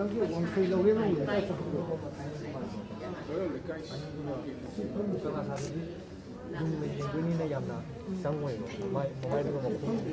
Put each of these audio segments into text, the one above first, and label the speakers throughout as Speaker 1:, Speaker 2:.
Speaker 1: 저기 원소리 오래는 왜 눈이네 얌나 장모이고 모바일로 먹고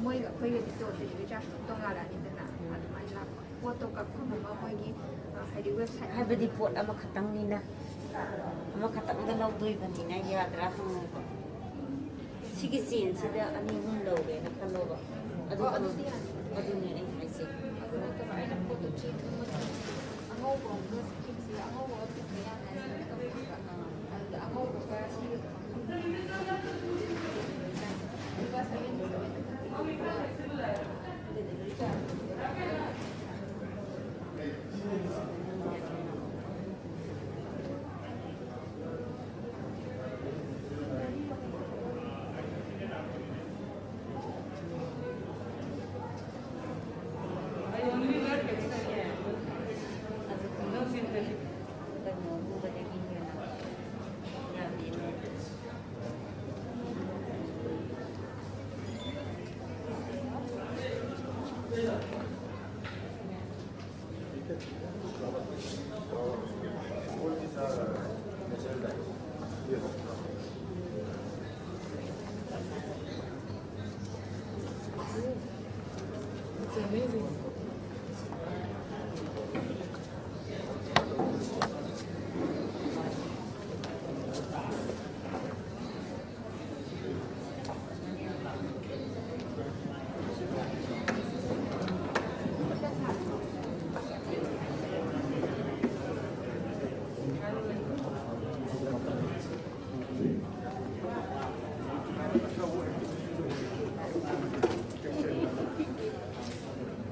Speaker 2: Moi ga khoi ga to de ja to nga la ni na mai la po to ka ko ma moi gi hai di website
Speaker 3: hai badi pot ama khatang ni na ama khatang da law doi ban ni na ya dra hang sigi sin sida ani hun law ge na khalo ba adu ni ai hai se
Speaker 2: adu ka ba ai na po to chi tu ma ango ko ko ki si ango ko ti ya na ka ango ko ka si ba sa ni It's amazing.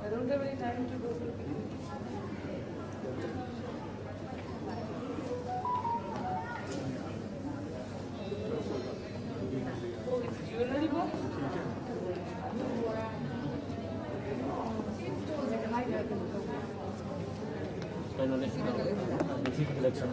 Speaker 2: I don't have any time to go to the picnic. Oh, it's jewelry box?
Speaker 1: Ano ulit? Basic collection.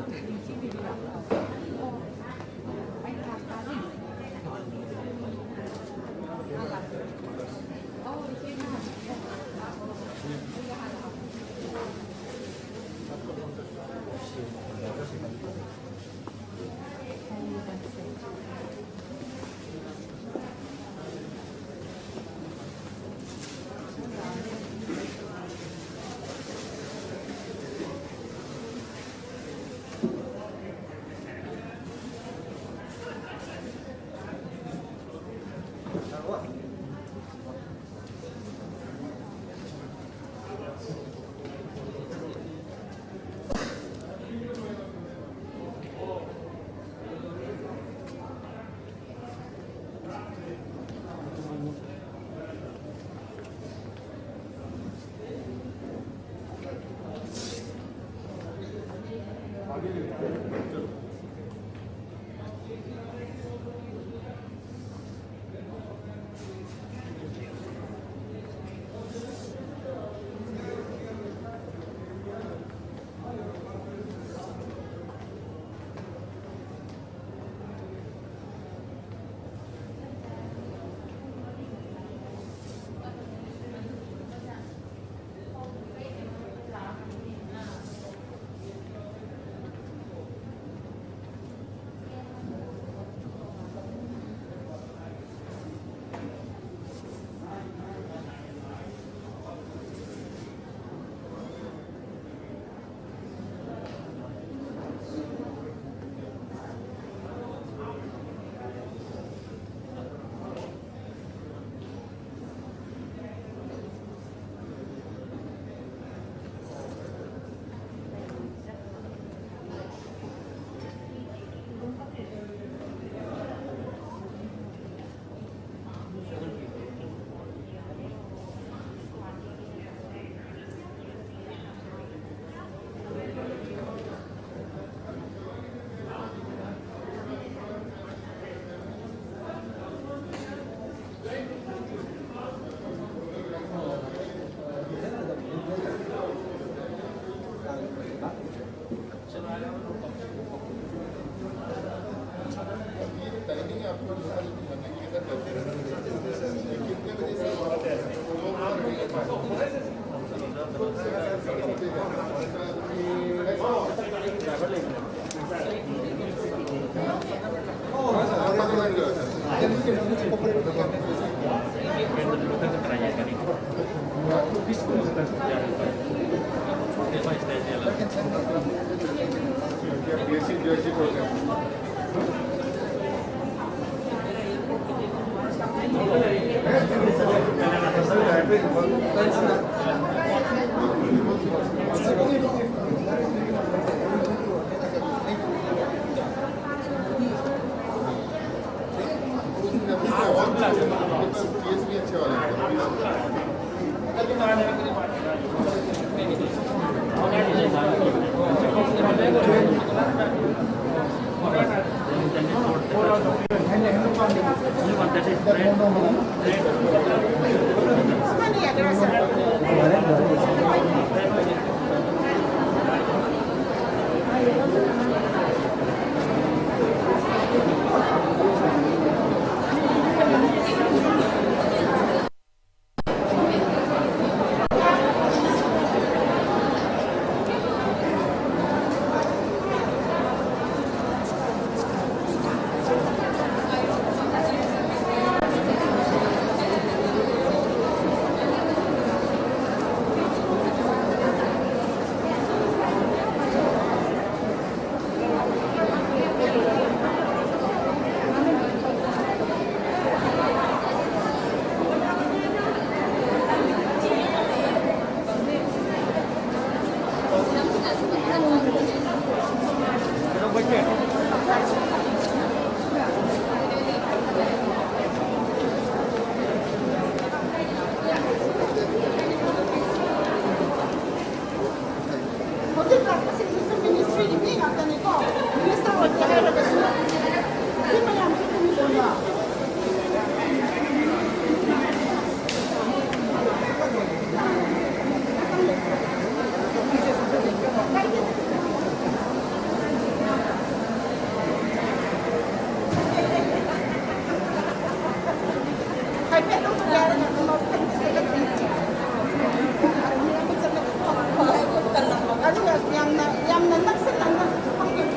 Speaker 4: yamna naksalana pangin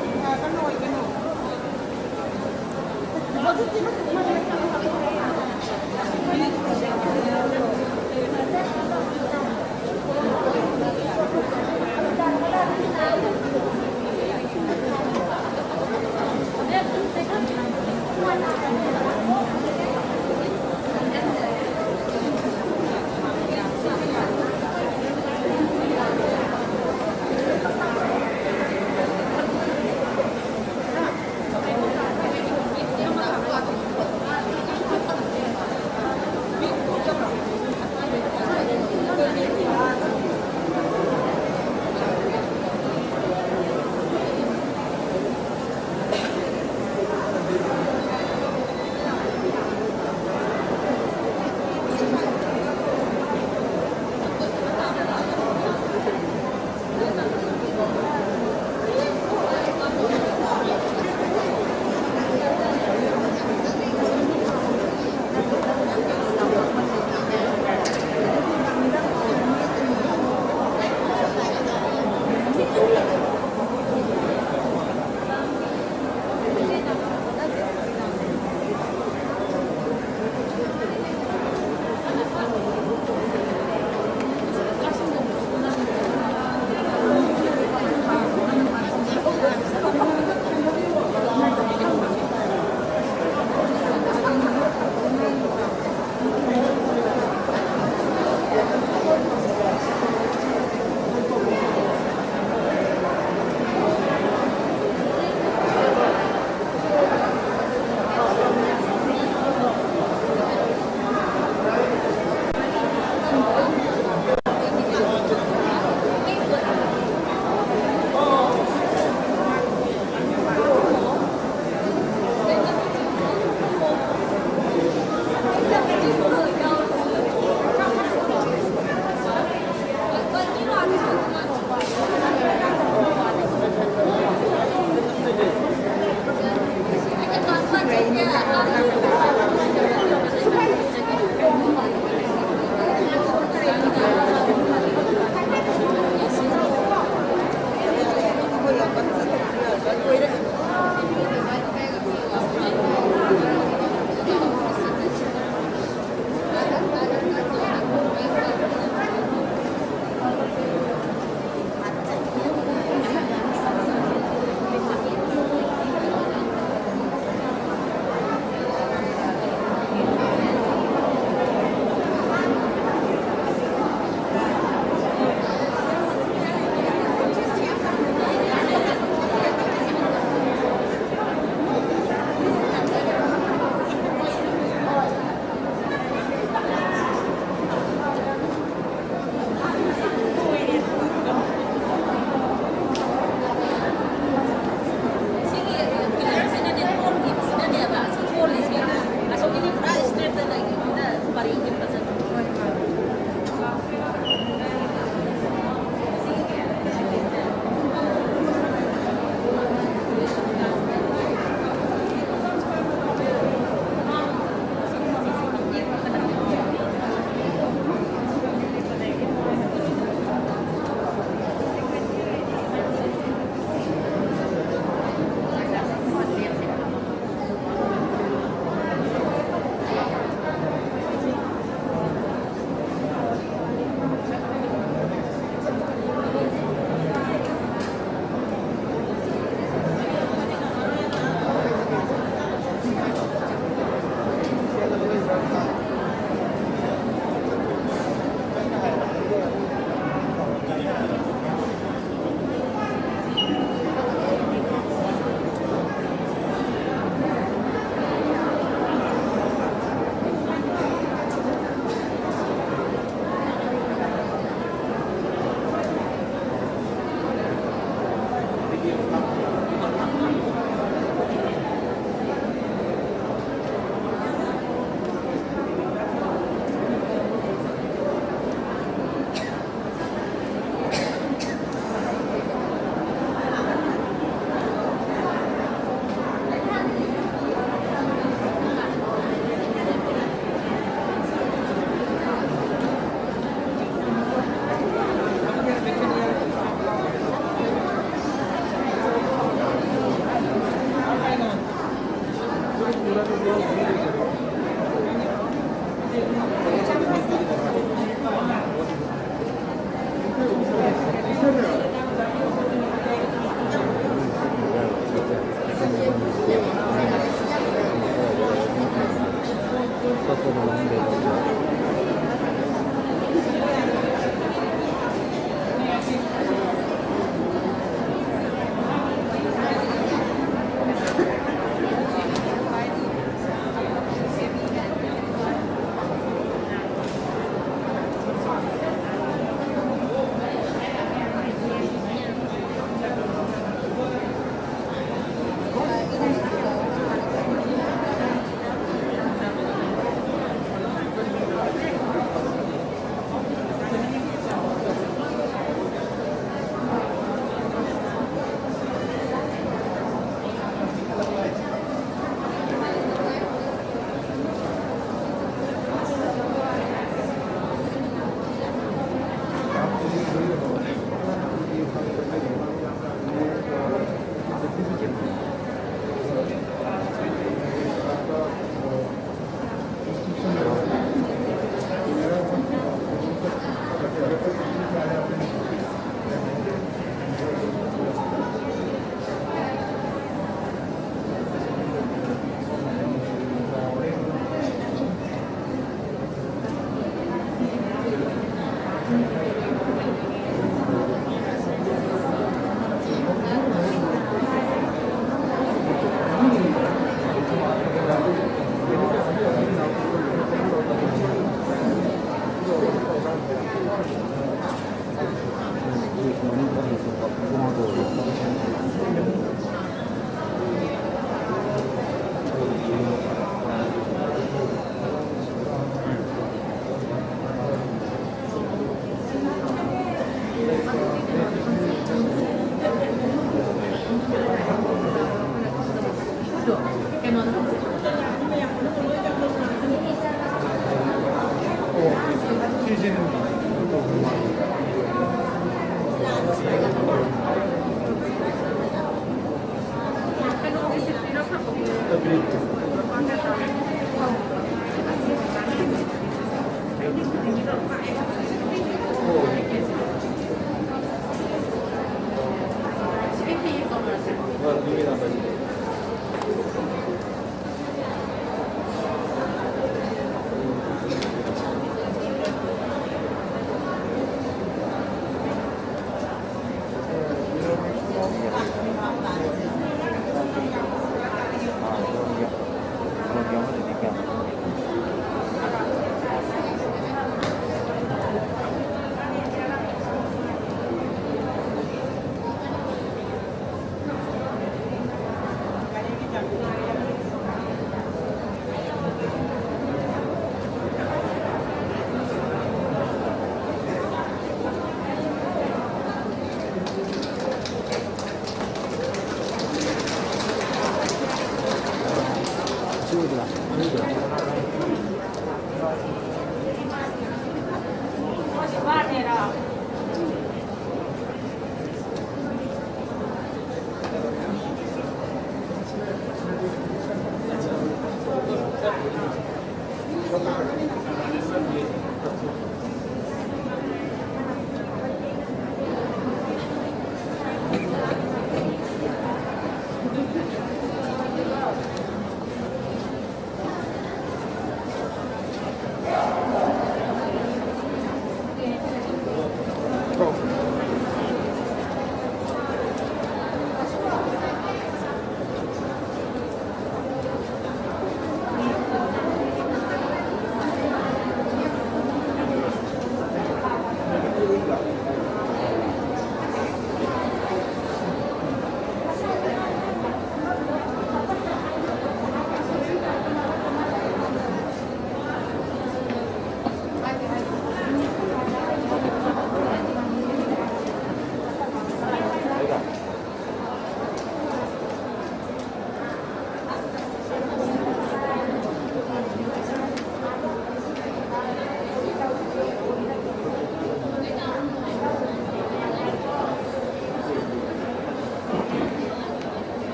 Speaker 4: kanoy kano positive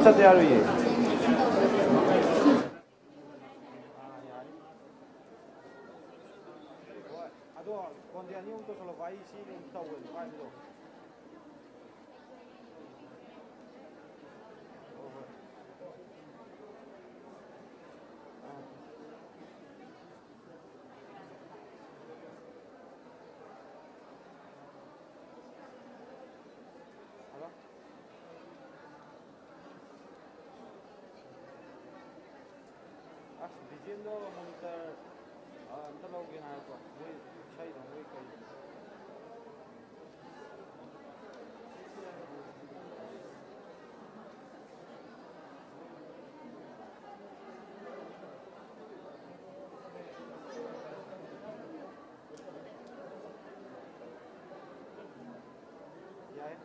Speaker 5: ꯆꯠ ꯌꯥꯔꯣꯏꯌꯦ ꯑꯗꯣ ꯐꯣꯟꯗꯤ ꯑꯅꯤ ꯑꯍꯨꯝ ꯇꯧꯁꯜꯂꯛꯄ ꯑꯩ ꯁꯤ ꯇꯧꯋꯦꯕ ꯄꯥꯏꯕꯗꯣ ꯑꯁ ꯗꯤꯖꯦꯟꯗꯣ monitor ꯑꯝꯇ ꯂꯧꯒꯦ ꯍꯥꯏꯔꯛꯄ ꯃꯣꯏ ꯏꯁꯩꯗꯣ ꯃꯣꯏ ꯀꯩ ꯌꯥꯏ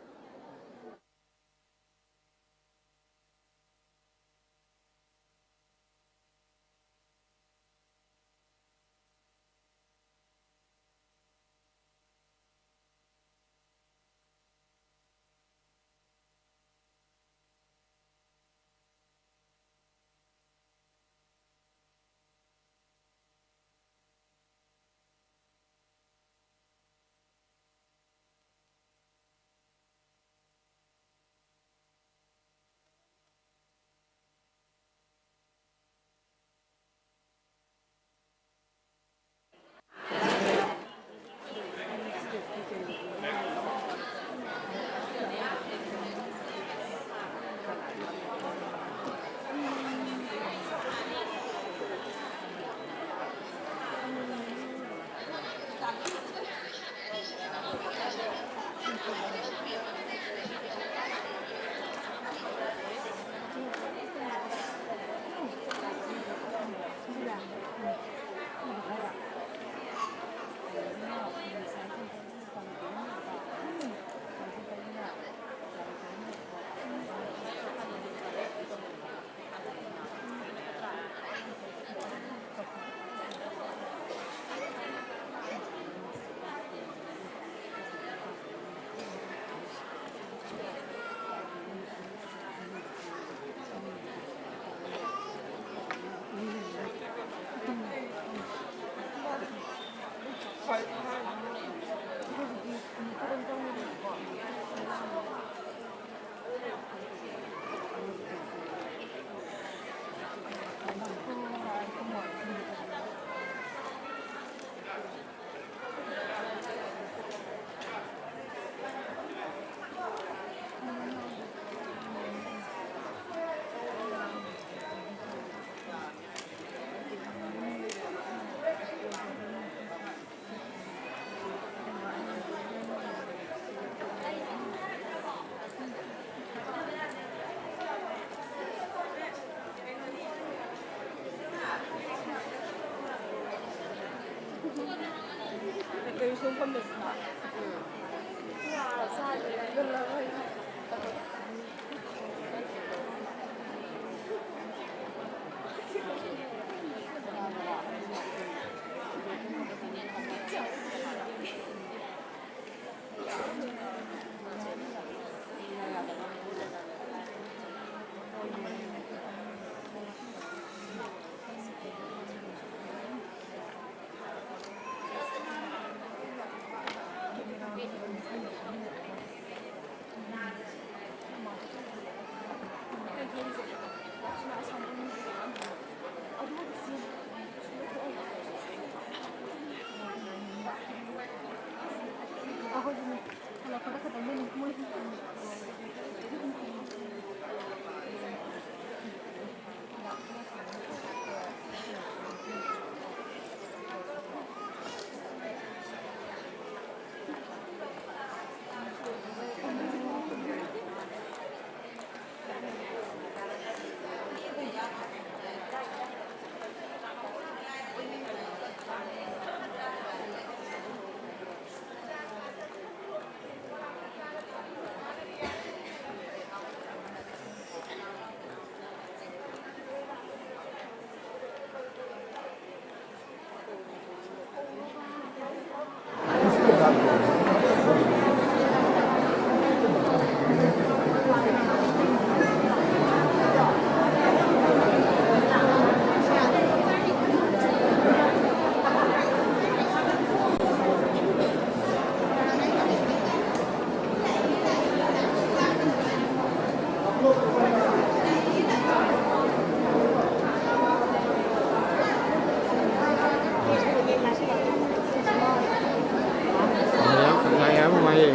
Speaker 5: माये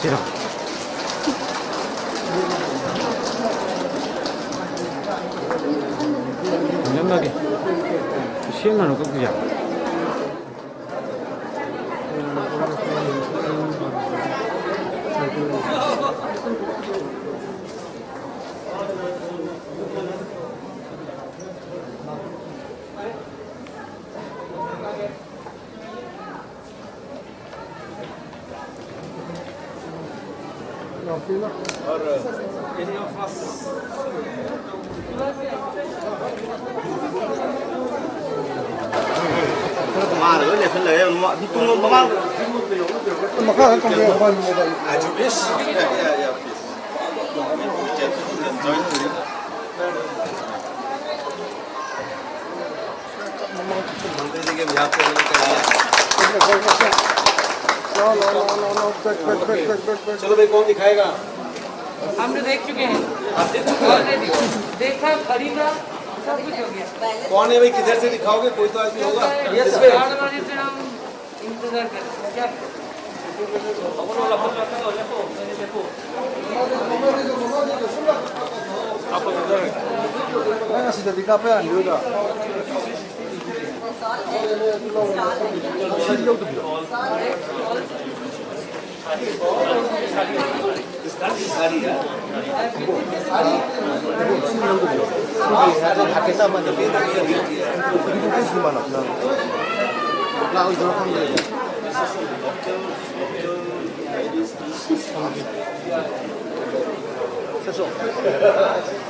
Speaker 5: 싫어. 연락에 시험만 원 꺾으자.
Speaker 6: mà rồi để phân lấy mọi đi tung nó mang
Speaker 4: mà khác không biết bao nhiêu vậy
Speaker 6: à chú biết चलो भाई कौन दिखाएगा
Speaker 7: हमने देख चुके हैं ऑलरेडी देखा खरीदा सब कुछ हो गया
Speaker 6: कौन है भाई किधर से दिखाओगे कोई तो आदमी होगा
Speaker 7: यस भाई आने वाले से हम इंतजार कर क्या
Speaker 4: Ay, si te pica pe an yuda.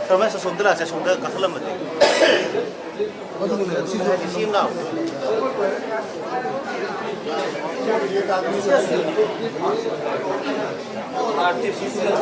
Speaker 6: Terus saya sondra kasih lama deh. Sim nào. Artificial.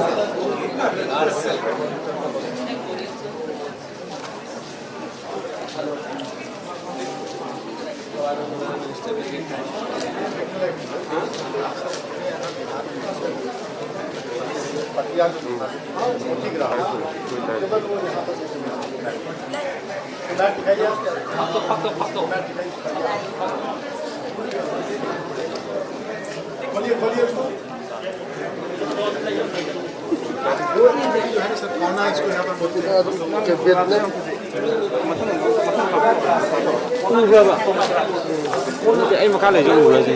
Speaker 5: Em mà cá này dùng rồi gì?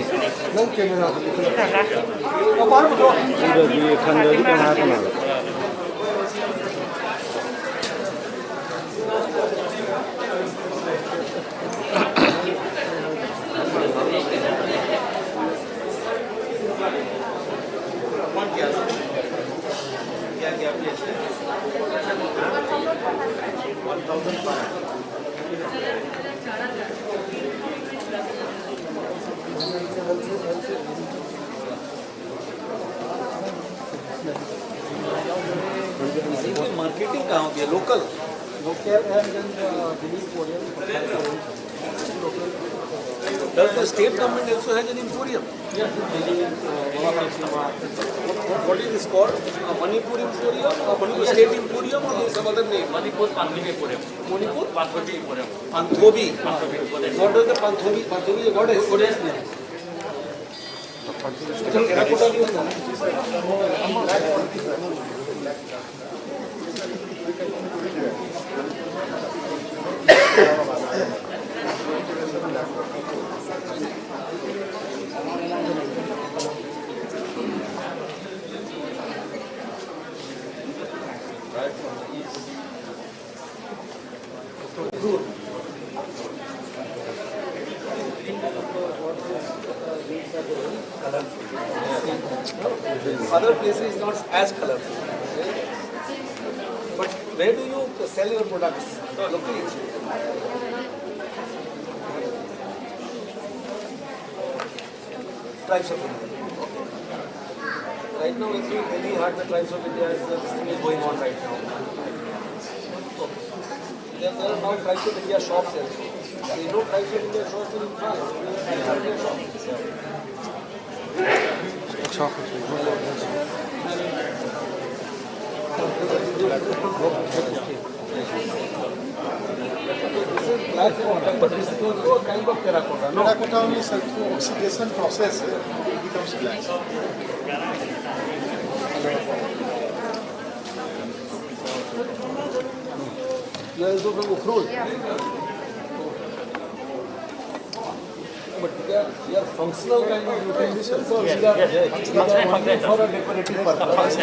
Speaker 5: Udah di kandang itu kan apa malah?
Speaker 6: Marketing कहाँ होती है local Does the state government also has an emporium? What is this called? Manipur Emporium or Manipur State Emporium or some other name?
Speaker 1: Manipur Panthobi Emporium.
Speaker 6: Manipur?
Speaker 1: Panthobi Emporium.
Speaker 6: Panthobi.
Speaker 1: Panthobi.
Speaker 6: What does the Panthobi? Panthobi is what is?
Speaker 1: Goddess name.
Speaker 6: Terracotta भी होता है। Other places is not as colorful. But where do you sell your products locally? Tribes of India. Right now, it's very hard. The Tribes of India is this thing is going on right now. there are now Trifid India shops also. There is no Trifid India shops in France. Trifid India shops. This is black water, but this is also a kind of terracotta. No?
Speaker 8: Terracotta only through oxidation process it becomes glass.
Speaker 6: You are also from Ukhrul. But they are functional kind of utensils or they are only for a decorative purpose?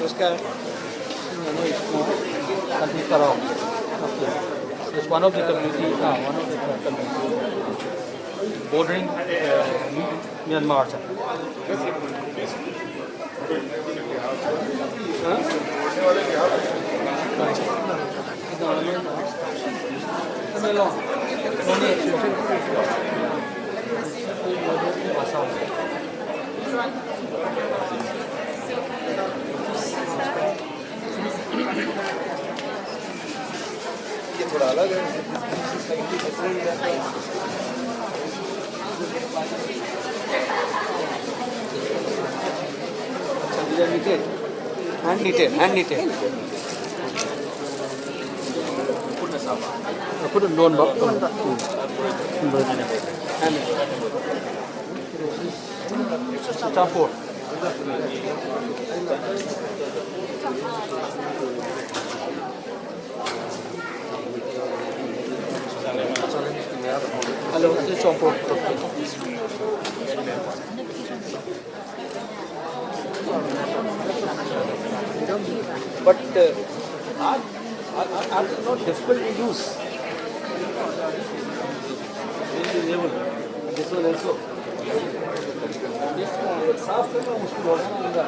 Speaker 6: उसका it's one of the community, bordering Myanmar. ये थोड़ा अलग है, hand knitted. Put a non box. Champur. Hello, this is Champur. But are not difficult to use. This one also. साफ करना मुश्किल होगा ना अंदर.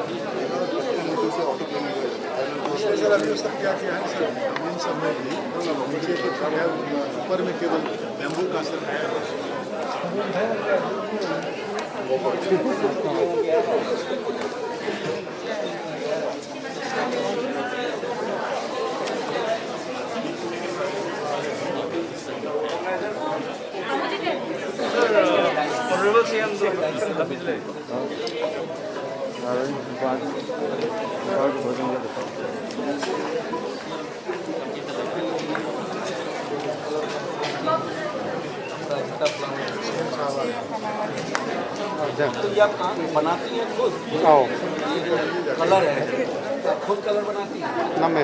Speaker 8: सर अभी उसका क्या किया है सर इन सब में भी नीचे तो है ऊपर में केवल बैम्बू का सर है.
Speaker 6: तो ये आप बनाती हैं खुद? कलर है, खुद कलर बनाती हैं?
Speaker 8: नमे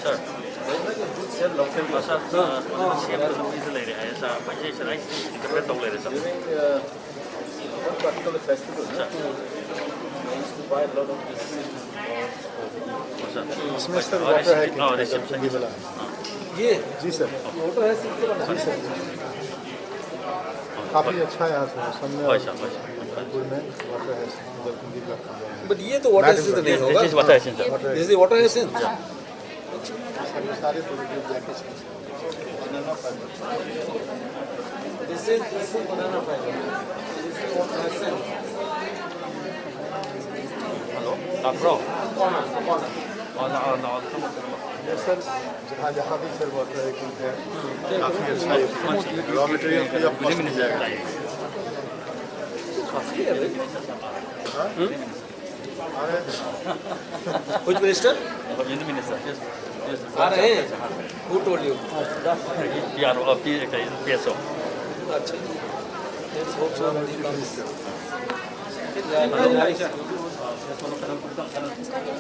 Speaker 1: Sir, sir, local pasar siapa tu itu lagi ada sah, macam saya kita tahu lagi sah.
Speaker 6: One particular festival. I used to buy a lot of this.
Speaker 8: इसमें सर वाटर है
Speaker 1: ये
Speaker 8: वाला
Speaker 6: ये
Speaker 8: जी सर
Speaker 6: वाटर है सिर्फ
Speaker 8: जी sir काफ़ी अच्छा है यहाँ से सामने पुर में वाटर है
Speaker 6: बट ये तो वाटर से नहीं होगा.
Speaker 1: This is water essence.
Speaker 6: This is water essence.
Speaker 8: सारे product banana fibre.
Speaker 6: This is banana fiber. This is water essence.
Speaker 1: Hello, bro.
Speaker 8: ये सर जहाँ भी सर वाटर है काफ़ी अच्छा है रॉ मटेरियल का आप कॉस्ट मिल जाएगा.
Speaker 6: काफी है भाई. Which minister?
Speaker 1: Minister.
Speaker 6: आ रहे हैं. Who told you?
Speaker 1: PSO.
Speaker 6: अच्छा. Let's hope so.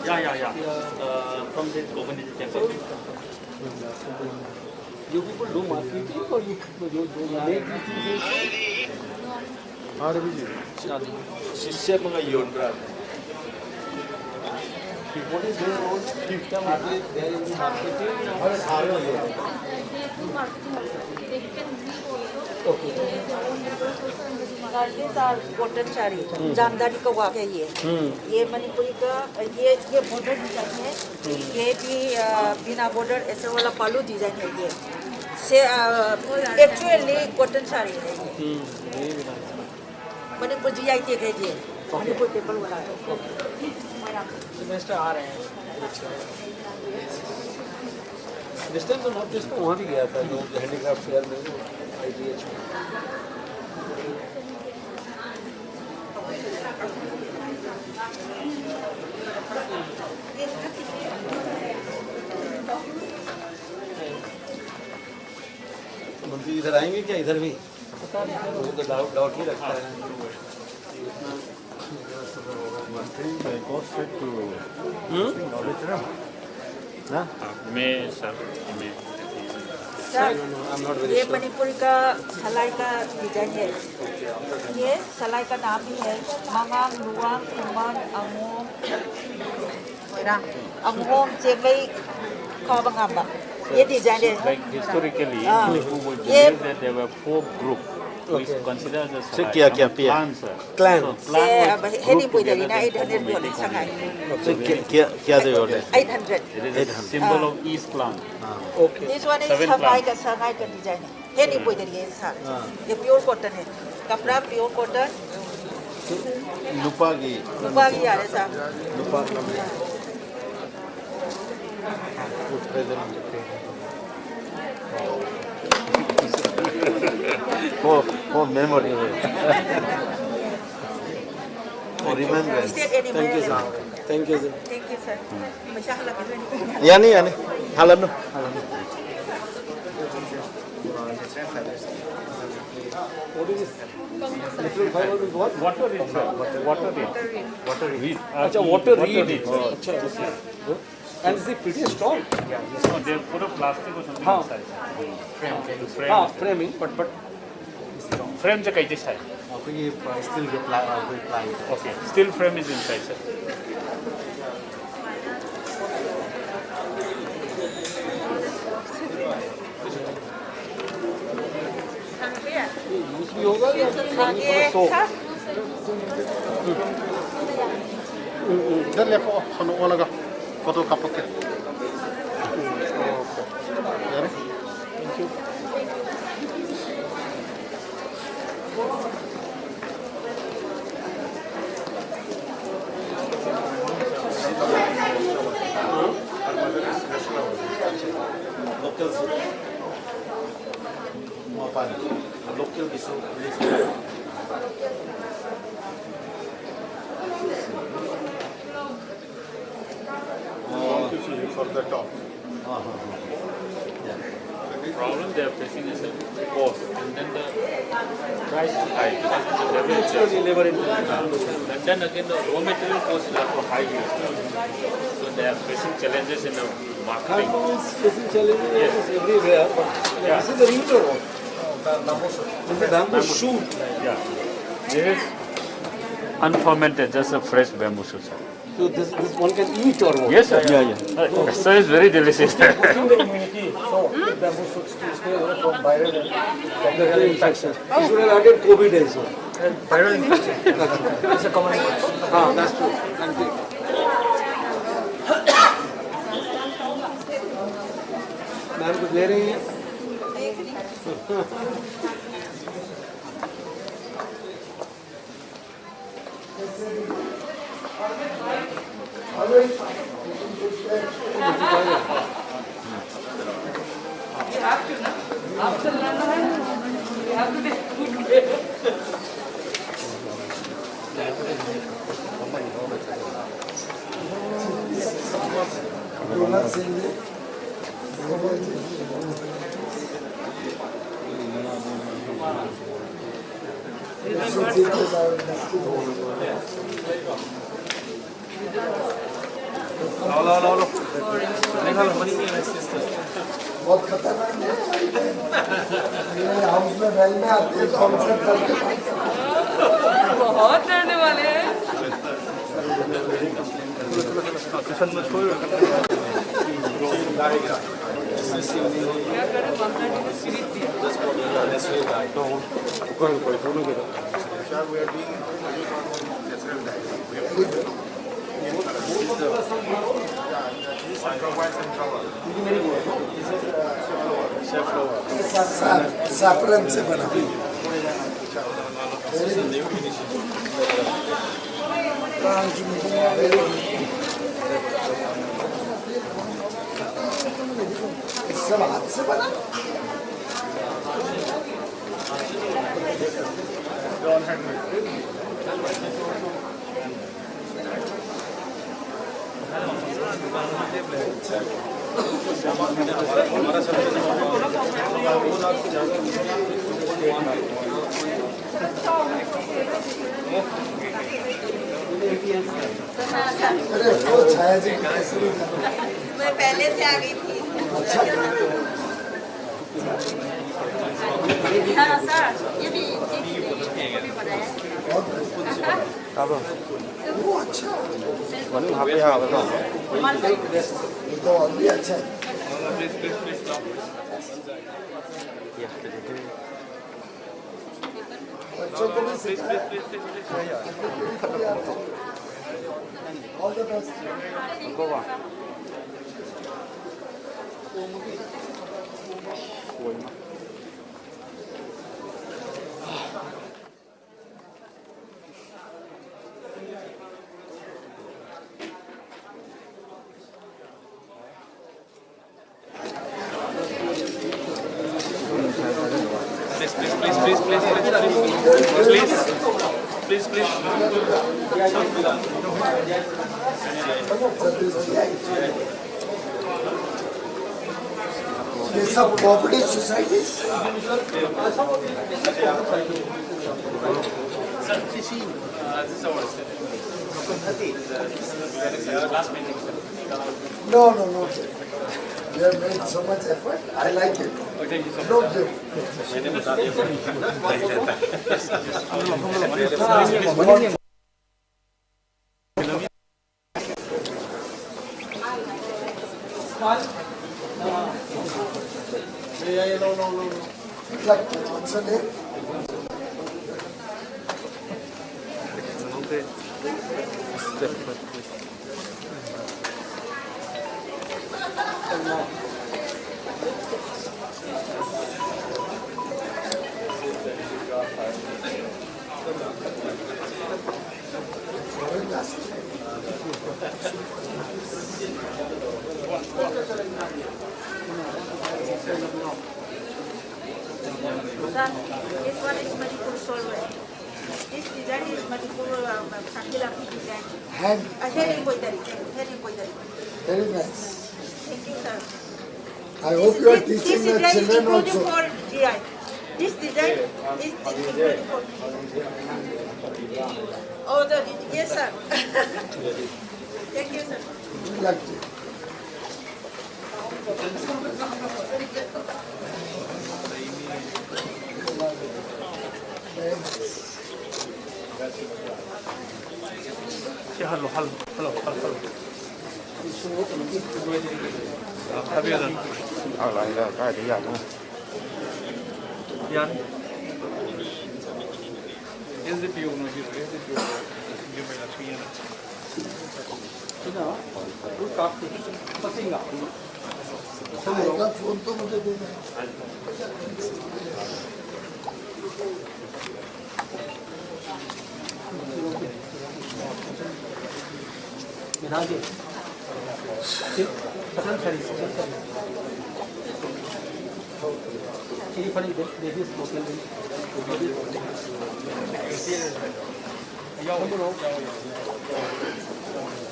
Speaker 1: Yeah. From this community temple.
Speaker 6: You people do marketing or you make these things?
Speaker 8: हाँ रवि जी
Speaker 6: शिष्य मंगा योन What is their role? Are they in the marketing or are they?
Speaker 4: These are cotton sari, Jamdari का वाक है ये मणिपुरी का ये border design है, ये भी बिना बॉर्डर ऐसे वाला पालू डिजाइन है ये, से एक्चुअली कॉटन साड़ी है ये, मणिपुर GI टैग है ये, मणिपुर टेबल वाला है।
Speaker 6: सेमेस्टर आ रहे हैं। This time तो नॉर्थ ईस्ट वहाँ भी गया था जो हैंडीक्राफ्ट फेयर में IGH में। मंत्री इधर आएंगे क्या इधर भी? वो तो डाउट ही रखता है।
Speaker 8: मंत्री go straight to auditorium. ना?
Speaker 1: मैं सर मैं
Speaker 4: सर ये मणिपुरी का सलाई का डिजाइन है, ये सलाई का नाम भी है मंगांग लुआंग कुमान अंगोम अंगोम चेंगई खाबंगाम्बा ये डिजाइन है।
Speaker 1: like historically people would believe that there were 4 groups which considered the clans.
Speaker 6: Clan.
Speaker 1: So clan was
Speaker 4: हेनी
Speaker 1: grouped
Speaker 4: पुई
Speaker 1: together
Speaker 4: दरिना
Speaker 1: to
Speaker 4: 800
Speaker 1: make
Speaker 4: बोली
Speaker 1: it
Speaker 4: संगाई
Speaker 6: क्या दे बोले?
Speaker 4: 800
Speaker 1: It is a symbol of East clan.
Speaker 6: Okay.
Speaker 4: This one is
Speaker 1: 7
Speaker 4: Sangai
Speaker 1: clans.
Speaker 4: का संगाई का design है, हेनी पुई दरिया sir ये प्योर कॉटन है, कपड़ा प्योर कॉटन
Speaker 8: Lupagi.
Speaker 4: लुबागी आ रहे sir
Speaker 8: For memory. For remembrance.
Speaker 4: State anywhere.
Speaker 6: Thank you sir. Thank you sir.
Speaker 4: Thank you sir. Masyaallah ka rin.
Speaker 8: Yani. Halan no.
Speaker 6: What is this? Literal fiber with what?
Speaker 1: Water reed, sir. Water reed. Water reed.
Speaker 6: अच्छा water reed.
Speaker 1: reed.
Speaker 6: अच्छा okay. And is it pretty strong?
Speaker 1: So they put a plastic or something inside. Frame.
Speaker 6: हाँ framing but
Speaker 1: Frame से कैसे है?
Speaker 8: आपको ये still reply.
Speaker 1: Okay. Still frame is inside, sir.
Speaker 6: Use भी होगा या
Speaker 4: आगे sir
Speaker 8: Dale po, sono olaga. Koto kapoke. Yare.
Speaker 6: Thank you.
Speaker 8: Local Mapani. Local bisu. For the top.
Speaker 1: Problem they are facing is a cost, and then the price is high because it's a
Speaker 6: labor
Speaker 1: and then again the raw material cost is also high here. So they are facing challenges in the marketing.
Speaker 6: facing challenges everywhere, but this is the reed or what? This is the bamboo shoot.
Speaker 1: Yeah. This is unfermented, just a fresh bamboo shoot, sir.
Speaker 6: So this one can eat or what?
Speaker 1: Yes, sir. Yeah. So it's very delicious.
Speaker 6: Boosting the immunity, so the bamboo shoots to stay away from viral and bacterial infection. You should have added COVID also. And viral infection. It's a common infection. That's true. And ma'am कुछ ले रही हैं?
Speaker 9: बहुत खतरनाक मेरे house में well में आते हैं कॉन्सर्ट करके
Speaker 7: बहुत डरने वाले हैं
Speaker 8: कृष्ण में छोड़
Speaker 7: क्या करे माता जी ने सीरीज दिया
Speaker 9: saffron से बना सब हाथ से बना अरे वो छाया जी कैसे
Speaker 4: मैं पहले से आ गई थी हाँ सर ये भी बनाया
Speaker 9: वो अच्छा
Speaker 8: वहाँ पे हाँ बताओ
Speaker 9: ये तो और भी अच्छा है बच्चों को भी सिखाया ऑल द बेस्ट ये सब cooperative society No. You have made so much effort. I like it. No gift. No. What's her name?
Speaker 4: This one is Manipur solver. This design is Manipur Sakilaki design.
Speaker 9: Hand.
Speaker 4: Here embroidery.
Speaker 9: Very nice.
Speaker 4: Thank you, sir.
Speaker 9: I hope you are teaching the children also.
Speaker 4: For GI. This design is included for Oh, yes, sir. Thank you, sir.
Speaker 9: Good luck to you.
Speaker 8: hello. Lại là cái gì vậy? Yan. SDPO nó gì rồi? SDPO như vậy là suy nghĩ. Thế nào? Cứ cắt phát sinh à?
Speaker 9: आएगा phone तो मुझे देना
Speaker 6: मिनाजी पसंद करी chilli पड़ी देखिए smoking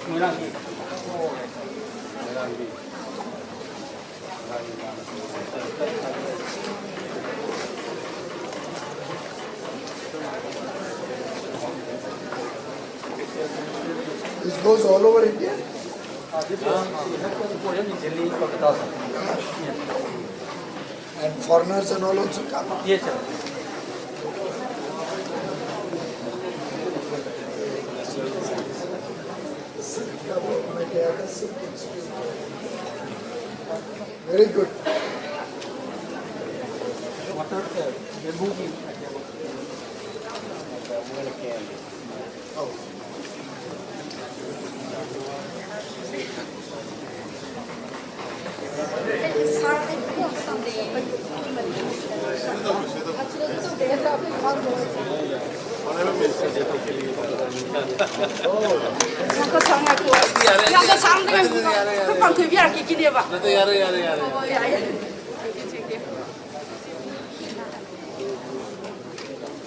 Speaker 6: मिनाजी
Speaker 9: This goes all over India?
Speaker 6: This is in Delhi, Kolkata.
Speaker 9: And foreigners and all also come?
Speaker 6: Yes, sir.
Speaker 9: Singapore. Yeah, that's it. Very good.
Speaker 6: Water, movie.
Speaker 9: Oh.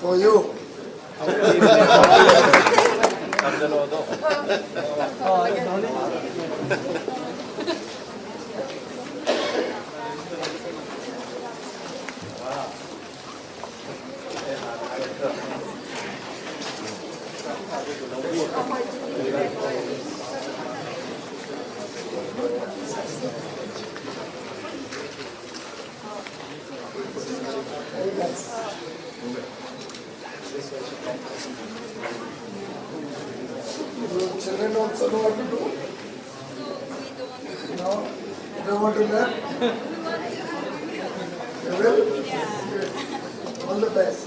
Speaker 9: For you. Very nice. Your children also know what to do? No? You don't want to learn? You will? Good. All the best.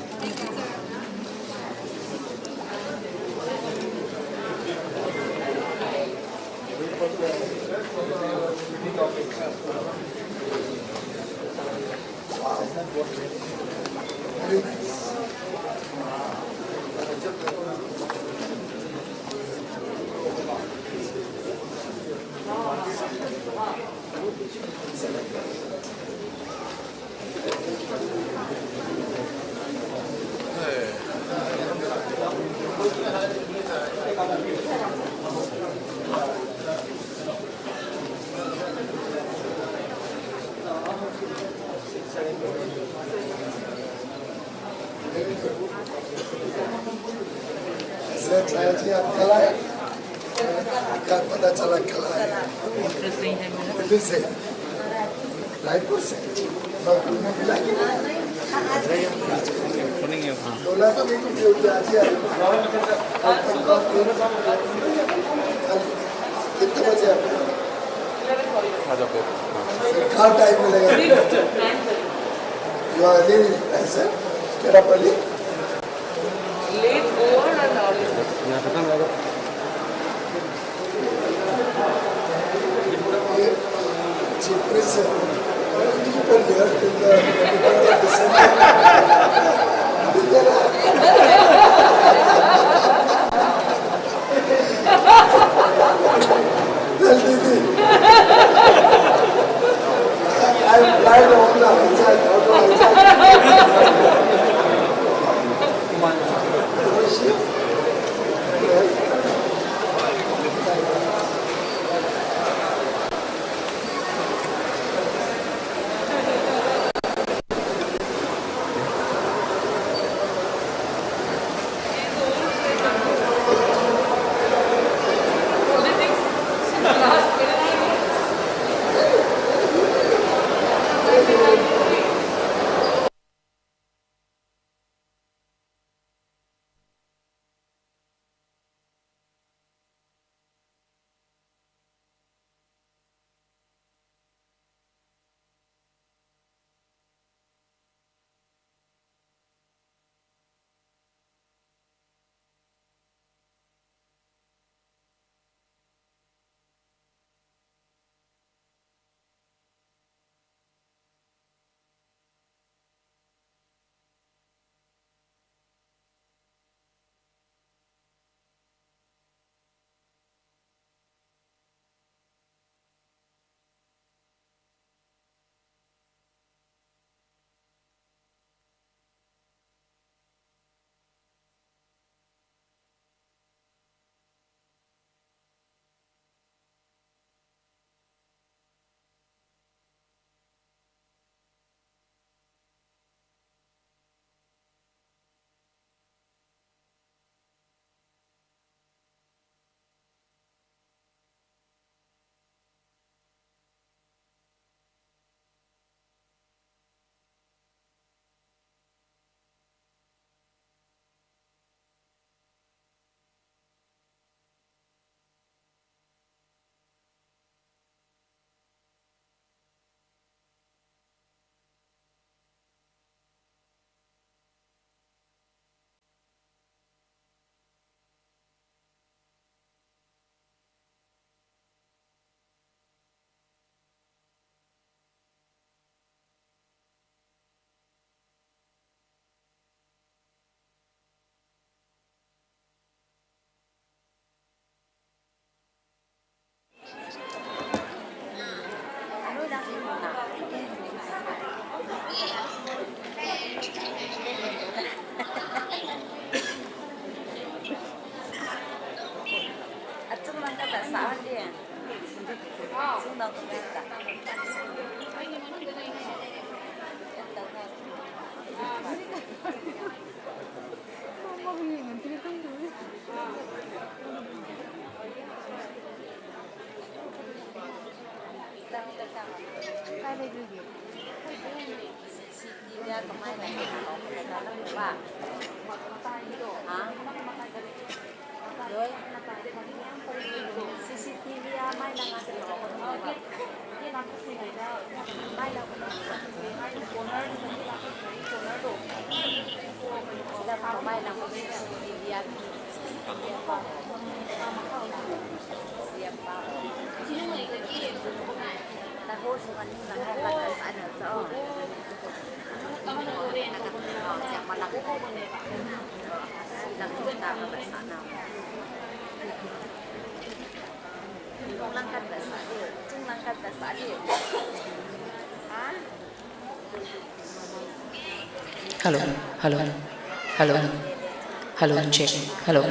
Speaker 9: Wow. Very nice. ऐसे trial जी आप कल आए क्या पता चला कल आए दिल्ली से रायपुर से डॉक्टर ने मिला कि बोला तो नहीं कि आज ही कितने बजे कहाँ टाइम मिलेगा यू आर लिविंग ऐसे केरापल्ली
Speaker 7: Late over and early.
Speaker 9: Chief Prince, people here in the middle of December. Tell Didi. I'm glad all the
Speaker 10: Hello, hello, hello, hello, check, hello.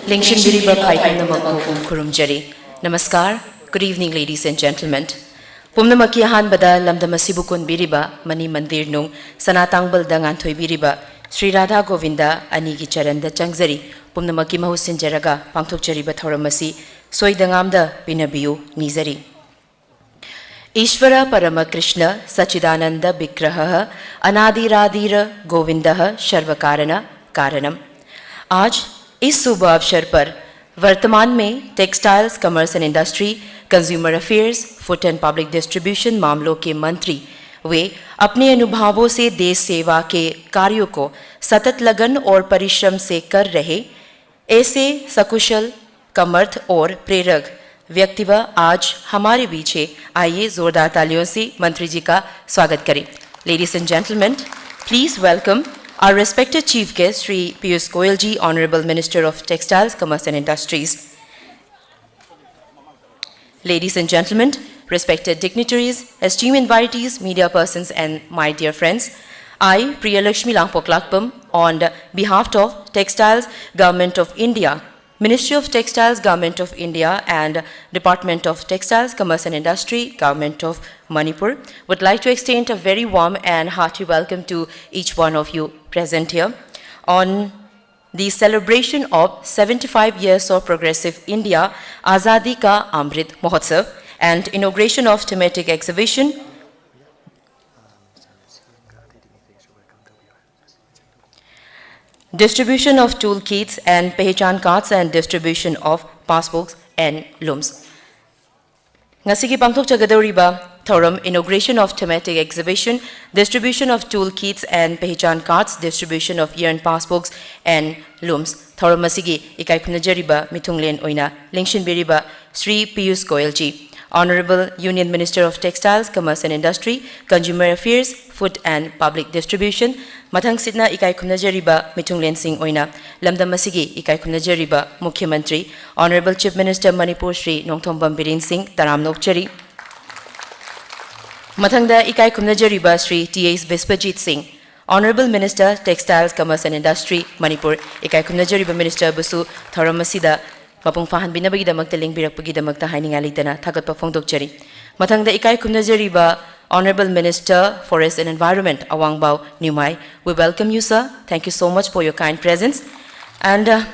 Speaker 10: Lengshin Biriba Kaikum Namakkum Kurumjari. Namaskar. Good evening, ladies and gentlemen. Pumnamaki Hanbada Lamdamasibukun Biriba, Mani Mandir Nung, Sanatangbal Dangantoy Biriba, Sri Radha Govinda, Anigi Charanda Changzari, Pumnamaki Mahusin Jaraga, Pangtok Jariba Thoramasi, Soy Dangamda, Binabiu, Nizari. Ishvara Parama Krishna, Sachidananda Bikraha, Anadi Radira, Govindaha, Sharvakarana, Karanam. आज इस शुभ अवसर पर वर्तमान में textiles, commerce and industry, consumer affairs, food and public distribution मामलों के मंत्री वे अपने अनुभवों से देश सेवा के कार्यों को सतत लगन और परिश्रम से कर रहे ऐसे सकुशल, कमर्थ और प्रेरक व्यक्तित्व आज हमारे बीच है। आइए जोरदार तालियों से मंत्री जी का स्वागत करें। Ladies and gentlemen, please welcome our respected Chief Guest, Sri Piyush Goyal ji, Honorable Minister of Textiles, Commerce and Industries. Ladies and gentlemen, respected dignitaries, esteemed invitees, media persons and my dear friends, I, Priyalakshmi Langpoklakpam, on behalf of Textiles Government of India, Ministry of Textiles, Government of India, and Department of Textiles, Commerce and Industry, Government of Manipur, would like to extend a very warm and hearty welcome to each one of you present here on the celebration of 75 years of Progressive India, Azadi Ka Amrit Mahotsav, and inauguration of thematic exhibition, distribution of toolkits and Pehchan cards, and distribution of passbooks and looms. Ngasigi pangthok chagadoriba thorum inauguration of thematic exhibition, distribution of toolkits and Pehchan cards, distribution of year-end passbooks and looms. Thorum masigi ikai khunajariba mithunglen oina lengshin biriba Sri Piyush Goyal ji, Honorable Union Minister of Textiles, Commerce and Industry, Consumer Affairs, Food and Public Distribution, Mathang Sidna Ikai Khunajariba Mithunglen Singh Oina, Lamdam Masigi Ikai Khunajariba Mukhya Mantri, Honorable Chief Minister Manipur Sri Nongthombam Biren Singh Taram Nokchari, Mathangda Ikai Khunajariba Sri T.S. Bispajit Singh, Honorable Minister Textiles, Commerce and Industry, Manipur, Ikai Khunajariba Minister Busu Thoram Masida Mapung Fahan Binabagidamagta Lingbirakpagidamagta Hainingalidana Thagatpa Phongdokchari. Mathangda Ikai Khunajariba Honorable Minister, Forest and Environment, Awangbao Nimai. We welcome you, sir. Thank you so much for your kind presence. And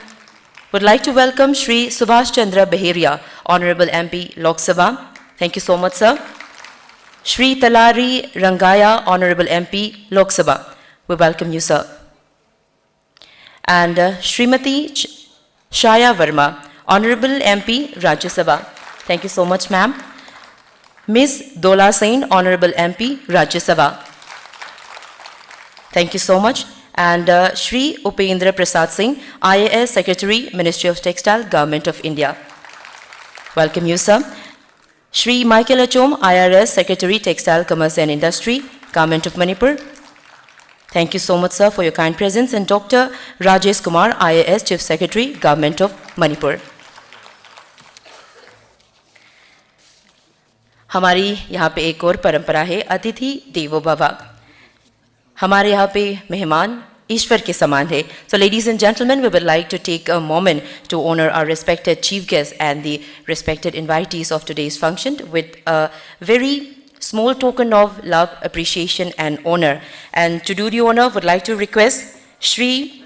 Speaker 10: would like to welcome Shri Subhash Chandra Beheria, Honorable MP, Lok Sabha. Thank you so much, sir. Shri Talari Rangaya, Honorable MP, Lok Sabha. We welcome you, sir. And Srimati Shaya Verma, Honorable MP, Rajya Sabha. Thank you so much, ma'am. Ms. Dola Sain, Honorable MP, Rajya Sabha. Thank you so much. And Shri Upendra Prasad Singh, IAS Secretary, Ministry of Textile, Government of India. Welcome you, sir. Shri Michael Achom, IRS Secretary, Textile, Commerce and Industry, Government of Manipur. Thank you so much, sir, for your kind presence. And Dr. Rajesh Kumar, IAS Chief Secretary, Government of Manipur. हमारी यहाँ पे एक और परंपरा है अतिथि देवो भव. हमारे यहाँ पे मेहमान ईश्वर के समान है. So ladies and gentlemen, we would like to take a moment to honor our respected chief guests and the respected invitees of today's function with a very small token of love, appreciation and honor. And to do the honor, would like to request Shri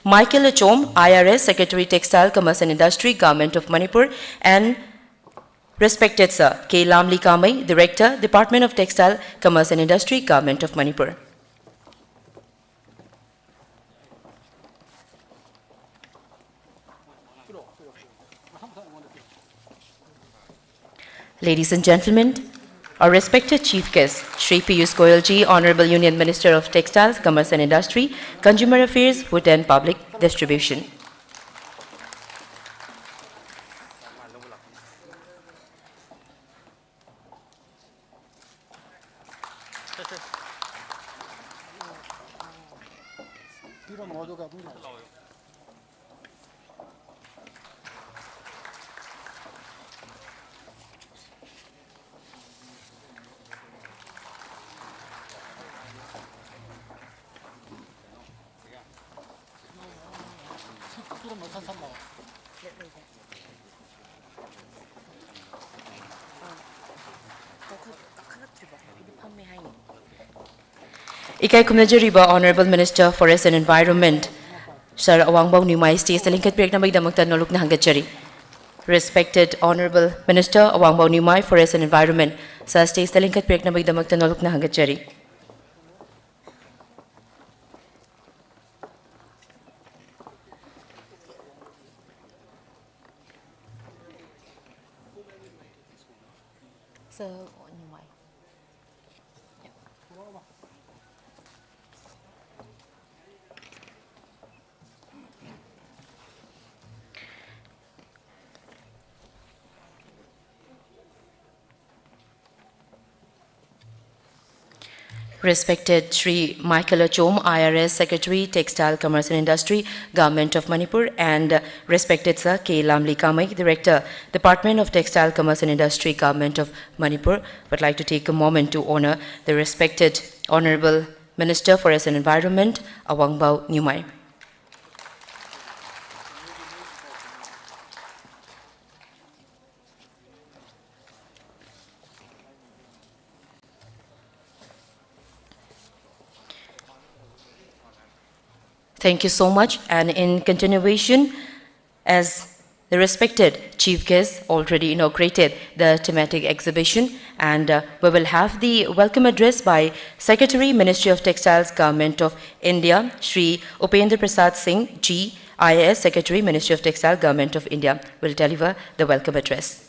Speaker 10: Michael Achom, IRS Secretary, Textile, Commerce and Industry, Government of Manipur, and respected Sir K. Lamli Kamai, Director, Department of Textile, Commerce and Industry, Government of Manipur. Ladies and gentlemen, our respected chief guest, Shri Piyush Goyal ji, Honorable Union Minister of Textiles, Commerce and Industry, Consumer Affairs, Food and Public Distribution. Ikai Kumnajariba, Honorable Minister, Forest and Environment, Sir Awangbao Nimai, States the Linkat Break Namay Damakta Noluk Nahangachari. Respected Honorable Minister, Awangbao Nimai, Forest and Environment, Sir States the Linkat Break Namay Damakta Noluk Nahangachari. Sir Nimai. Respected Shri Michael Achom, IRS Secretary, Textile, Commerce and Industry, Government of Manipur, and respected Sir K. Lamli Kamai, Director, Department of Textile, Commerce and Industry, Government of Manipur, would like to take a moment to honor the respected Honorable Minister, Forest and Environment, Awangbao Nimai. Thank you so much. And in continuation, as the respected chief guest already inaugurated the thematic exhibition, and we will have the welcome address by Secretary, Ministry of Textiles, Government of India, Shri Upendra Prasad Singh Ji, IAS Secretary, Ministry of Textile, Government of India, will deliver the welcome address.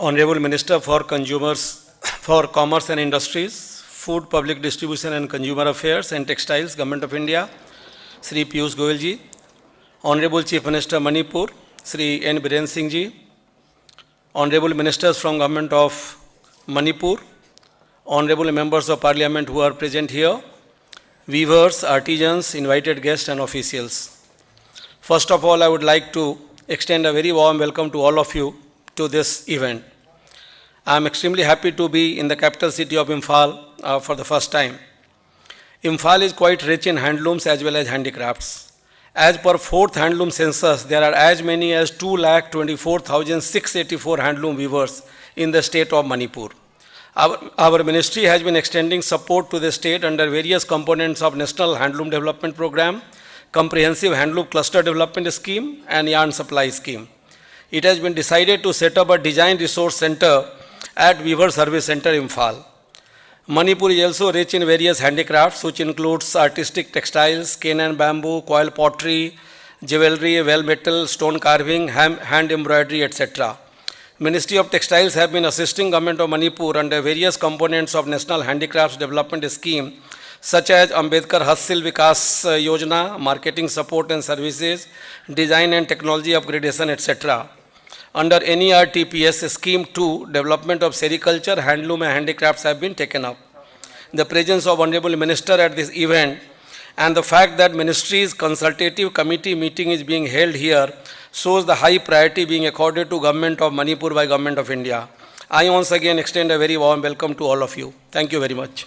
Speaker 11: Honorable Minister for Commerce and Industries, Food, Public Distribution and Consumer Affairs and Textiles, Government of India, Sri Piyush Goyal Ji, Honorable Chief Minister Manipur, Sri N. Biren Singh Ji, Honorable Ministers from Government of Manipur, Honorable Members of Parliament who are present here, weavers, artisans, invited guests and officials. First of all, I would like to extend a very warm welcome to all of you to this event. I am extremely happy to be in the capital city of Imphal for the first time. Imphal is quite rich in handlooms as well as handicrafts. As per 4th handloom census, there are as many as 2,24,684 handloom weavers in the state of Manipur. Our ministry has been extending support to the state under various components of National Handloom Development Program, Comprehensive Handloom Cluster Development Scheme and Yarn Supply Scheme. It has been decided to set up a design resource center at Weaver Service Center, Imphal. Manipur is also rich in various handicrafts, which includes artistic textiles, cane and bamboo, coil pottery, jewelry, well metal, stone carving, hand embroidery, etc. Ministry of Textiles have been assisting Government of Manipur under various components of National Handicrafts Development Scheme, such as Ambedkar Hassil Vikas Yojana, marketing support and services, design and technology upgradation, etc. Under NERTPS Scheme 2, development of sericulture, handloom and handicrafts have been taken up. The presence of Honorable Minister at this event and the fact that Ministry's consultative committee meeting is being held here shows the high priority being accorded to Government of Manipur by Government of India. I once again extend a very warm welcome to all of you. Thank you very much.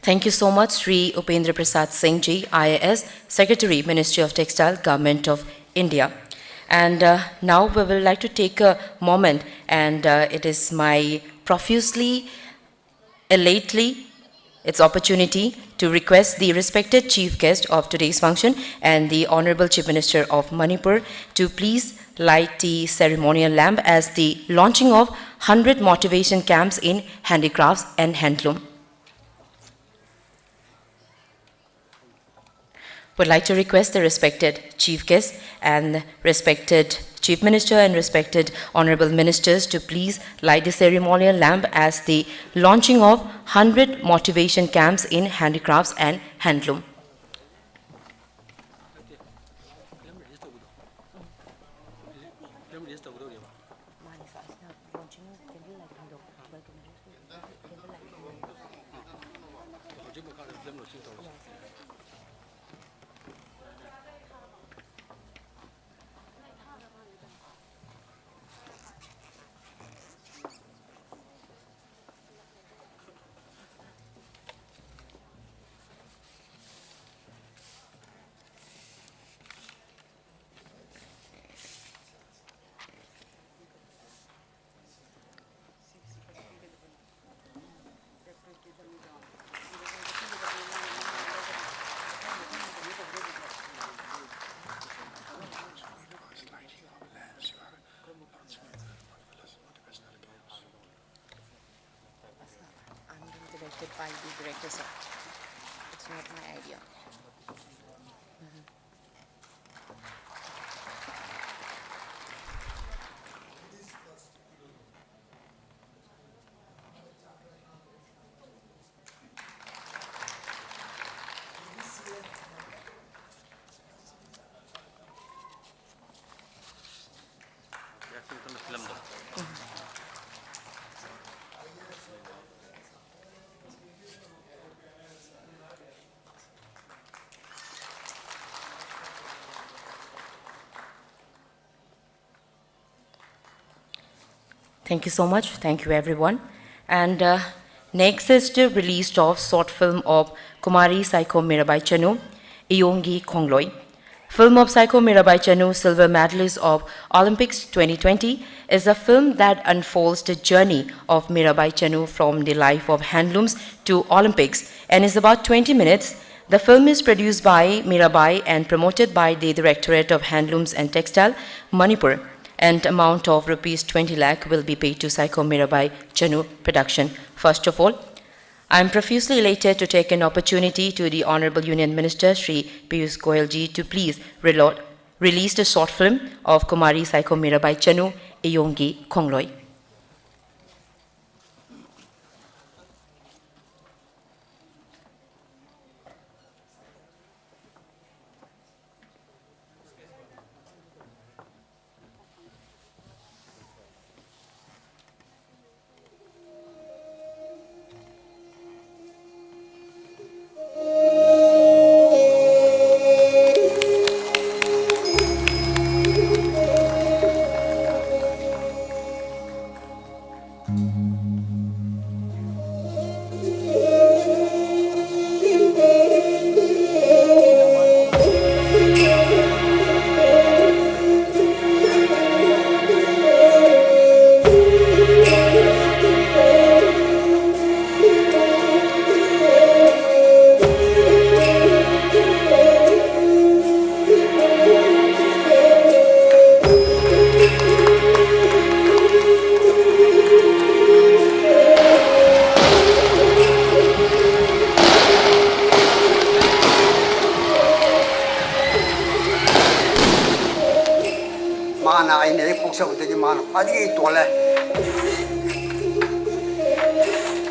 Speaker 10: Thank you so much, Sri Upendra Prasad Singh Ji, IAS, Secretary, Ministry of Textile, Government of India. And now we will like to take a moment, and it is my profusely, elately, its opportunity to request the respected chief guest of today's function and the Honorable Chief Minister of Manipur to please light the ceremonial lamp as the launching of 100 motivation camps in handicrafts and handloom. Would like to request the respected chief guest and respected chief minister and respected honorable ministers to please light the ceremonial lamp as the launching of 100 motivation camps in handicrafts and handloom. By the director, sir. It's not my idea. Thank you so much. Thank you, everyone. And Next is the release of short film of Kumari Saiko Mirabai Chanu, Iyongi Kongloi. Film of Saiko Mirabai Chanu, silver medalist of Olympics 2020, is a film that unfolds the journey of Mirabai Chanu from the life of handlooms to Olympics and is about 20 minutes. The film is produced by Mirabai and promoted by the Directorate of Handlooms and Textile, Manipur, and amount of rupees 20 lakh will be paid to Saiko Mirabai Chanu production. First of all, I am profusely elated to take an opportunity to the Honorable Union Minister Shri Piyush Goyal ji to please release the short film of Kumari Saiko Mirabai Chanu, Iyongi Kongloi.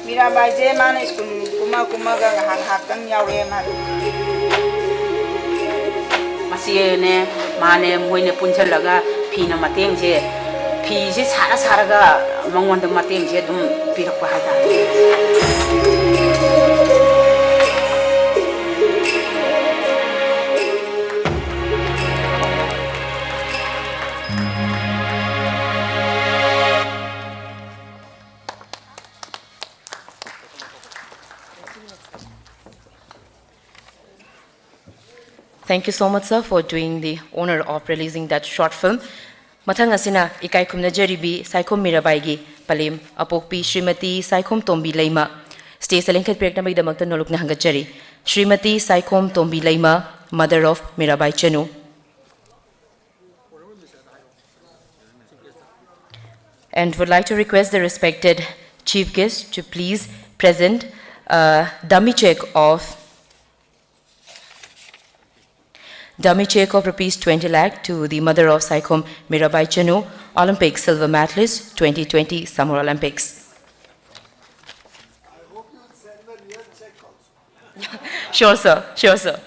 Speaker 12: Mirabai je mana school kuma ga hak yaure man
Speaker 13: masine mane moine punchalaga phina mateng je phi je sara ga mangwon da mateng je dum pirakwa hada
Speaker 10: Thank you so much, sir, for doing the honor of releasing that short film. Mathang asina ikai khumna jaribi Saikom Mirabai gi palim apokpi Srimati Saikom Tombi Leima stage selenkat prekna bai damakta nolokna hangachari Srimati Saikom Tombi Leima, mother of Mirabai Chanu. And would like to request the respected chief guest to please present a dummy check of rupees 20 lakh to the mother of Saikom Mirabai Chanu, Olympic silver medalist 2020 Summer Olympics.
Speaker 9: I hope you send the real check also.
Speaker 10: Sure, sir. Sure, sir.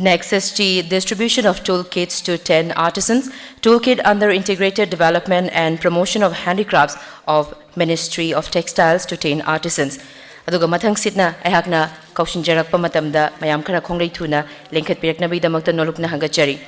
Speaker 10: Next is the distribution of toolkits to 10 artisans. Toolkit under Integrated Development and Promotion of Handicrafts of Ministry of Textiles to 10 artisans. Aduga mathang sitna ayakna kaushin jarakpa matamda mayam khara khonglei thuna lengkhat pirakna bidamakta nolokna hangachari.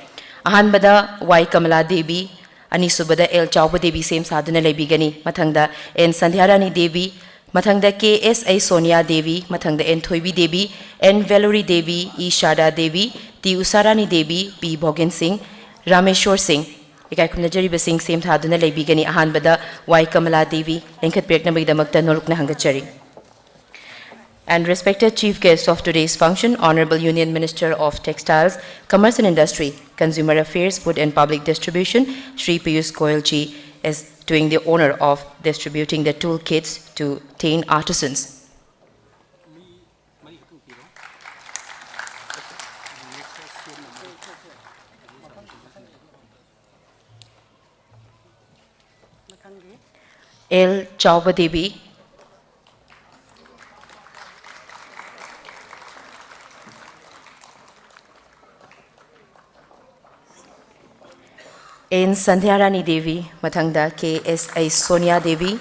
Speaker 10: Ahanbada Y Kamala Devi, anisubada L Chauba Devi same sadhana lebigani, mathangda N Sandhyarani Devi, mathangda KSA Sonia Devi, mathangda N Thoibi Devi, N Valerie Devi, E Shada Devi, T Usarani Devi, P Bhogan Singh, Rameshwar Singh. Ikai kumna jariba Singh same thaduna lebigani ahanbada Y Kamala Devi, lengkhat pirakna bidamakta nolokna hangachari. And respected chief guest of today's function, Honorable Union Minister of Textiles, Commerce and Industry, Consumer Affairs, Food and Public Distribution, Shri Piyush Goyal ji, is doing the honor of distributing the toolkits to 10 artisans. L. Chauba Devi, N. Sandhyarani Devi, Mathangda KSA Sonia Devi.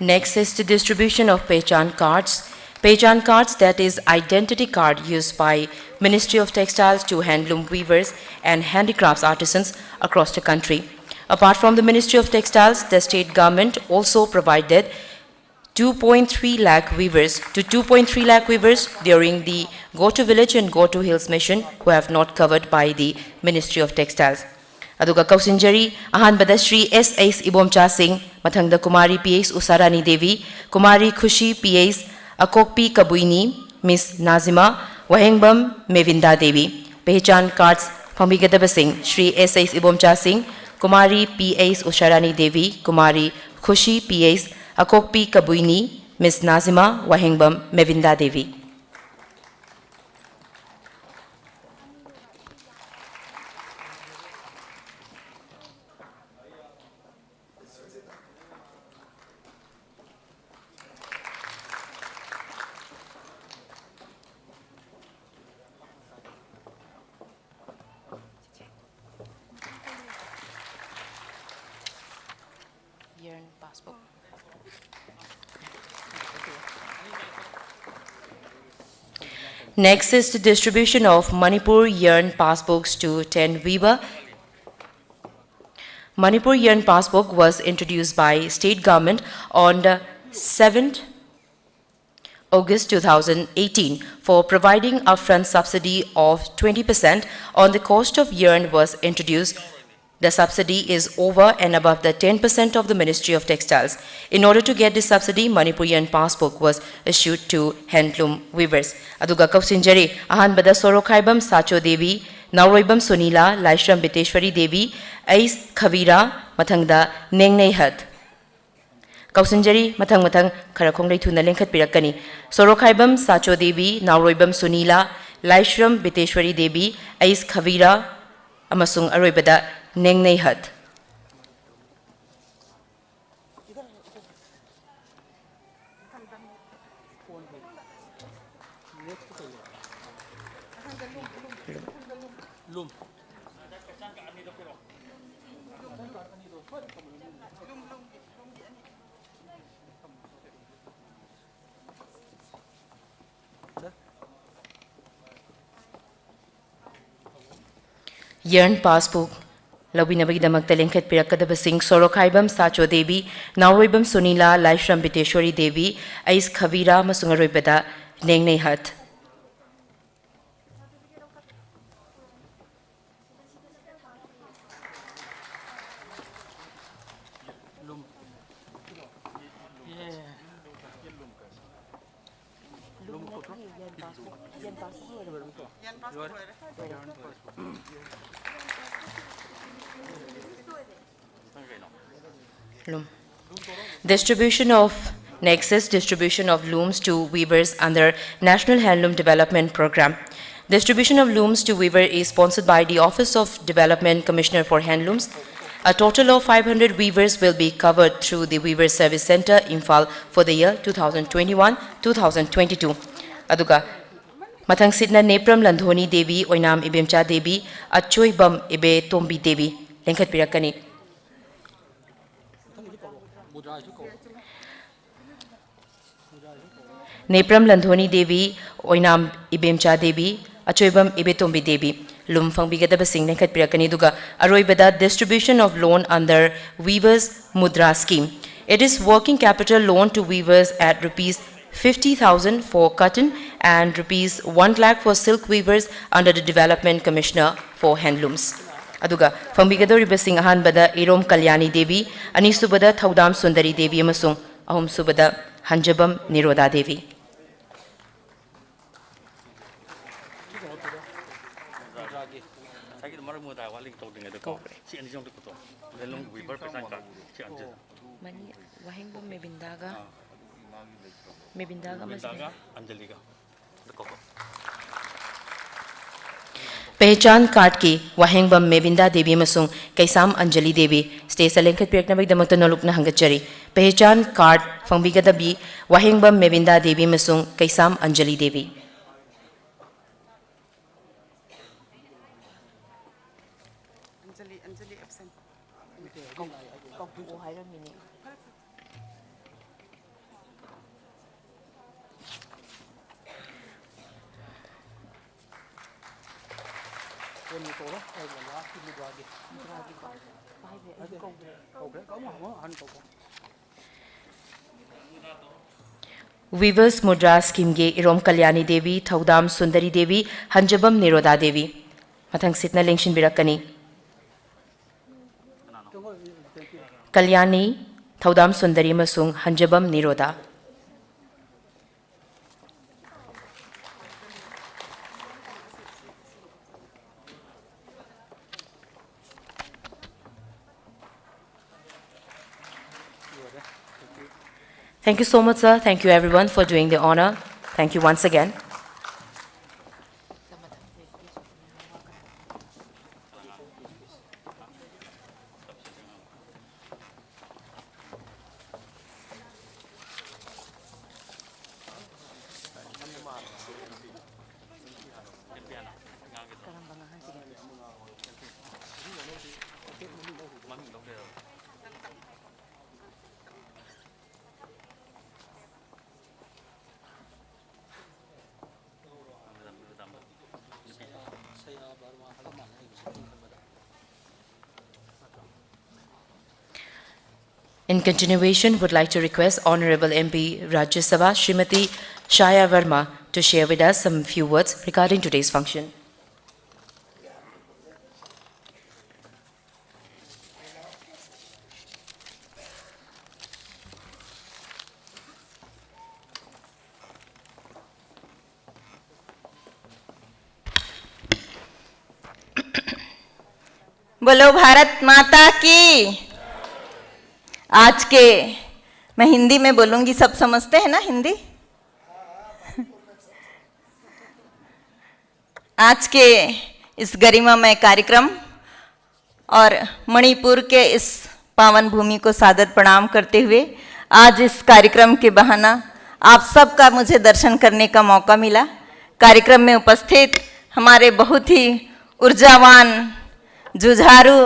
Speaker 10: Next is the distribution of Pehchan cards. Pehchan cards, that is identity card used by Ministry of Textiles to handloom weavers and handicrafts artisans across the country. Apart from the Ministry of Textiles, the state government also provided 2.3 lakh weavers during the Go to Village and Go to Hills mission who have not covered by the Ministry of Textiles. Aduga Kausinjari, Ahanbada Shri S.S. Ibomcha Singh, Mathangda Kumari P.S. Usarani Devi, Kumari Khushi P.S. Akokpi Kabuini, Miss Nazima, Wahengbam Mevinda Devi. Pehchan cards, Pambigadaba Singh, Shri S.S. Ibomcha Singh, Kumari P.S. Usarani Devi, Kumari Khushi P.S. Akokpi Kabuini, Miss Nazima, Wahengbam Mevinda Devi. Next is the distribution of Manipur Yarn Passbooks to 10 weaver. Manipur Yarn Passbook was introduced by state government on the 7th August 2018 for providing upfront subsidy of 20% on the cost of yarn was introduced. The subsidy is over and above the 10% of the Ministry of Textiles. In order to get this subsidy, Manipur Yarn Passbook was issued to handloom weavers. Aduga Kausinjari, Ahanbada Sorokhaibam Sacho Devi, Nauroibam Sunila, Laishram Biteshwari Devi, Ais Khavira, Mathangda Nengneihat. Kausinjari, Mathang Karakong Tuna Lenkat Pirakani. Sorokhaibam Sacho Devi, Nauroibam Sunila, Laishram Biteshwari Devi, Ais Khavira, Amasung Aroibada Nengneihat. Yarn Passbook. Lawinabagdamak Talengkat Pirakadaba Singh, Sorokhaibam Sacho Devi, Nauroibam Sunila, Laishram Biteshwari Devi, Ais Khavira, Masungaroibada, Nengneihat. Distribution of looms to weavers under National Handloom Development Program. Distribution of looms to weavers is sponsored by the Office of Development Commissioner for Handlooms. A total of 500 weavers will be covered through the Weaver Service Center, Imphal, for the year 2021-2022. Aduga Mathang Sidna Nepram Landhoni Devi, Oinam Ibemcha Devi, Achoibam Ibe Tombi Devi. Lenkat Pirakani. Nepram Landhoni Devi, Oinam Ibemcha Devi, Achoibam Ibetombi Devi, Lum Fangbigadaba Singh Lenkat Pirakani Duga, Aroibada distribution of loan under Weavers Mudra Scheme. It is working capital loan to weavers at Rs 50,000 for cotton and Rs 1 lakh for silk weavers under the Development Commissioner for Handlooms. Aduga Fangbigadoriba Singh Ahanbada Irom Kalyani Devi, Anisubada Thaudam Sundari Devi Amasung, Ahum Subada Hanjabam Niroda Devi.
Speaker 1: मेबिंदागा Anjali का
Speaker 10: पहचान card की वाहेंगबम मेबिंदा देवी मसुंग कैसाम अंजलि देवी stage सेलेंखत पिरकनबगदमक्ता नोलुकना हंगचरी पहचान card फंबिगदबी वाहेंगबम मेबिंदा देवी मसुंग कैसाम अंजलि देवी viewers मुद्रा scheme के इरोम कल्याणी देवी थौदाम सुंदरी देवी हंजबम निरोधा देवी मथंग सितना लेंशन बिरकनी कल्याणी थौदाम सुंदरी मसुंग Hanjabam निरोधा Thank you so much, sir. Thank you, everyone, for doing the honor. Thank you once again. In continuation, would like to request Honorable MP Rajya Sabha Srimati Shaya Verma to share with us some few words regarding today's function.
Speaker 14: बोलो भारत माता की। आज के मैं हिंदी में बोलूंगी, सब समझते हैं ना हिंदी। आज के इस गरिमामय कार्यक्रम और मणिपुर के इस पावन भूमि को सादर प्रणाम करते हुए आज इस कार्यक्रम के बहाना आप सबका मुझे दर्शन करने का मौका मिला। कार्यक्रम में उपस्थित हमारे बहुत ही ऊर्जावान, जुझारू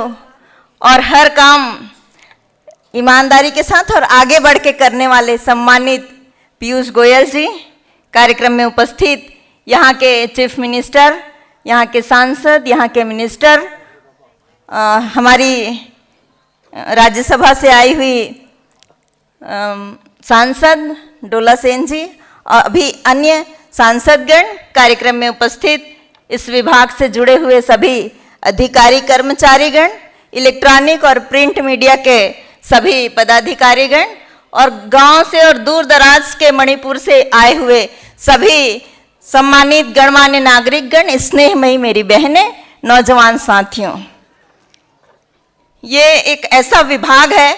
Speaker 14: और हर काम ईमानदारी के साथ और आगे बढ़ के करने वाले सम्मानित पीयूष गोयल जी, कार्यक्रम में उपस्थित यहाँ के चीफ मिनिस्टर, यहाँ के सांसद, यहाँ के मिनिस्टर, हमारी राज्यसभा से आई हुई सांसद डोला सेन जी और अभी अन्य सांसदगण, कार्यक्रम में उपस्थित इस विभाग से जुड़े हुए सभी अधिकारी कर्मचारीगण, इलेक्ट्रॉनिक और प्रिंट मीडिया के सभी पदाधिकारीगण और गांव से और दूर दराज के मणिपुर से आए हुए सभी सम्मानित गणमान्य नागरिकगण, स्नेहमयी मेरी बहनें, नौजवान साथियों, ये एक ऐसा विभाग है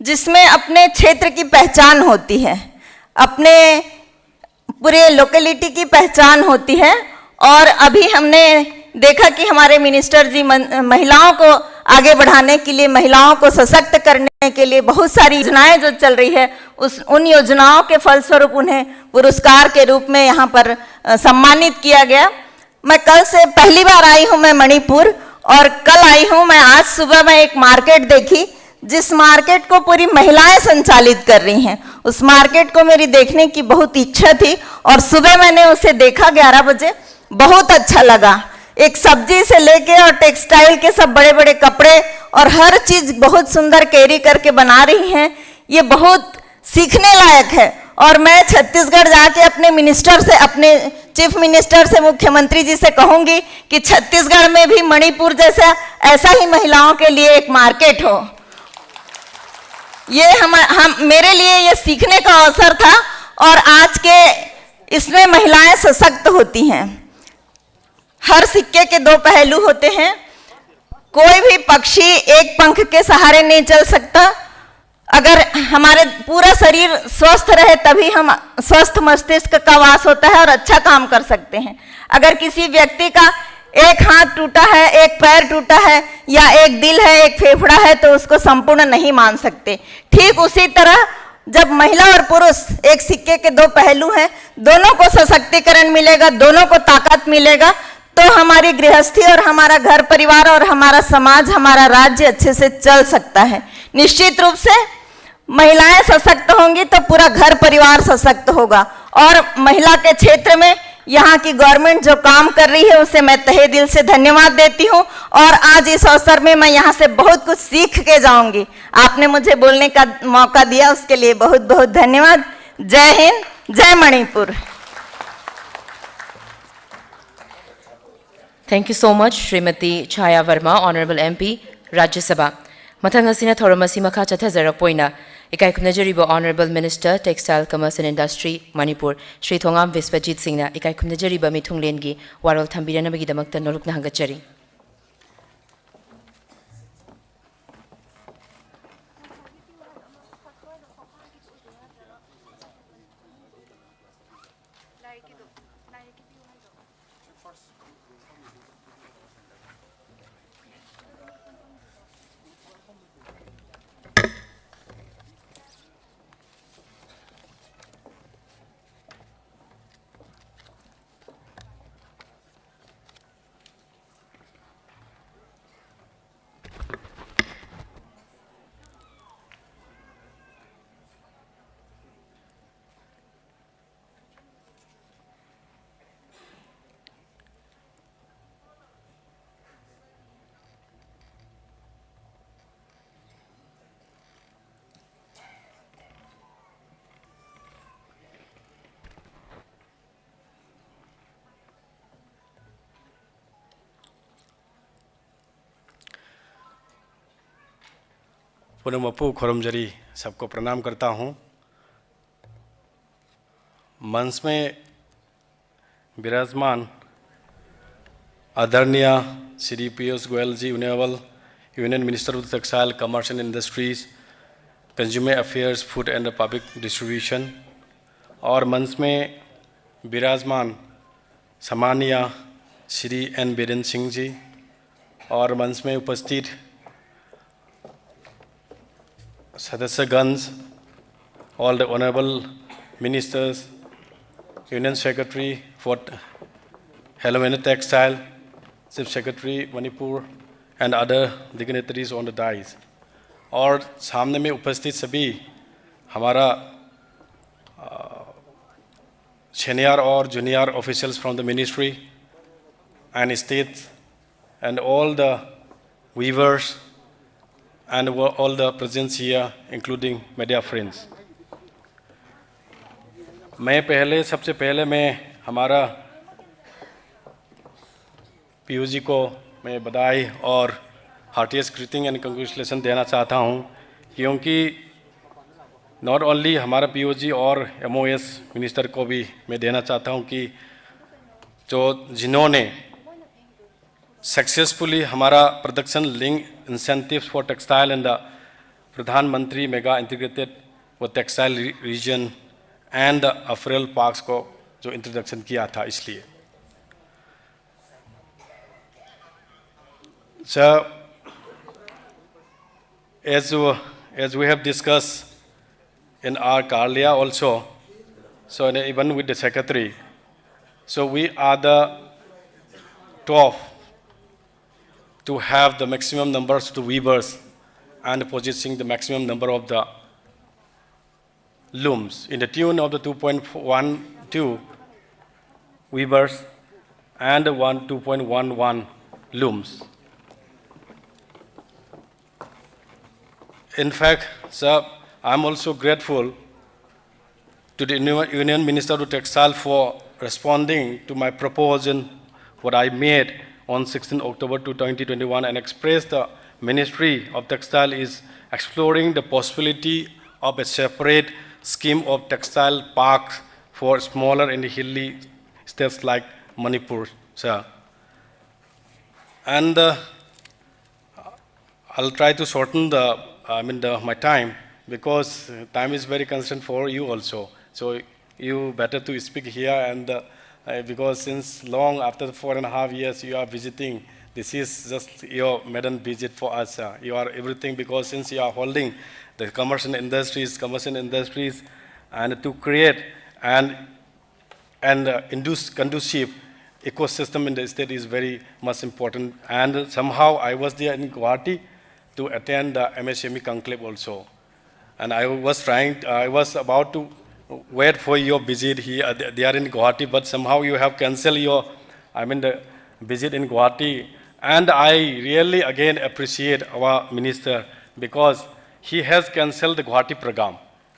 Speaker 14: जिसमें अपने क्षेत्र की पहचान होती है, अपने पूरे लोकेलिटी की पहचान होती है। और अभी हमने देखा कि हमारे मिनिस्टर जी महिलाओं को आगे बढ़ाने के लिए, महिलाओं को सशक्त करने के लिए बहुत सारी योजनाएं जो चल रही है, उन योजनाओं के फलस्वरूप उन्हें पुरस्कार के रूप में यहाँ पर सम्मानित किया गया। मैं कल से पहली बार आई हूँ मैं मणिपुर, और कल आई हूँ मैं, आज सुबह मैं एक मार्केट देखी जिस मार्केट को पूरी महिलाएं संचालित कर रही हैं। उस मार्केट को मेरी देखने की बहुत इच्छा थी और सुबह मैंने उसे देखा 11 बजे, बहुत अच्छा लगा। एक सब्जी से लेके और टेक्सटाइल के सब बड़े बड़े कपड़े और हर चीज बहुत सुंदर कैरी करके बना रही हैं। ये बहुत सीखने लायक है। और मैं छत्तीसगढ़ जाके अपने मिनिस्टर से, अपने चीफ मिनिस्टर से, मुख्यमंत्री जी से कहूंगी कि छत्तीसगढ़ में भी मणिपुर जैसा ऐसा ही महिलाओं के लिए एक मार्केट हो। ये हम मेरे लिए ये सीखने का अवसर था। और आज के इसमें महिलाएं सशक्त होती हैं। हर सिक्के के दो पहलू होते हैं। कोई भी पक्षी एक पंख के सहारे नहीं चल सकता। अगर हमारे पूरा शरीर स्वस्थ रहे तभी हम स्वस्थ मस्तिष्क का वास होता है और अच्छा काम कर सकते हैं। अगर किसी व्यक्ति का एक हाथ टूटा है, एक पैर टूटा है या एक दिल है, एक फेफड़ा है तो उसको संपूर्ण नहीं मान सकते। ठीक उसी तरह जब महिला और पुरुष एक सिक्के के दो पहलू हैं, दोनों को सशक्तिकरण मिलेगा, दोनों को ताकत मिलेगा तो हमारी गृहस्थी और हमारा घर परिवार और हमारा समाज, हमारा राज्य अच्छे से चल सकता है। निश्चित रूप से महिलाएं सशक्त होंगी तो पूरा घर परिवार सशक्त होगा। और महिला के क्षेत्र में यहाँ की गवर्नमेंट जो काम कर रही है उसे मैं तहे दिल से धन्यवाद देती हूँ। और आज इस अवसर में मैं यहाँ से बहुत कुछ सीख के जाऊंगी। आपने मुझे बोलने का मौका दिया उसके लिए बहुत बहुत धन्यवाद। जय हिंद, जय Manipur.
Speaker 10: Thank you so much, Srimati Chaya Verma, Honorable MP, Rajya Sabha. Mathang asina thorum asi makha chathajarak poina ikai khumnajariba Honorable Minister, Textile Commerce and Industry, Manipur, Shri Thongam Viswajit Singh na ikai khumnajariba mithunglengi warol thambiranabagi damakta nolokna hangachari.
Speaker 15: पुनमपु खुरमजरी सबको प्रणाम करता हूँ। मंच में विराजमान आदरणीय Shri Piyush Goyal ji, honourable union minister of textile, commerce and industries, consumer affairs, food and public distribution, और मंच में विराजमान सम्मानीय श्री एन बीरेन्द्र सिंह जी, और मंच में उपस्थित सदस्यगण, all the honorable ministers, Union Secretary for Hello Textile, Chief Secretary Manipur, and other dignitaries on the dais. और सामने में उपस्थित सभी हमारा senior और junior officials from the ministry and state, and all the weavers and all the presence here, including media friends. मैं सबसे पहले मैं हमारा पीयूष जी को मैं बधाई और हार्टिएस्ट ग्रीटिंग एंड कंग्रेचुलेसन देना चाहता हूं, क्योंकि नॉट ओनली हमारा पीयूष जी और MOS मिनिस्टर को भी मैं देना चाहता हूं कि जिन्होंने सक्सेसफुली हमारा production link incentives for textile and the प्रधानमंत्री मेगा इंटीग्रेटेड वो textile reason and the April parks को जो इंट्रोडक्शन किया था। इसलिए sir, as we have discussed in our Karlia also, so even with the secretary, so we are the top to have the maximum numbers of the weavers and possessing the maximum number of the looms in the tune of the 2.12 weavers and 2.11 looms. In fact, sir, I'm also grateful to the Union Minister of Textile for responding to my proposal, what I made on 16 October 2021, and expressed the Ministry of Textile is exploring the possibility of a separate scheme of textile parks for smaller and hilly states like Manipur, sir. And I'll try to shorten my time. because time is very concerned for you also. So you better to speak here, and because since long after 4.5 years you are visiting, this is just your maiden visit for us. You are everything, because since you are holding the commercial industries, and to create and induce conducive ecosystem in the state is very much important. And somehow I was there in Guwahati to attend the MSME conclave also. And I was about to wait for your visit here. They are in Guwahati, but somehow you have cancelled the visit in Guwahati. And I really again appreciate our minister, because he has cancelled the Guwahati program.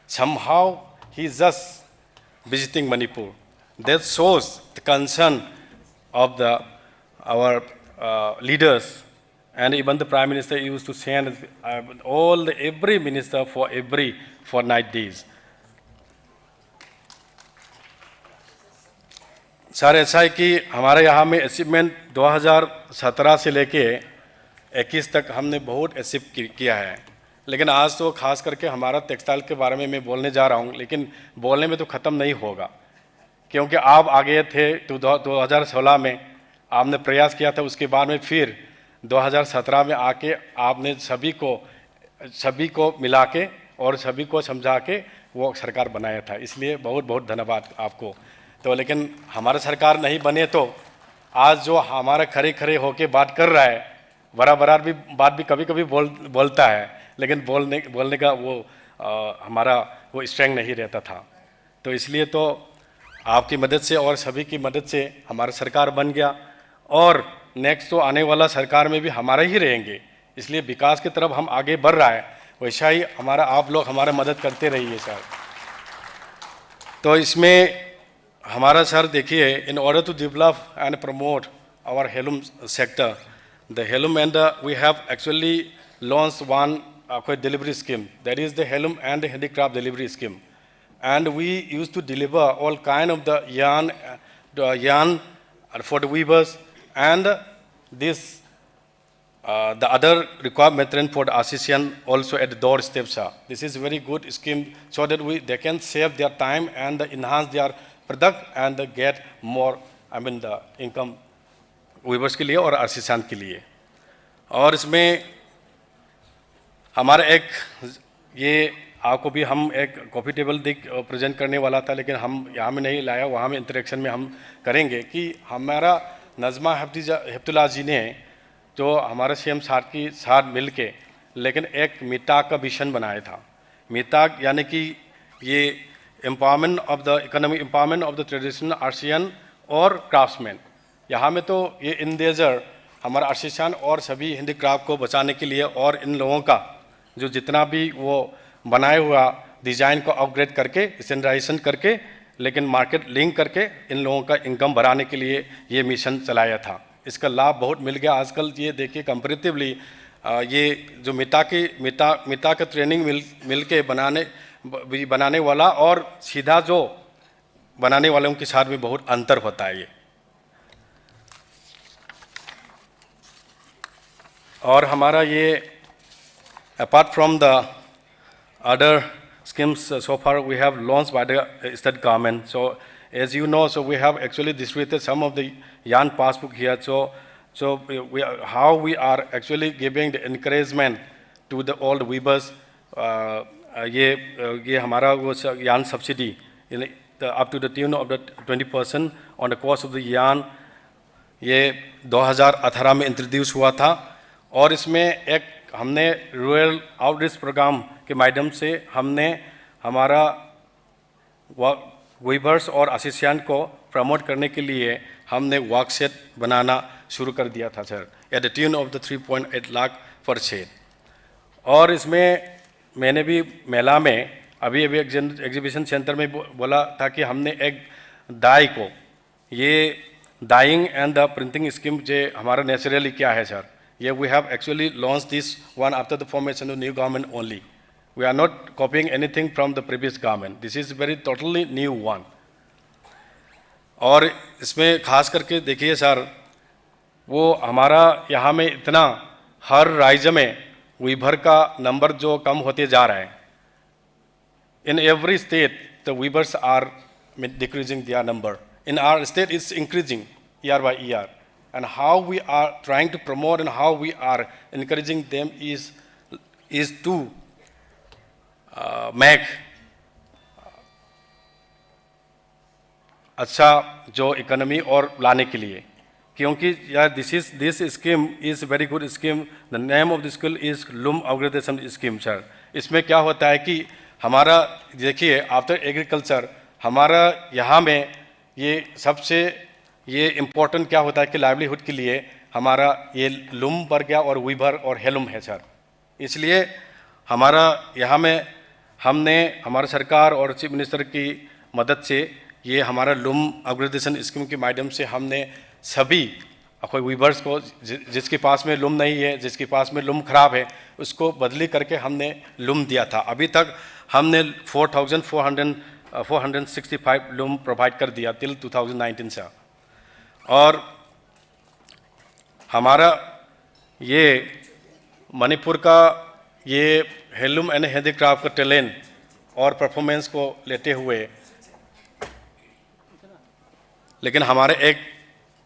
Speaker 15: Somehow he is just visiting Manipur. That shows the concern of our leaders, and even the Prime Minister used to send every minister for 9 days. Sir ऐसा है कि हमारे यहाँ में achievement 2017 से लेके 21 तक हमने बहुत अचीव किया है, लेकिन आज तो खास करके हमारा टेक्सटाइल के बारे में मैं बोलने जा रहा हूँ, लेकिन बोलने में तो ख़त्म नहीं होगा, क्योंकि आप आगे थे 2016 में आपने प्रयास किया था, उसके बाद में फिर 2017 में आके आपने सभी को मिला के और सभी को समझा के वो सरकार बनाया था, इसलिए बहुत बहुत धन्यवाद आपको। तो लेकिन हमारा सरकार नहीं बने तो आज जो हमारा खड़े होके बात कर रहा है, बराबर भी बात भी कभी कभी बोलता है, लेकिन बोलने का वो हमारा वो स्ट्रेंथ नहीं रहता था। तो इसलिए तो आपकी मदद से और सभी की मदद से हमारा सरकार बन गया, और नेक्स्ट तो आने वाला सरकार में भी हमारा ही रहेंगे, इसलिए विकास की तरफ हम आगे बढ़ रहा है, वैसा ही आप लोग हमारा मदद करते रहिए सर। तो इसमें हमारा सर देखिए, in order to develop and promote our handloom sector, the handloom and we have actually launch one delivery scheme, that is the Heirloom and Handicraft delivery scheme, and we used to deliver all kind of the yarn for the weavers, and this the other required material for the artisan also at the doorstep, sir. This is a very good scheme, so that they can save their time and enhance their product and get more the income weavers के लिए और artisan के लिए। और इसमें हमारा ये आपको भी हम एक कॉफ़ी टेबल प्रेजेंट करने वाला था, लेकिन हम यहाँ में नहीं लाया, वहाँ में इंटरेक्शन में हम करेंगे कि हमारा नज़मा हेप्तुल्लाह जी ने जो हमारे CM साथ मिल के लेकिन एक मीताक का विजन बनाया था। मीताक यानी कि ये empowerment of the economic empowerment of the traditional artisan और क्राफ्ट्समैन। यहाँ में तो ये इंडेजर हमारा आर्टिसन और सभी हैंडीक्राफ्ट को बचाने के लिए, और इन लोगों का जो जितना भी वो बनाए हुआ डिज़ाइन को अपग्रेड करके स्टैंडर्डाइजेशन करके लेकिन मार्केट लिंक करके इन लोगों का इनकम बढ़ाने के लिए ये मिशन चलाया था। इसका लाभ बहुत मिल गया। आजकल ये देखिए कंपैरेटिवली ये जो मिता का ट्रेनिंग मिल के बनाने वाला और सीधा जो बनाने वालों के साथ में बहुत अंतर होता है ये। और हमारा ये apart from the other schemes so far we have launched by the state government. So as you know, so we have actually distributed some of the yarn passbook here. So how we are actually giving the encouragement to the old weavers. ये हमारा वो yarn subsidy up to the tune of the 20% on the cost of the yarn, ये 2018 में introduce हुआ था। और इसमें एक हमने रूरल आउटरीच प्रोग्राम के माध्यम से हमने हमारा वीवर्स और आर्टिसन को प्रमोट करने के लिए हमने वर्कशॉप बनाना शुरू कर दिया था sir, at the tune of the 3.8 lakh पर सेट। और इसमें मैंने भी मेला में अभी एग्जीबिशन सेंटर में बोला था कि हमने एक डाई को ये dyeing and the printing scheme जो हमारा नेचुरली क्या है sir, yeah, we have actually launched this one after the formation of the new government only. We are not copying anything from the previous government. This is very totally new one. और इसमें खास करके देखिए sir, वो हमारा यहाँ में इतना हर राज्य में वीवर का नंबर जो कम होते जा रहा है, in every state, the weavers are decreasing their number. In our state, it's increasing year by year. And how we are trying to promote and how we are encouraging them is to make अच्छा जो economy और लाने के लिए, क्योंकि यार this scheme is very good scheme. The name of the school is loom upgradation scheme sir. इसमें क्या होता है कि हमारा देखिए आफ्टर एग्रीकल्चर हमारा यहाँ में ये सबसे ये इम्पोर्टेंट क्या होता है कि लाइवलीहुड के लिए हमारा ये लूम पर गया और वीवर और हेलूम है सर. इसलिए हमारा यहाँ में हमने हमारा सरकार और चीफ मिनिस्टर की मदद से ये हमारा लूम अपग्रेडेशन स्कीम के माध्यम से हमने सभी कोई वीवर्स को जिसके पास में लूम नहीं है, जिसके पास में लूम खराब है, उसको बदली करके हमने लूम दिया था. अभी तक हमने 4,465 लूम प्रोवाइड कर दिया टिल 2019 से. और हमारा ये मणिपुर का ये हैंडलूम एंड हैंडीक्राफ्ट का टैलेंट और परफॉर्मेंस को लेते हुए, लेकिन हमारे एक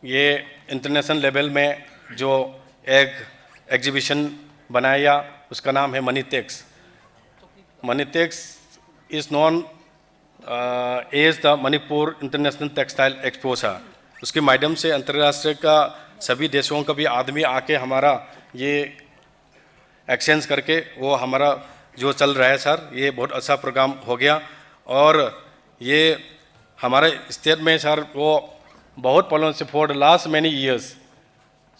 Speaker 15: ये इंटरनेशनल लेवल में जो एक एग्जीबिशन बनाया उसका नाम है Manitex. Manitex is known as the Manipur international textile exposure. उसके माध्यम से अंतर्राष्ट्रीय का सभी देशों का भी आदमी आके हमारा ये एक्सचेंज करके वो हमारा जो चल रहा है सर, ये बहुत अच्छा प्रोग्राम हो गया. और ये हमारे स्टेट में सर वो बहुत पलों से for the last many years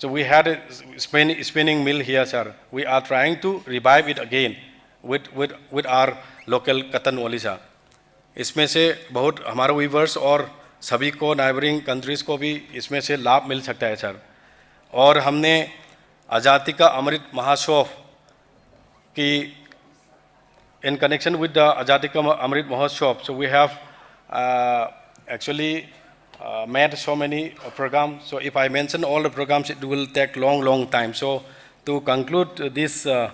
Speaker 15: so we had spinning mill here sir. We are trying to revive it again with our local cotton only sir. इसमें से बहुत हमारे वीवर्स और सभी को नाइबरिंग कंट्रीज़ को भी इसमें से लाभ मिल सकता है सर. और हमने आज़ादी का अमृत महोत्सव की in connection with the Azadi Ka Amrit Mahotsav, so we have actually made so many programs. So if I mention all the programs, it will take long time. So to conclude this, the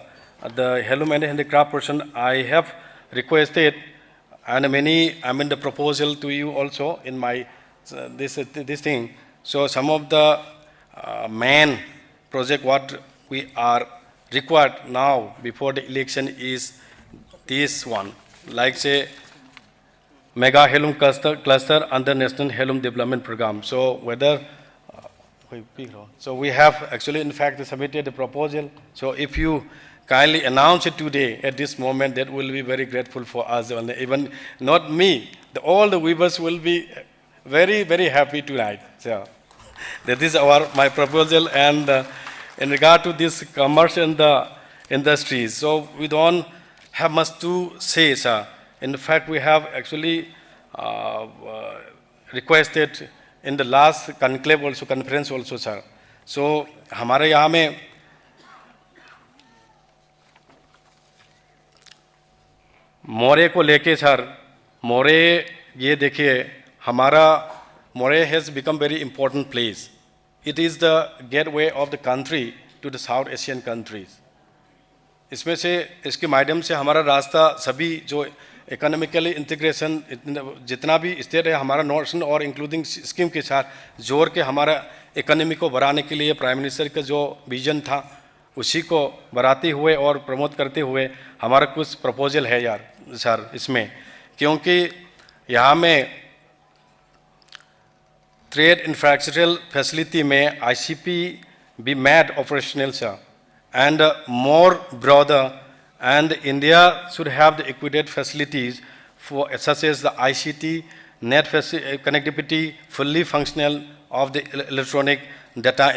Speaker 15: Handloom and Handicraft person, I have requested, and the proposal to you also in my this thing. So some of the main project what we are required now before the election is this one, like say Mega Handloom cluster under National Handloom Development Program. So whether so we have actually in fact submitted the proposal. So if you kindly announce it today at this moment, that will be very grateful for us. Even not me, all the weavers will be very happy tonight. So that is my proposal. And in regard to this commerce and the industries, so we don't have much to say, sir. In fact, we have actually requested in the last conclave also, conference also, sir. So हमारे यहाँ में मोरे को लेके sir, मोरे ये देखिए हमारा मोरे has become very important place. It is the gateway of the country to the South Asian countries. इसमें से इसके माध्यम से हमारा रास्ता सभी जो इकोनॉमिकली इंटीग्रेशन जितना भी स्टेट है हमारा नॉर्थ और इंक्लूडिंग स्कीम के साथ जोड़ के हमारा इकोनॉमी को बढ़ाने के लिए प्राइम मिनिस्टर का जो विजन था उसी को बढ़ाते हुए और प्रमोट करते हुए हमारा कुछ प्रपोजल है यार सर इसमें, क्योंकि यहाँ में ट्रेड इंफ्रास्ट्रक्चरल फैसिलिटी में ICP be made operational, sir, and more broader, and India should have the equated facilities for such as the ICT, net connectivity, fully functional of the electronic data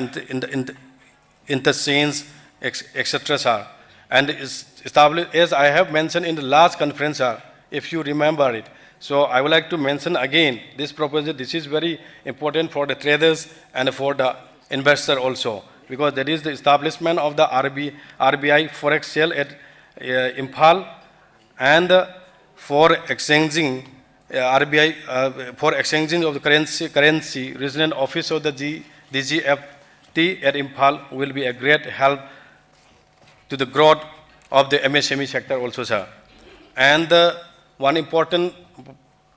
Speaker 15: interchange, etc. sir. And established, as I have mentioned in the last conference, sir, if you remember it. So I would like to mention again this proposal. This is very important for the traders and for the investor also, because there is the establishment of the RBI Forex cell at Imphal, and for exchanging RBI for exchanging of the currency resident office of the DGFT at Imphal will be a great help to the growth of the MSME sector also, sir. And one important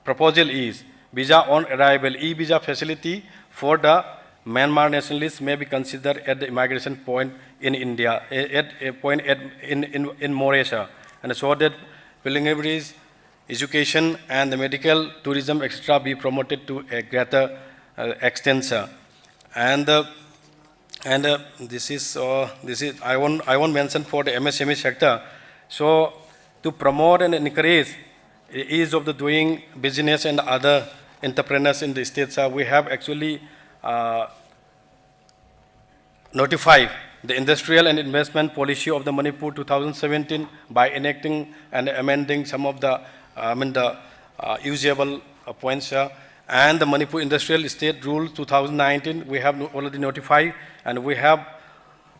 Speaker 15: proposal is visa on arrival, e-visa facility for the Myanmar nationalists may be considered at the immigration point in India, at a point in Mauritius, and so that pilgrimages, education, and the medical tourism, etc., be promoted to a greater extent, sir. And this is I won't mention for the MSME sector. So to promote and encourage ease of the doing business and other entrepreneurs in the states, we have actually notified the industrial and investment policy of the Manipur 2017 by enacting and amending some of the usable points, and the Manipur Industrial Estate Rule 2019 we have already notified, and we have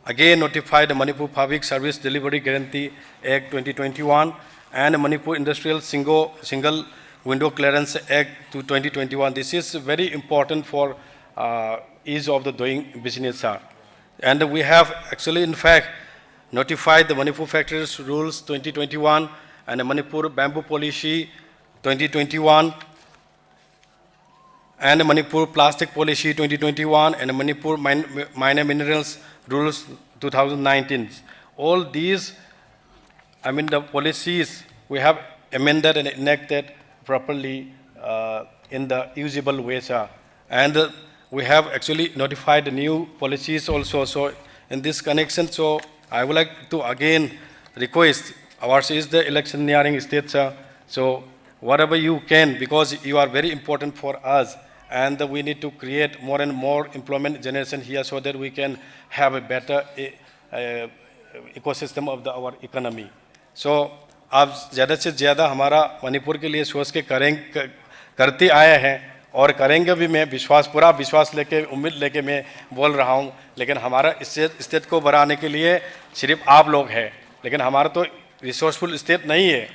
Speaker 15: again notified the Manipur Public Service Delivery Guarantee Act 2021 and the Manipur Industrial Single Window Clearance Act 2021. This is very important for ease of the doing business. And we have actually, in fact, notified the Manipur Factories Rules 2021 and the Manipur Bamboo Policy 2021 and the Manipur Plastic Policy 2021 and the Manipur Minor Minerals Rules 2019. All these, the policies we have amended and enacted properly in the usable ways. And we have actually notified the new policies also. So in this connection, so I would like to again request, ours is the electioneering state, so whatever you can, because you are very important for us, and we need to create more and more employment generation here so that we can have a better ecosystem of our economy. So आप ज़्यादा से ज़्यादा हमारा मणिपुर के लिए सोच के करते आए हैं और करेंगे भी। मैं पूरा विश्वास लेके, उम्मीद लेके मैं बोल रहा हूँ। लेकिन हमारा स्टेट को बढ़ाने के लिए सिर्फ आप लोग हैं, लेकिन हमारा तो रिसोर्सफुल स्टेट नहीं है।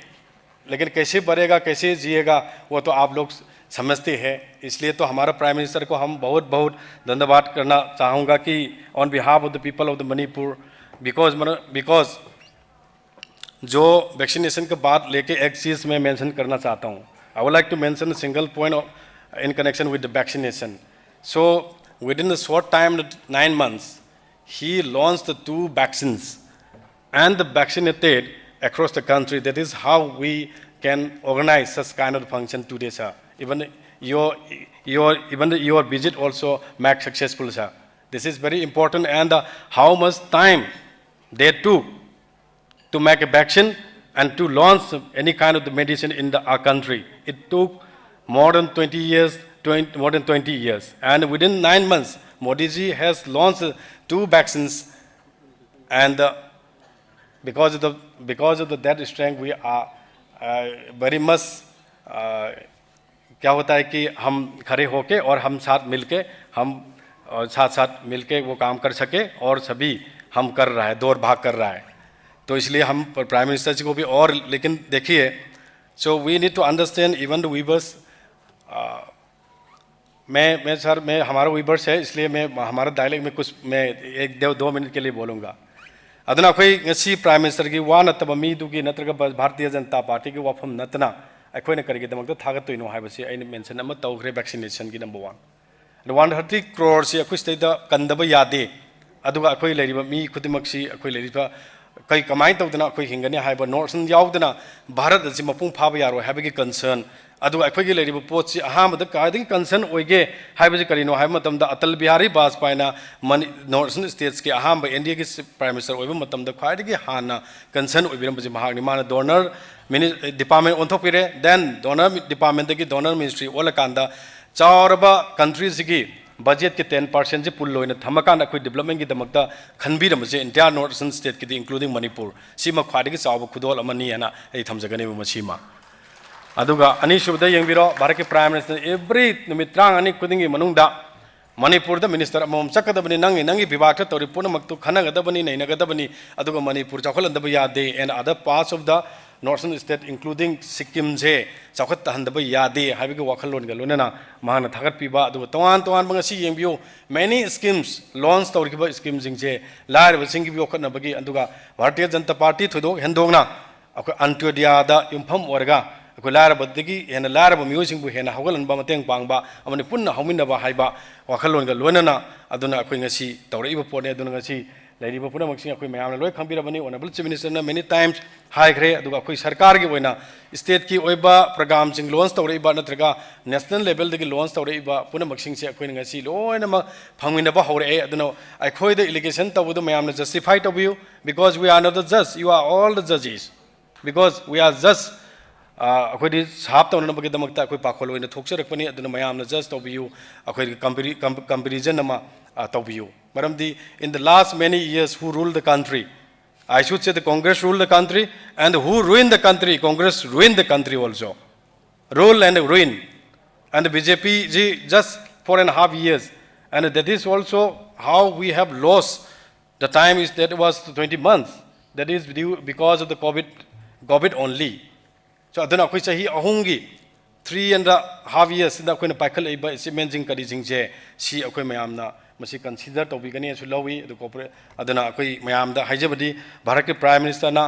Speaker 15: लेकिन कैसे बढ़ेगा, कैसे जिएगा, वो तो आप लोग समझते हैं। इसलिए तो हमारा प्राइम मिनिस्टर को हम बहुत बहुत धन्यवाद करना चाहूँगा कि on behalf of the people of the Manipur, because जो वैक्सीनेशन के बाद लेके एक चीज़ मैं मेंशन करना चाहता हूँ। I would like to mention a single point in connection with the vaccination. So within a short time, 9 months, he launched the 2 vaccines and vaccinated across the country. That is how we can organize such kind of function today, sir. Even your visit also make successful, sir. This is very important. And how much time they took to make a vaccine and to launch any kind of the medicine in our country. It took more than 20 years. And within 9 months, Modi ji has launched 2 vaccines. And because of that strength, we are very much क्या होता है कि हम खड़े होके और हम साथ मिलके वो काम कर सके, और सभी हम कर रहा है, दौड़ भाग कर रहा है। तो इसलिए हम प्राइम मिनिस्टर जी को भी, और लेकिन देखिए, so we need to understand even the weavers. मैं हमारा वीवर्स है, इसलिए मैं हमारा डायलॉग में कुछ मैं 1-2 मिनट के लिए बोलूँगा। अदना अखोई ngasi प्राइम मिनिस्टर की वा नतब मीदुगी नत्रगा भारतीय जनता पार्टी की वाफम नतना अखोइना करिगिदमक थागतोइनो हाइबसी आइन मेंशन अमा तौग्रे वैक्सीनेशन की नंबर 1 130 crore से अखोइ स्टेट कंदब यादे अदुगा अखोइ लेरिबा मी खुदिमक्सी अखोइ लेरिबा कई कमाई तौदना अखोइ हिंगने हाइबा नॉर्थन याउदना भारत असि मपुंग फाबा यारो हाइबगी कंसर्न अदुगा अखोइगी लेरिबा पोछि अहामद कायदगी कंसर्न ओइगे हाइबजी करिनो हाइब मतमदा अटल बिहारी वाजपेयीना नॉर्थन स्टेट्स के अहाम इंडिया की प्राइम मिनिस्टर ओइबा मतमदा खायदगी हाना कंसर्न ओइबिरमबजी महागनि माना डोनर डिपार्टमेंट ओंथोपिरे देन डोनर डिपार्टमेंट की डोनर मिनिस्ट्री ओलकांदा चावरबा कंट्रीज की बजेट के 10% से पुल लोइना थमकान अखोइ डेवलपमेंट की दमकता खनबीरमजे इंडिया नॉर्थन स्टेट की इंक्लूडिंग मणिपुर सिमा खायदगी चाव खुदोल अमनी हना ए थमजगने मसीमा अदुगा अनीसुबदा यंगबिरो भारत के प्राइम मिनिस्टर एवरी नुमित 30 खुदिंगी मनुंगदा मणिपुर मिनिस्टर अमम चकदबनी नंगी विभाग तौरी पुनमक्तु खनगदबनी नैनगदबनी अदुगा मणिपुर चौखलंदब यादे and other parts of the northern state including Sikkim से चौखतहंदब यादे हाइबगे वाखलोनगा लोनना माना थागतपीबा अदुगा तोवान मंगसी यंबियो मेनी स्कीम्स लॉन्च तौरिबा स्कीम जिंगसे लाइरब सिंगी योखनबगी अदुगा भारतीय जनता पार्टी थोदो हेंदोंगना अखो अंत्योदयादा युमफम ओरगा ꯑꯩꯈꯣꯏ ꯂꯥꯏꯔꯕꯗꯒꯤ ꯍꯦꯟꯅ ꯂꯥꯏꯔꯕ ꯃꯤꯑꯣꯏꯁꯤꯡꯕꯨ ꯍꯦꯟꯅ ꯍꯧꯒꯠꯍꯟꯕ ꯃꯇꯦꯡ ꯄꯥꯡꯕ ꯑꯃꯗꯤ ꯄꯨꯟꯅ ꯍꯧꯃꯤꯟꯅꯕ ꯍꯥꯏꯕ ꯋꯥꯈꯜꯂꯣꯟꯒ ꯂꯣꯏꯅꯅ ꯑꯗꯨꯅ ꯑꯩꯈꯣꯏ ꯉꯁꯤ ꯇꯧꯔꯛꯏꯕ ꯄꯣꯠꯅꯤ ꯑꯗꯨꯅ ꯉꯁꯤ ꯂꯩꯔꯤꯕ ꯄꯨꯝꯅꯃꯛꯁꯤꯡ ꯑꯩꯈꯣꯏ ꯃꯌꯥꯝꯅ ꯂꯣꯏ ꯈꯪꯕꯤꯔꯕꯅꯤ ꯑꯣꯅꯔꯦꯕꯜ ꯆꯤꯐ ꯃꯤꯅꯤꯁꯇꯔꯅ ꯃꯦꯅꯤ ꯇꯥꯏꯝꯁ ꯍꯥꯏꯈ꯭ꯔꯦ ꯑꯗꯨꯒ ꯑꯩꯈꯣꯏ ꯁꯔꯀꯥꯔꯒꯤ ꯑꯣꯏꯅ ꯁ꯭ꯇꯦꯠꯀꯤ ꯑꯣꯏꯕ ꯄ꯭ꯔꯣꯒ꯭ꯔꯥꯝꯁꯤꯡ ꯂꯣꯟꯆ ꯇꯧꯔꯛꯏꯕ ꯅꯠꯇ꯭ꯔꯒ ꯅꯦꯁꯅꯦꯜ ꯂꯦꯚꯦꯜꯗꯒꯤ ꯂꯣꯟꯆ ꯇꯧꯔꯛꯏꯕ ꯄꯨꯝꯅꯃꯛꯁꯤꯡꯁꯦ ꯑꯩꯈꯣꯏꯅ ꯉꯁꯤ ꯂꯣꯏꯅꯃꯛ ꯐꯪꯃꯤꯟꯅꯕ ꯍꯧꯔꯛꯑꯦ ꯑꯗꯨꯅ ꯑꯩꯈꯣꯏꯗ ꯏꯂꯤꯒꯦꯁꯟ ꯇꯧꯕꯗꯨ ꯃꯌꯥꯝꯅ ꯖꯁꯇꯤꯐꯥꯏ ꯇꯧꯕꯤꯌꯨ ꯕꯤꯀꯣꯖ ꯋꯤ ꯑꯥꯔ ꯅꯣꯠ ꯗ just you R all the ꯖꯖꯦꯁ because we are just अखोई साफ तौनबगीदमक्ता अखोई पाखोल ओइना थोक्चरकपनि अदुना मयामना जस्ट तौबियु अखोई कंपैरिजन अमा तौबियु मरमदि in the last many years who ruled the country I should say the Congress ruled the country and who ruined the country Congress ruined the country also rule and ruin and the BJP just 4.5 years and that is also how we have lost the time is that was 20 months that is due because of the COVID only. So aduna koi sahi ahungi 3.5 years da koi na paikal iba achievement kari jingje si akoi mayamna masi consider to bigani asu lawi adu corporate aduna koi mayamda haijabadi bharat ke prime minister na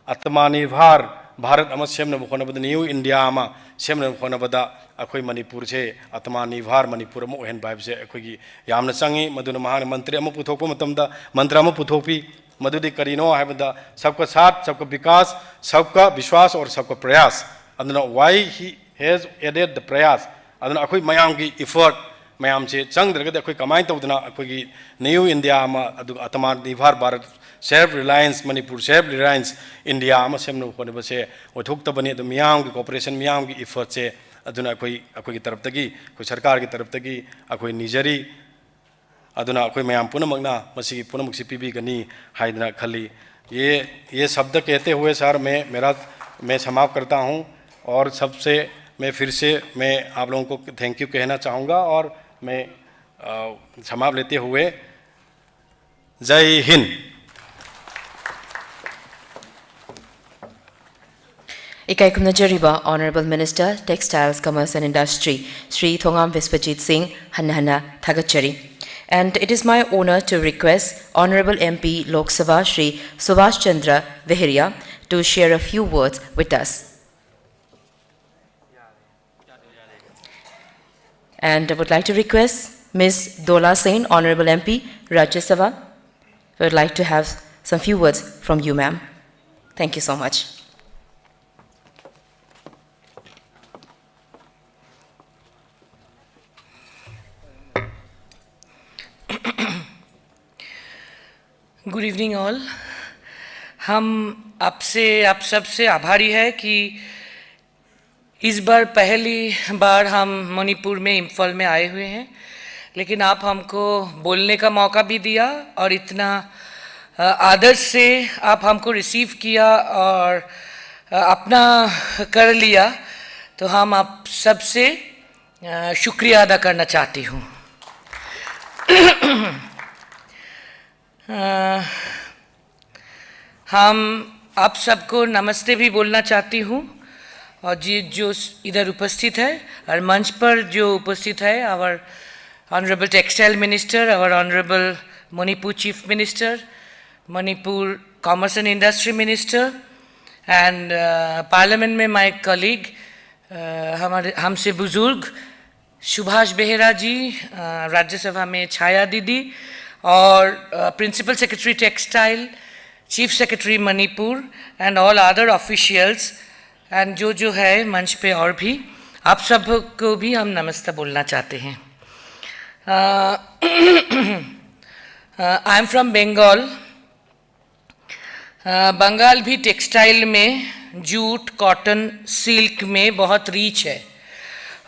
Speaker 15: atmanirbhar bharat ama semna bkhona bad new india ama semna bkhona bada akoi manipur se atmanirbhar manipur mo hen vibe se akoi gi yamna changi maduna mahana mantri ama puthokpa matamda mantra ama puthokpi मधुदी करीनो है सबका साथ सबका विकास सबका विश्वास और सबका प्रयास अदुना why he has added the प्रयास अदुना अखोई मयाम की इफर्ट मयाम से चंगद्रगद अखोई कमाई तौदना अखोई न्यू इंडिया अमा अदु आत्मनिर्भर Bharat self reliance Manipur self reliance India अमा सेमनो कोने बसे ओथोक्तबनी अदु मयाम की कोऑपरेशन मयाम की इफर्ट से अदुना अखोई की तरफ तगी कोई सरकार की तरफ तगी अखोई निजरी अदुना कोई मयाम पुनमकना मसी पुनमकसी पीबीगनी हाइदना खली ये शब्द कहते हुए सर मैं समाप्त करता हूं और सबसे मैं फिर से मैं आप लोगों को थैंक यू कहना चाहूँगा और मैं समाप्त लेते हुए जय हिंद।
Speaker 10: इकाई कुमनजरीबा honourable minister textiles commerce and industry Shri Thongam Biswajit Singh हन्ना थागचरी. And it is my honor to request Honorable MP Lok Sabha Shri Subhash Chandra Vehria to share a few words with us. And I would like to request Ms. Dola Sen, Honorable MP, Rajya Sabha. I would like to have some few words from you, ma'am. Thank you so much.
Speaker 7: Good evening all. हम आप सबसे आभारी है कि इस बार पहली बार हम मणिपुर में इम्फाल में आए हुए हैं, लेकिन आप हमको बोलने का मौका भी दिया और इतना आदर से आप हमको रिसीव किया और अपना कर लिया, तो हम आप सबसे शुक्रिया अदा करना चाहती हूँ. हम आप सबको नमस्ते भी बोलना चाहती हूँ और जो इधर उपस्थित है और मंच पर जो उपस्थित है our honourable textile minister, our honourable Manipur chief minister, Manipur commerce and industry minister and parliament में माय कलीग हमारे हमसे बुजुर्ग सुभाष बेहरा जी, राज्यसभा में छाया दीदी और principal secretary textile, chief secretary Manipur and all other officials and जो है मंच पे और भी आप सब को भी हम नमस्ते बोलना चाहते हैं. I am from Bengal. Bengal भी टेक्सटाइल में जूट, कॉटन, सिल्क में बहुत रीच है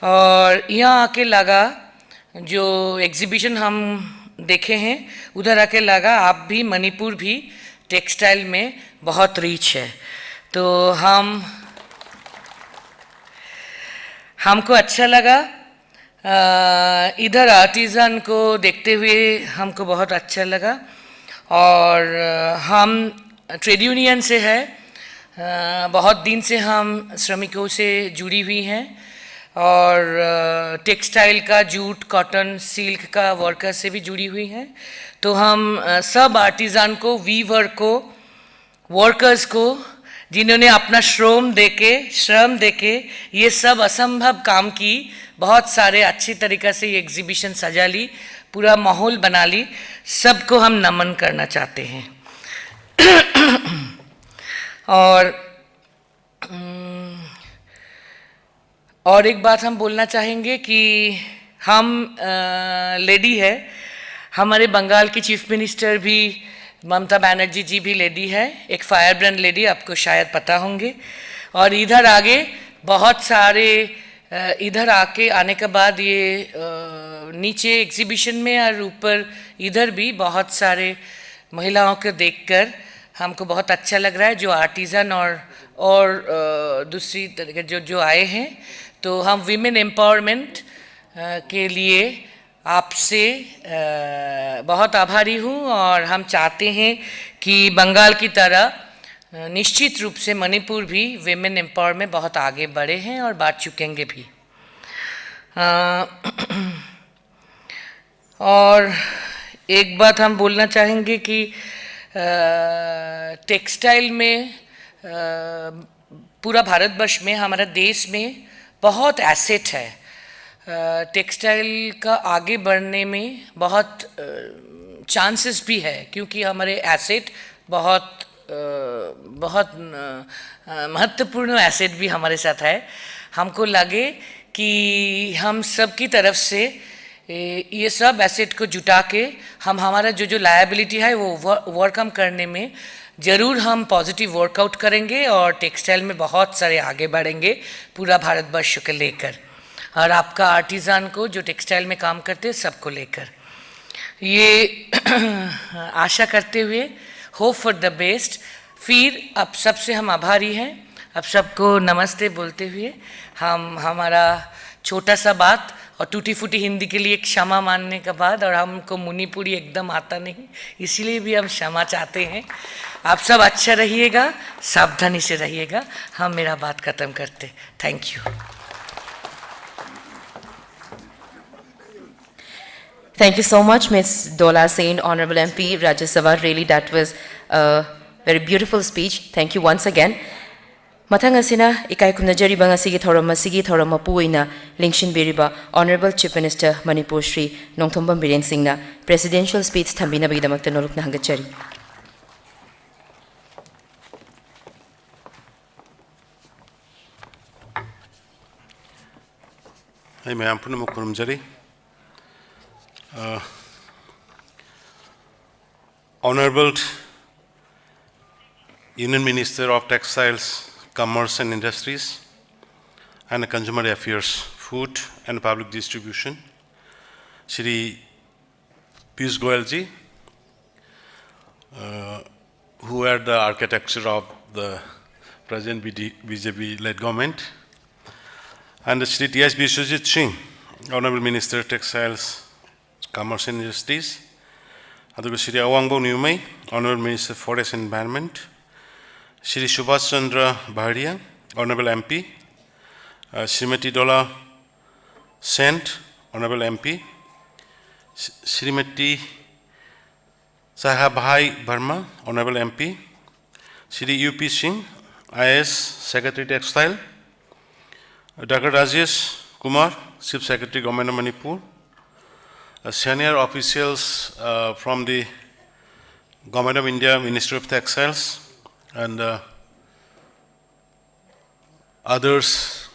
Speaker 7: और यहाँ आके लगा जो एग्जीबिशन हम देखे हैं उधर आके लगा आप भी मणिपुर भी टेक्सटाइल में बहुत रीच है. तो हमको अच्छा लगा. इधर आर्टिज़न को देखते हुए हमको बहुत अच्छा लगा और हम ट्रेड यूनियन से है, बहुत दिन से हम श्रमिकों से जुड़ी हुई हैं और टेक्सटाइल का जूट, कॉटन, सिल्क का वर्कर से भी जुड़ी हुई हैं. तो हम सब आर्टिज़न को, वीवर को, वर्कर्स को जिन्होंने अपना श्रम देके ये सब असंभव काम की, बहुत सारे अच्छी तरीक़े से ये एग्जीबिशन सजा ली, पूरा माहौल बना ली, सबको हम नमन करना चाहते हैं। और एक बात हम बोलना चाहेंगे कि हम लेडी है, हमारे बंगाल की चीफ मिनिस्टर भी ममता बनर्जी जी भी लेडी है, एक फायर ब्रांड लेडी, आपको शायद पता होंगे। और इधर आगे बहुत सारे इधर आने के बाद ये नीचे एग्जीबिशन में और ऊपर इधर भी बहुत सारे महिलाओं को देखकर हमको बहुत अच्छा लग रहा है, जो आर्टिज़न और दूसरी तरीके जो आए हैं। तो हम वीमेन एम्पावरमेंट के लिए आपसे बहुत आभारी हूँ, और हम चाहते हैं कि बंगाल की तरह निश्चित रूप से मणिपुर भी वीमेन एम्पावर में बहुत आगे बढ़े हैं और बढ़ चुकेंगे भी। और एक बात हम बोलना चाहेंगे कि टेक्सटाइल में पूरा भारतवर्ष में, हमारा देश में बहुत एसेट है। टेक्सटाइल का आगे बढ़ने में बहुत चांसेस भी है, क्योंकि हमारे एसेट बहुत महत्वपूर्ण एसेट भी हमारे साथ है। हमको लगे कि हम सब की तरफ से ये सब एसेट को जुटा के हम हमारा जो लायबिलिटी है वो ओवरकम करने में ज़रूर हम पॉजिटिव वर्कआउट करेंगे, और टेक्सटाइल में बहुत सारे आगे बढ़ेंगे पूरा भारतवर्ष को लेकर, और आपका आर्टिज़ान को जो टेक्सटाइल में काम करते हैं सबको लेकर। ये आशा करते हुए, होप फॉर द बेस्ट। फिर अब सबसे हम आभारी हैं, अब सबको नमस्ते बोलते हुए हम हमारा छोटा सा बात और टूटी फूटी हिंदी के लिए क्षमा मानने के बाद, और हमको मणिपुरी एकदम आता नहीं, इसीलिए भी हम क्षमा चाहते हैं। आप सब अच्छा रहिएगा, सावधानी से रहिएगा। हम मेरा बात ख़त्म करते। Thank you.
Speaker 10: Thank you so much, Ms. Dola Sain, Honorable MP, Rajya Sabha. Really, that was a very beautiful speech. Thank you once again. Mathang asina ikai kumnajari bang asigi thoram mapuina Lingshin Biriba, Honorable Chief Minister Manipur Shri Nongthombam Biren Singh na presidential speech thambina bidamakta nolok na hangachari.
Speaker 16: Hey, ma'am, punam kurumjari. Honorable Union Minister of Textiles, Commerce and Industries, and Consumer Affairs, Food and Public Distribution, Shri Piyush Goyal ji, who are the architecture of the present BJP-led government, and Shri T.S. Biswajit Singh, Honorable Minister of Textiles, Commerce and Industries, Shri Awangbo Nyumai, Honorable Minister of Forest and Environment, Shri Subhash Chandra Bhadia, Honorable MP, Srimati Dola Sain, Honorable MP, Srimati Sahabhai Verma, Honorable MP, Shri U.P. Singh, IAS Secretary Textile, Dr. Rajesh Kumar, Chief Secretary Government of Manipur, senior officials from the Government of India, Ministry of Textiles, and others,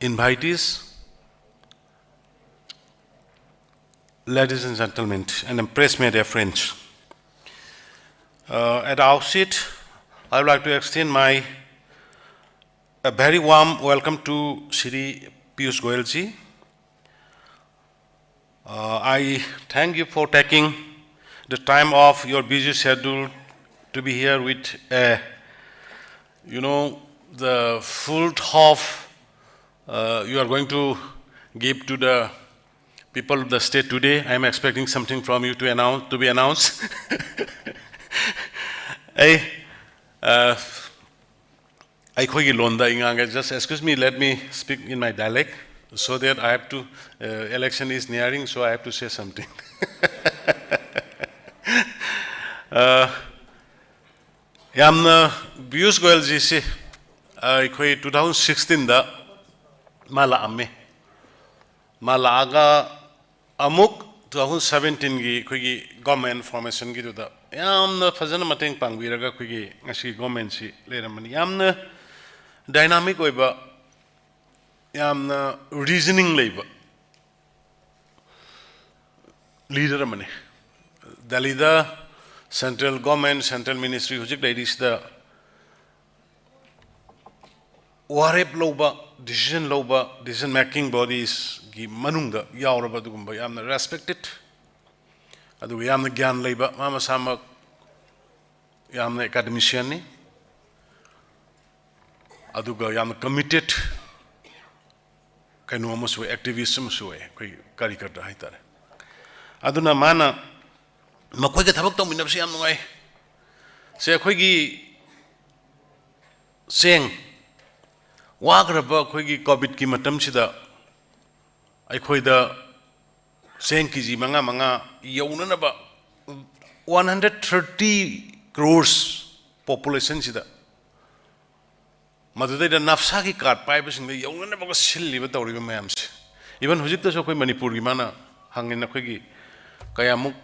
Speaker 16: invitees, ladies and gentlemen, and press media friends. At the outset, I would like to extend a very warm welcome to Shri Piyush Goyal ji. I thank you for taking the time of your busy schedule to be here with, the full of you are going to give to the people of the state today. I am expecting something from you to be announced. Just excuse me, let me speak in my dialect, so that I have to, election is nearing, so I have to say something. Yamna Piyush Goyal ji se akhoi 2016 da mala amme mala aga amuk 2017 gi khoi government formation gi da yamna fazana mateng pangbiraga khoi ngasi government si leramani yamna dynamic oiba yamna reasoning leiba leader mane Dalida central government, central ministry, hujik ladies the warep loba, decision making bodies gi manungda yauraba dugumba yamna respected. Adu yamna gyan leiba mama sama yamna academician ni. Adu ga yamna committed. Kainu amuswe activism suwe koi karikata haitare. Adu na mana makwai ga thabak tong minab siam ngai se khoi gi seng wagraba khoi gi covid ki matam sida ai khoi da seng ki ji manga yauna na ba 130 crores population sida madudai da nafsa ki card pai ba sing da yauna na ba ko silli ba tawri ba mayam se even hujik ta so khoi manipur gi mana hangin na khoi gi kayamuk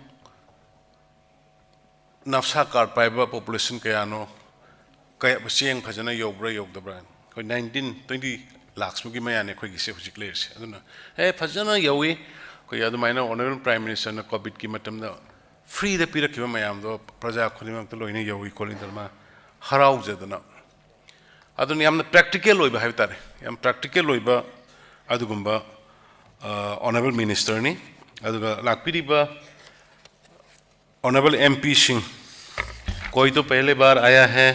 Speaker 16: nafsa card paiba population kayano kaya siang phajana yobra yogdabra koi 19-20 lakhs mugi mayane koi gise hujik lerse aduna phajana yowi koi adu maina honorable prime minister na covid ki matam da free da pira kiba mayam do praja kholimak to loine yowi kolindalma harau jadana aduna yamna practical loiba haitare yam practical loiba adugumba honorable minister ni aduga lakpiri ba honourable MP Singh कोई तो पहले बार आया है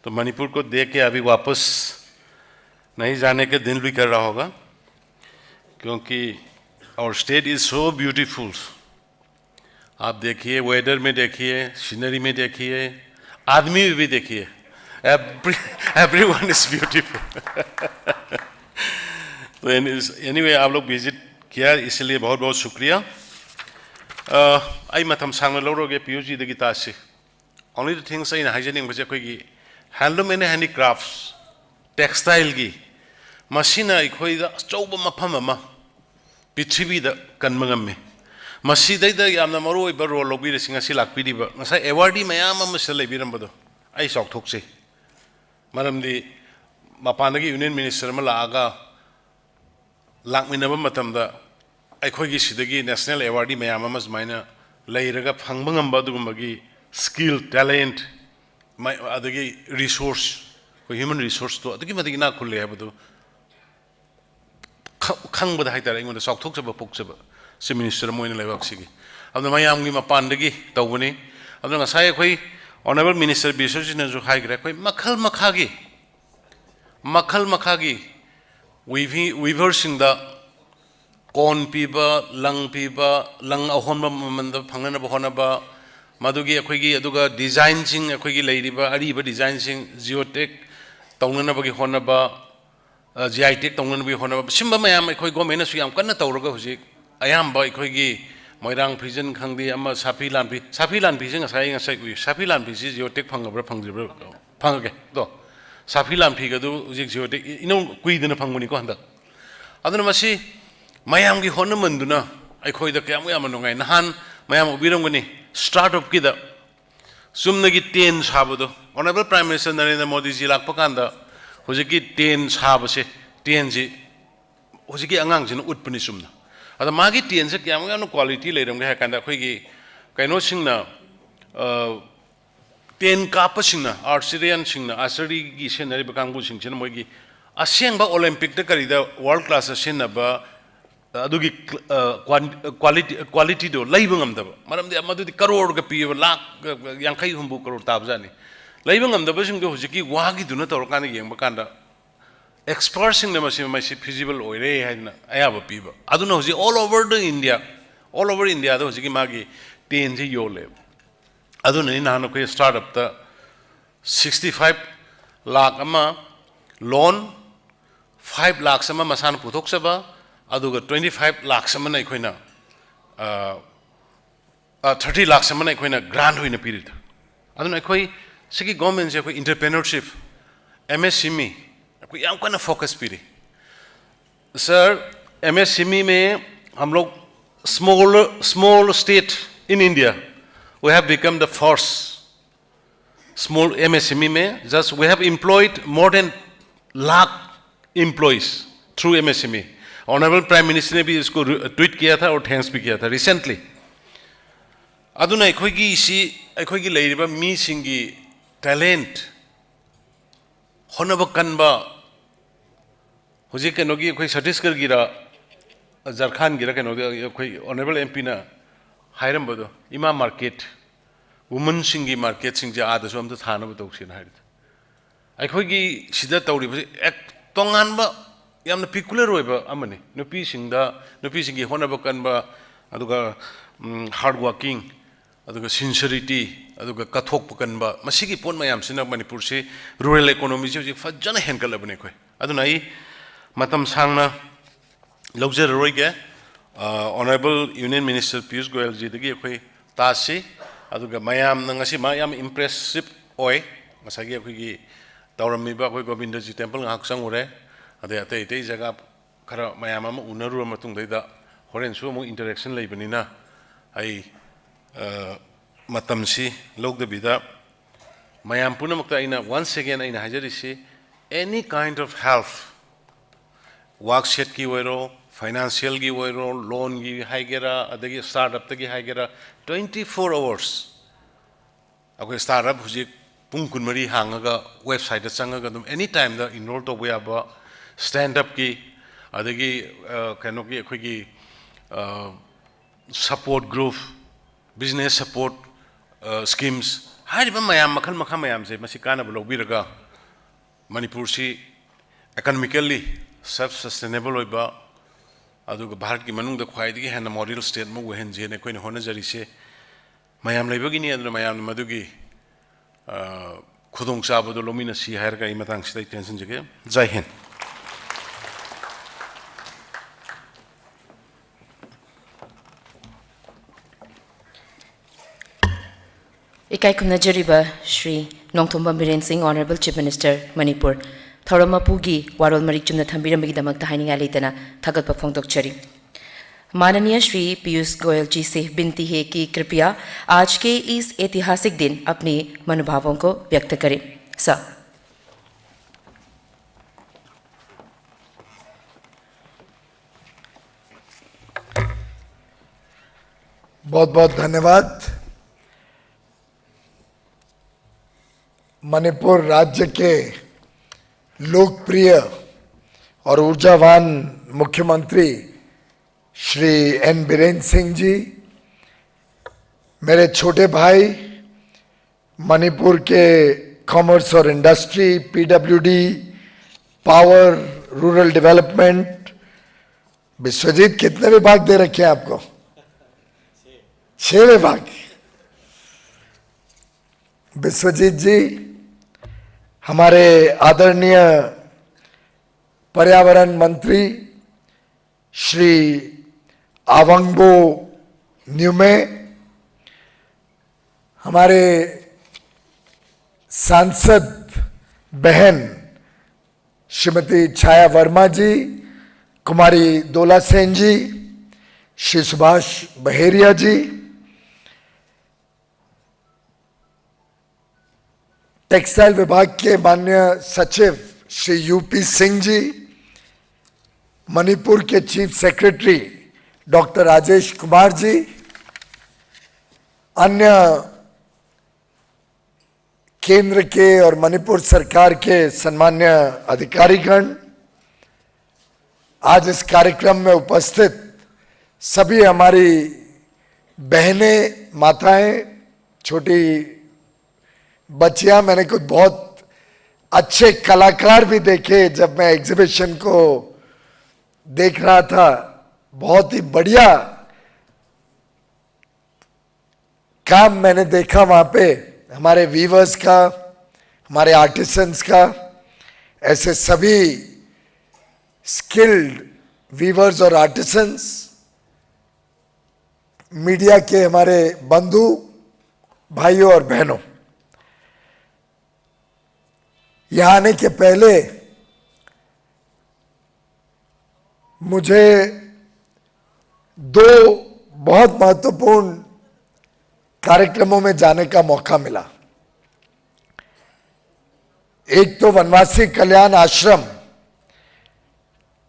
Speaker 16: तो मणिपुर को देख के अभी वापस नहीं जाने के दिन भी कर रहा होगा क्योंकि our state is so beautiful आप देखिए वेदर में देखिए सीनरी में देखिए आदमी भी देखिए एवरीवन इज ब्यूटीफुल तो एनीवे आप लोग विजिट किया इसलिए बहुत बहुत शुक्रिया I matam sang loro ge PUG de gitasi. Only the things I hygienic was a quiggy handloom and handicrafts, textile gi, machina equida, stoba mapamama, pitribi the canmangame. Masida Yamamaro Baro Lobi sing a silak pidiba, Massa Ewardi Mayama Musale Birambado. I saw Toxi. Madam the Mapanagi Union Minister Malaga Lakminaba Matamda. अखोगी सिदगी national awardee मयामस माइना लेरगा फंगबंगम बदुगमगी skill talent अदगी resource को human resource तो अदगी मदगी ना खुले है बदु खंगबद हाइतारे इंगोंद सौथोकसब पोकसब से मिनिस्टर मोइन लेबाक्सिगी अब मयामगी मपानदगी तौबनी अब ngसाय अखोई ऑनरेबल मिनिस्टर बिसोजिन जो हाइग्रे अखोई मखल मखागी वीवर्स इन द कौन पीबा लंग अहोनबा ममंद फंगनबा होनबा मदुगी अखोगी अदुगा डिजाइन सिंग अखोगी लेरिबा अरिबा डिजाइन सिंग जियोटेक तौननबगी होनबा जीआईटेक तौननबगी होनबा सिम्बा मयाम अखोई गवर्नमेंट सु याम कन्ना तौरगा हुजिक अयामबा अखोगी मोइरांग प्रिजन खंगदी अमा साफी लानपी सिंग ngसाय उइ साफी लानपी सि जियोटेक फंगब्रा फंगजिब्रा फंगगे तो साफी लानपी गदु हुजिक जियोटेक इनो कुइदना फंगमुनि को हंदा अदुना मसी Mayam gi honna manduna ai khoi da kya muyam nongai nahan mayam ubirongani startup ki da sumna gi 10 sabado honorable prime minister Narendra Modi ji lakpa kanda hojiki 10 sabase 10 ji hojiki angang jin utpani sumna ada magi 10 se kya muyam no quality leiram ga kanda khoi gi kaino singna 10 kapa singna archerian singna asari gi senari bakangbu singchen moigi asengba olympic da kari da world class senna ba अदुगी quality दो लाइबंग amdaba maramdi amadudi crore ga pi lakh yankai humbu crore tabjani laibang amdaba sing do hujiki wagi duna torkani yengba kanda experts sing namasi masi feasible oire haina ayaba piba aduna huji all over India do hujiki magi tenji yole aduna ni nanu ko startup ta 65 lakh ama loan 5 lakh sama masan puthok saba aduga 25 lakhs amana ikoina 30 lakhs amana ikoina grant hoina pirit aduna ikoi सिगी government से कोई entrepreneurship MSME कोई याम को ना focus पीरी sir MSME में हम लोग small state in India we have become the first small MSME में just we have employed more than lakh employees through MSME. Honorable Prime Minister ने भी इसको ट्वीट किया था और थैंक्स भी किया था रिसेंटली अदुना अखोगी इसी अखोगी लेरिबा मी सिंगी टैलेंट होनब कन्बा हुजी कनोगी अखोई छत्तीसगढ़ गिरा झारखंड गिरा कनोगी अखोई ऑनरेबल MP ना हायरम बदो इमा मार्केट वुमन सिंगी मार्केट सिंग आद सो हम थाना बतौसिन हाय अखोगी सिदा तौरी एक तोंगानबा यामना पिकुलर ओइबा अमने नुपी सिंगी होनब कन्बा अदुगा हार्ड वर्किंग अदुगा सिंसियरिटी अदुगा कथोक कन्बा मसिगी पोन मयाम सिना मणिपुर से रूरल इकोनॉमी से फजन हेनकलबने कोई अदुना ई मतम सांगना लौजर रोइगे honourable union minister Piyush Goyal ji दगी कोई तासी अदुगा मयाम नंगसी मयाम इंप्रेसिव ओय मसागी अखोगी तौरमीबा कोई गोविंद जी टेंपल ngak उरे अदे अतै अतै जगह खरा मयाम अम उनरुर मतुंग दैदा होरेन सु मु इंटरेक्शन लेबनिना आई मतमसी लौगदबिदा मयाम पुनमक्ता आइना once again आइना हाजरिसी any kind of help worksheet की वैरो फाइनेंशियल की वैरो लोन की हाइगेरा अदगी स्टार्टअप तकी हाइगेरा 24 hours अखोई स्टार्टअप हुजी पुंग कुनमरी हांगागा वेबसाइट चंगागा दम एनी टाइम दा इनरोल तो वेबा स्टैंड अप की अदगी कनो की अखोगी support group business support schemes हारिबा मयाम मखल मखा मयाम से मसी कानब लौबिरगा मणिपुर सी इकोनॉमिकली सेल्फ सस्टेनेबल होइबा अदुगा भारत की मनुंग द ख्वाइदगी हेन मॉडल स्टेट मु वहन जेने कोइन होनजरी से मयाम लेबगिनी अदुना मयाम मदुगी खुदोंग चाबदो लोमिना सी हायर का इमतांग सिदै टेंशन जगे जय हिंद
Speaker 10: इकाई खुमनजरिबा Shri Nongthombam Biren Singh honourable chief minister Manipur थौरमपुगी वारोल मरिक चुमना थंबिरमगिदमक हाइनिंगा लेतना थगत फोंदोकचरी माननीय श्री पीयूष गोयल जी से विनती है कि कृपया आज के इस ऐतिहासिक दिन अपने मनोभावों को व्यक्त करें सर
Speaker 9: बहुत बहुत धन्यवाद मणिपुर राज्य के लोकप्रिय और ऊर्जावान मुख्यमंत्री श्री एन बीरेन सिंह जी, मेरे छोटे भाई मणिपुर के कॉमर्स और industry, PWD, power, rural development, Biswajit कितने विभाग दे रखे हैं आपको? 6 विभाग। विश्वजीत जी हमारे आदरणीय पर्यावरण मंत्री श्री आवंगबो न्यूमे, हमारे सांसद बहन श्रीमती छाया वर्मा जी, कुमारी दोला सेन जी, श्री सुभाष बहेरिया जी, टेक्सटाइल विभाग के माननीय सचिव श्री यूपी सिंह जी, मणिपुर के chief secretary doctor Rajesh Kumar ji, अन्य केंद्र के और मणिपुर सरकार के सम्मान्य अधिकारीगण, आज इस कार्यक्रम में उपस्थित सभी हमारी बहनें, माताएं, छोटी बच्चियां, मैंने कुछ बहुत अच्छे कलाकार भी देखे जब मैं एग्जीबिशन को देख रहा था। बहुत ही बढ़िया काम मैंने देखा वहां पे, हमारे वीवर्स का, हमारे आर्टिसंस का, ऐसे सभी स्किल्ड वीवर्स और आर्टिसंस, मीडिया के हमारे बंधु भाइयों और बहनों, यहाँ आने के पहले मुझे दो बहुत महत्वपूर्ण कार्यक्रमों में जाने का मौका मिला। एक तो वनवासी कल्याण आश्रम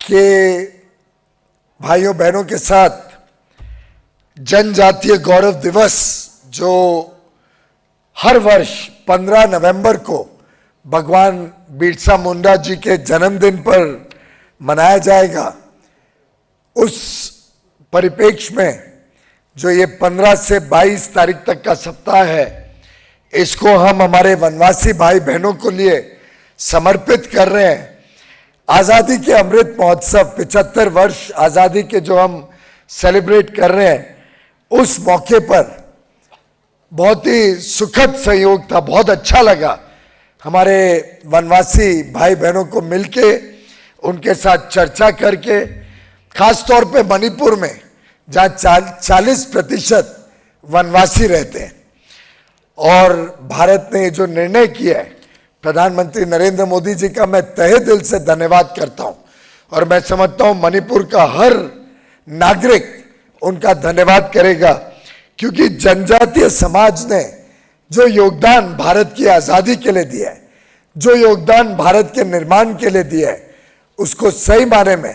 Speaker 9: के भाइयों बहनों के साथ जनजातीय गौरव दिवस जो हर वर्ष 15 नवंबर को भगवान बिरसा मुंडा जी के जन्मदिन पर मनाया जाएगा, उस परिप्रेक्ष्य में जो ये 15 से 22 तारीख तक का सप्ताह है, इसको हम हमारे वनवासी भाई बहनों को लिए समर्पित कर रहे हैं। आज़ादी के अमृत महोत्सव 75 वर्ष आज़ादी के जो हम सेलिब्रेट कर रहे हैं, उस मौके पर बहुत ही सुखद संयोग था। बहुत अच्छा लगा हमारे वनवासी भाई बहनों को मिलके, उनके साथ चर्चा करके, खास तौर पे मणिपुर में जहाँ 40% वनवासी रहते हैं। और भारत ने जो निर्णय किया है, प्रधानमंत्री नरेंद्र मोदी जी का मैं तहे दिल से धन्यवाद करता हूं। और मैं समझता हूं मणिपुर का हर नागरिक उनका धन्यवाद करेगा, क्योंकि जनजातीय समाज ने जो योगदान भारत की आज़ादी के लिए दिया है, जो योगदान भारत के निर्माण के लिए दिया है, उसको सही माने में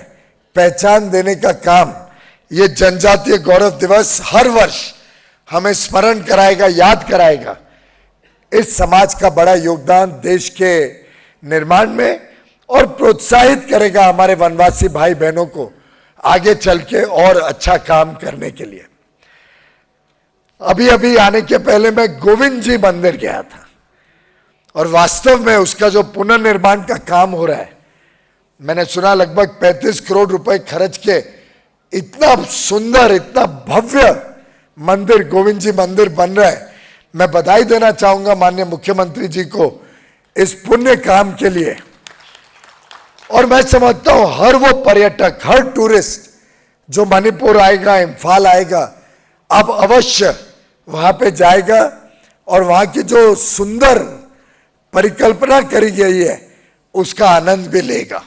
Speaker 9: पहचान देने का काम ये जनजातीय गौरव दिवस हर वर्ष हमें स्मरण कराएगा, याद कराएगा इस समाज का बड़ा योगदान देश के निर्माण में, और प्रोत्साहित करेगा हमारे वनवासी भाई बहनों को आगे चल के और अच्छा काम करने के लिए। अभी अभी आने के पहले मैं गोविंद जी मंदिर गया था, और वास्तव में उसका जो पुनर्निर्माण का काम हो रहा है, मैंने सुना लगभग 35 करोड़ रुपए खर्च के इतना सुंदर, इतना भव्य मंदिर, गोविंद जी मंदिर बन रहा है। मैं बधाई देना चाहूंगा माननीय मुख्यमंत्री जी को इस पुण्य काम के लिए। और मैं समझता हूं हर वो पर्यटक, हर टूरिस्ट जो मणिपुर आएगा, इम्फाल आएगा, अब अवश्य वहां पे जाएगा और वहां की जो सुंदर परिकल्पना करी गई है उसका आनंद भी लेगा।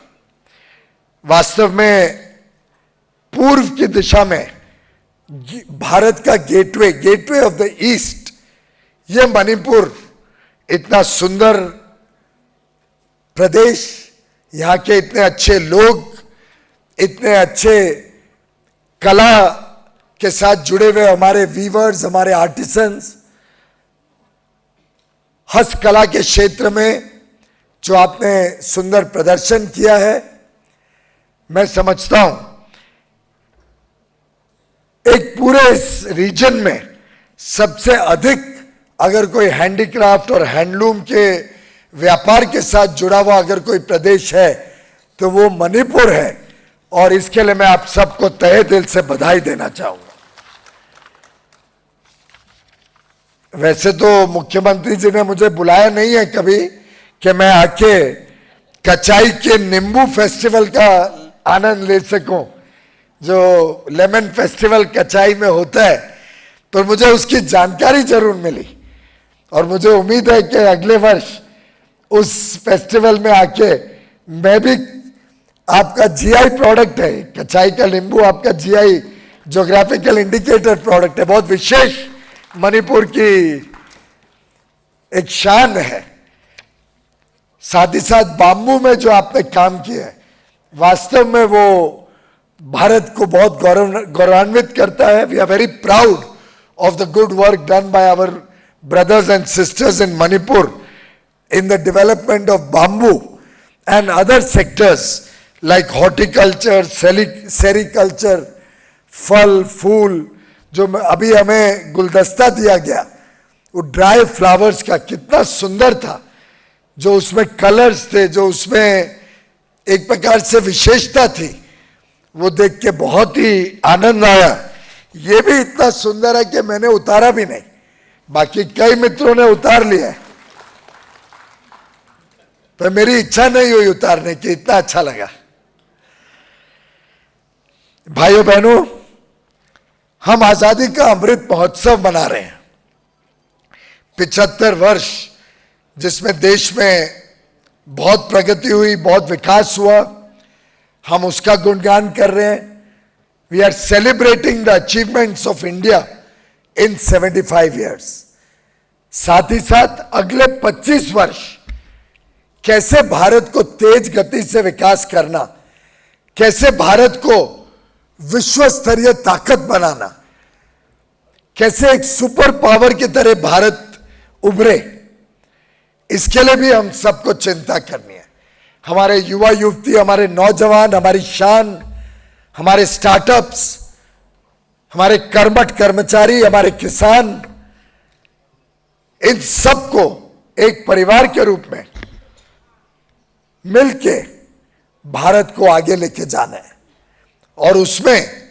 Speaker 9: वास्तव में पूर्व की दिशा में भारत का गेटवे ऑफ द ईस्ट, ये मणिपुर इतना सुंदर प्रदेश, यहाँ के इतने अच्छे लोग, इतने अच्छे कला के साथ जुड़े हुए हमारे वीवर्स, हमारे आर्टिसंस, हस्तकला के क्षेत्र में जो आपने सुंदर प्रदर्शन किया है, मैं समझता हूं एक पूरे इस रीजन में सबसे अधिक अगर कोई हैंडीक्राफ्ट और हैंडलूम के व्यापार के साथ जुड़ा हुआ अगर कोई प्रदेश है तो वो मणिपुर है। और इसके लिए मैं आप सबको तहे दिल से बधाई देना चाहूंगा। वैसे तो मुख्यमंत्री जी ने मुझे बुलाया नहीं है कभी कि मैं आके कचाई के नींबू फेस्टिवल का आनंद ले सकूं, जो लेमन फेस्टिवल कचाई में होता है, पर मुझे उसकी जानकारी जरूर मिली। और मुझे उम्मीद है कि अगले वर्ष उस फेस्टिवल में आके मैं भी, आपका जीआई प्रोडक्ट है कचाई का नींबू, आपका जीआई ज्योग्राफिकल इंडिकेटर प्रोडक्ट है, बहुत विशेष मणिपुर की एक शान है। साथ ही साथ बाम्बू में जो आपने काम किया है, वास्तव में वो भारत को बहुत गौरवान्वित करता है। We are very proud of the good work done by our brothers and sisters in Manipur in the development of bamboo and other sectors like horticulture, sericulture, फल फूल। जो अभी हमें गुलदस्ता दिया गया वो ड्राई फ्लावर्स का कितना सुंदर था, जो उसमें कलर्स थे, जो उसमें एक प्रकार से विशेषता थी, वो देख के बहुत ही आनंद आया। ये भी इतना सुंदर है कि मैंने उतारा भी नहीं, बाकी कई मित्रों ने उतार लिया है, पर मेरी इच्छा नहीं हुई उतारने की, इतना अच्छा लगा। भाइयों बहनों, हम आजादी का अमृत महोत्सव मना रहे हैं, 75 वर्ष, जिसमें देश में बहुत प्रगति हुई, बहुत विकास हुआ, हम उसका गुणगान कर रहे हैं। We are celebrating the achievements of India in 75 years. साथ ही साथ अगले 25 वर्ष कैसे भारत को तेज गति से विकास करना, कैसे भारत को विश्व स्तरीय ताकत बनाना, कैसे एक सुपर पावर की तरह भारत उभरे, इसके लिए भी हम सबको चिंता करनी है। हमारे युवा युवती, हमारे नौजवान, हमारी शान, हमारे स्टार्टअप्स, हमारे कर्मठ कर्मचारी, हमारे किसान, इन सबको एक परिवार के रूप में मिलके भारत को आगे लेके जाना है और उसमें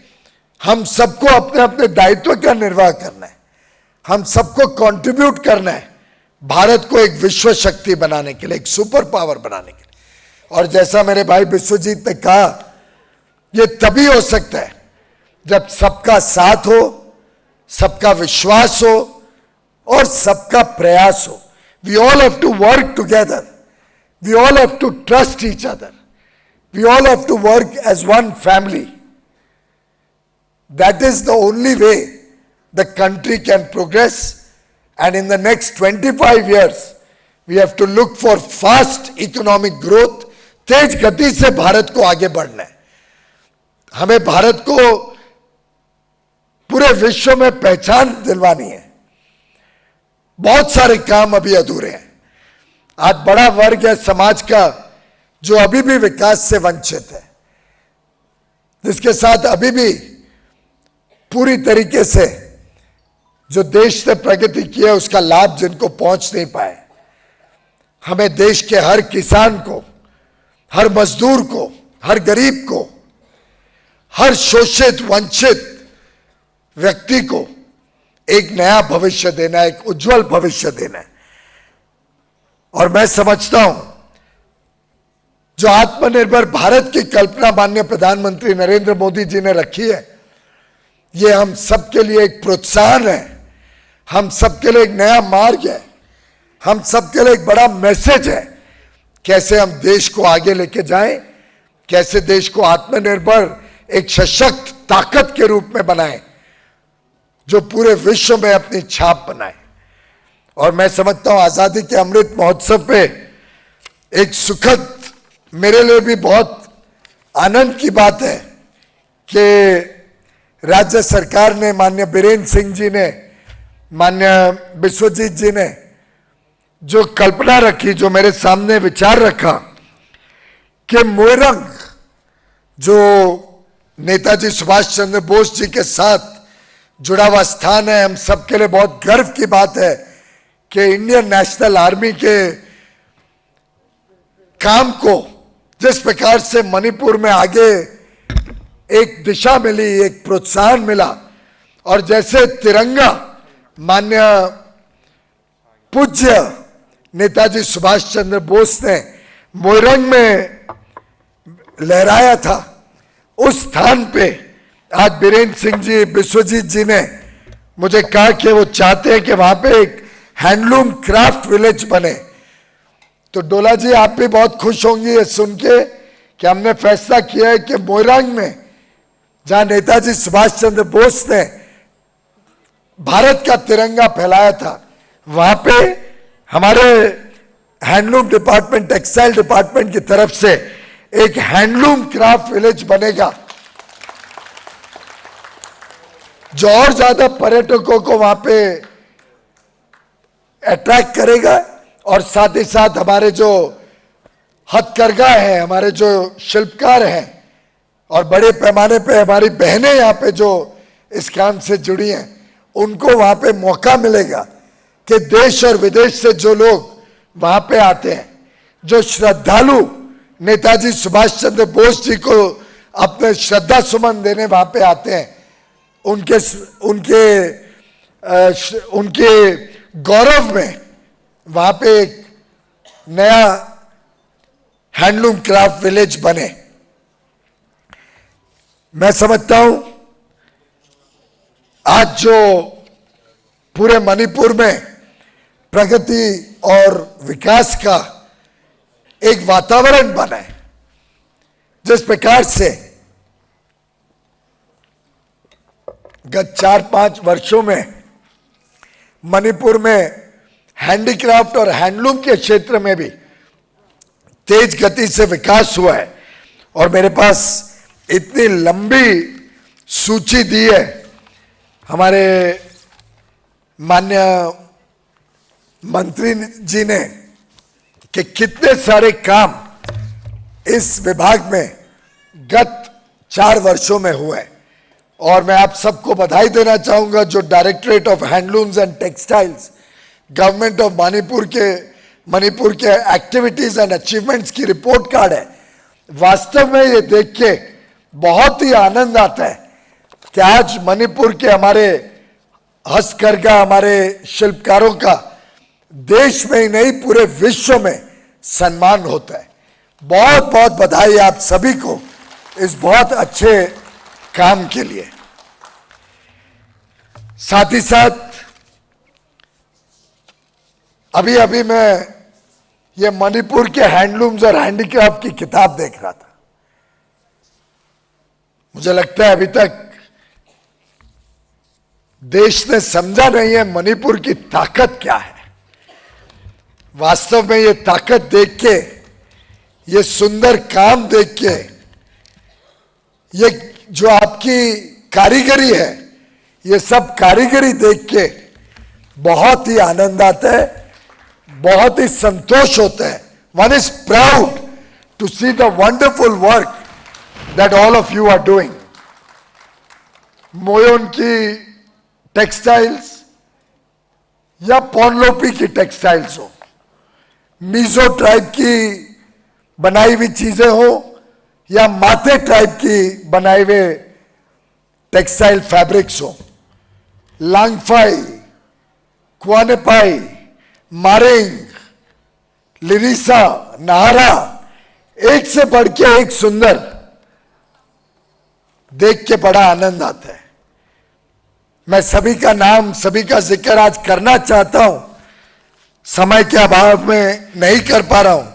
Speaker 9: हम सबको अपने अपने दायित्व का निर्वाह करना है। हम सबको कंट्रीब्यूट करना है भारत को एक विश्व शक्ति बनाने के लिए, एक सुपर पावर बनाने के लिए। और जैसा मेरे भाई विश्वजीत ने कहा, ये तभी हो सकता है जब सबका साथ हो, सबका विश्वास हो और सबका प्रयास हो। We all have to work together, we all have to trust each other, we all have to work as one family. That is the only way the country can progress. And in the next 25 years, we have to look for fast economic growth. तेज गति से भारत को आगे बढ़ना है। हमें भारत को पूरे विश्व में पहचान दिलवानी है। बहुत सारे काम अभी अधूरे हैं। आज बड़ा वर्ग है समाज का जो अभी भी विकास से वंचित है, जिसके साथ अभी भी पूरी तरीके से जो देश ने प्रगति की है उसका लाभ जिनको पहुंच नहीं पाए। हमें देश के हर किसान को, हर मजदूर को, हर गरीब को, हर शोषित वंचित व्यक्ति को एक नया भविष्य देना है, एक उज्जवल भविष्य देना है। और मैं समझता हूं जो आत्मनिर्भर भारत की कल्पना माननीय प्रधानमंत्री नरेंद्र मोदी जी ने रखी है, ये हम सबके लिए एक प्रोत्साहन है, हम सबके लिए एक नया मार्ग है, हम सबके लिए एक बड़ा मैसेज है कैसे हम देश को आगे लेके जाएं, कैसे देश को आत्मनिर्भर एक सशक्त ताकत के रूप में बनाएं जो पूरे विश्व में अपनी छाप बनाए। और मैं समझता हूं आजादी के अमृत महोत्सव पे एक सुखद, मेरे लिए भी बहुत आनंद की बात है कि राज्य सरकार ने, माननीय बीरेन्द्र सिंह जी ने, माननीय विश्वजीत जी ने जो कल्पना रखी, जो मेरे सामने विचार रखा कि मोरंग जो नेताजी सुभाष चंद्र बोस जी के साथ जुड़ा हुआ स्थान है, हम सबके लिए बहुत गर्व की बात है कि इंडियन नेशनल आर्मी के काम को जिस प्रकार से मणिपुर में आगे एक दिशा मिली, एक प्रोत्साहन मिला, और जैसे तिरंगा माननीय पूज्य नेताजी सुभाष चंद्र बोस ने मोरंग में लहराया था, उस स्थान पे आज बीरेन्द्र सिंह जी, विश्वजीत जी ने मुझे कहा कि वो चाहते हैं कि वहां पे एक हैंडलूम क्राफ्ट विलेज बने। तो डोला जी, आप भी बहुत खुश होंगी ये सुन के कि हमने फैसला किया है कि मोरंग में जहां नेताजी सुभाष चंद्र बोस ने भारत का तिरंगा फहराया था, वहां पे हमारे हैंडलूम डिपार्टमेंट, टेक्सटाइल डिपार्टमेंट की तरफ से एक हैंडलूम क्राफ्ट विलेज बनेगा जो और ज्यादा पर्यटकों को वहां पे अट्रैक्ट करेगा। और साथ ही साथ हमारे जो हथकरघा है, हमारे जो शिल्पकार हैं और बड़े पैमाने पे हमारी बहनें यहाँ पे जो इस काम से जुड़ी हैं, उनको वहां पे मौका मिलेगा कि देश और विदेश से जो लोग वहां पे आते हैं, जो श्रद्धालु नेताजी सुभाष चंद्र बोस जी को अपने श्रद्धा सुमन देने वहां पे आते हैं, उनके गौरव में वहां पे एक नया हैंडलूम क्राफ्ट विलेज बने। मैं समझता हूं आज जो पूरे मणिपुर में प्रगति और विकास का एक वातावरण बने जिस प्रकार से गत 4-5 वर्षों में मणिपुर में हैंडीक्राफ्ट और हैंडलूम के क्षेत्र में भी तेज गति से विकास हुआ है। और मेरे पास इतनी लंबी सूची दी है हमारे माननीय मंत्री जी ने कि कितने सारे काम इस विभाग में गत 4 वर्षों में हुए हैं। और मैं आप सबको बधाई देना चाहूंगा जो directorate of handlooms and textiles government of Manipur के एक्टिविटीज एंड अचीवमेंट्स की रिपोर्ट कार्ड है। वास्तव में ये देख के बहुत ही आनंद आता है कि आज मणिपुर के हमारे हस्तकरघा हमारे शिल्पकारों का देश में ही नहीं पूरे विश्व में सम्मान होता है। बहुत बहुत बधाई आप सभी को इस बहुत अच्छे काम के लिए। साथ ही साथ अभी मैं ये मणिपुर के हैंडलूम्स और हैंडीक्राफ्ट की किताब देख रहा था। मुझे लगता है अभी तक देश ने समझा नहीं है मणिपुर की ताकत क्या है। वास्तव में ये ताकत देख के, ये सुंदर काम देख के, ये जो आपकी कारीगरी है, ये सब कारीगरी देख के बहुत ही आनंद आता है, बहुत ही संतोष होता है। One is proud to see the wonderful work that all of you are doing. मोयोन की टेक्सटाइल्स या पोनलोपी की टेक्सटाइल्स हो, मिजो ट्राइब की बनाई हुई चीजें हो या माते ट्राइब की बनाए हुए टेक्सटाइल फैब्रिक्स हो, लांगफाई, क्वानेपाई, मारेंग, लिरिसा, नाहरा, एक से बढ़ के एक सुंदर, देख के बड़ा आनंद आता है। मैं सभी का नाम, सभी का जिक्र आज करना चाहता हूं, समय के अभाव में नहीं कर पा रहा हूं,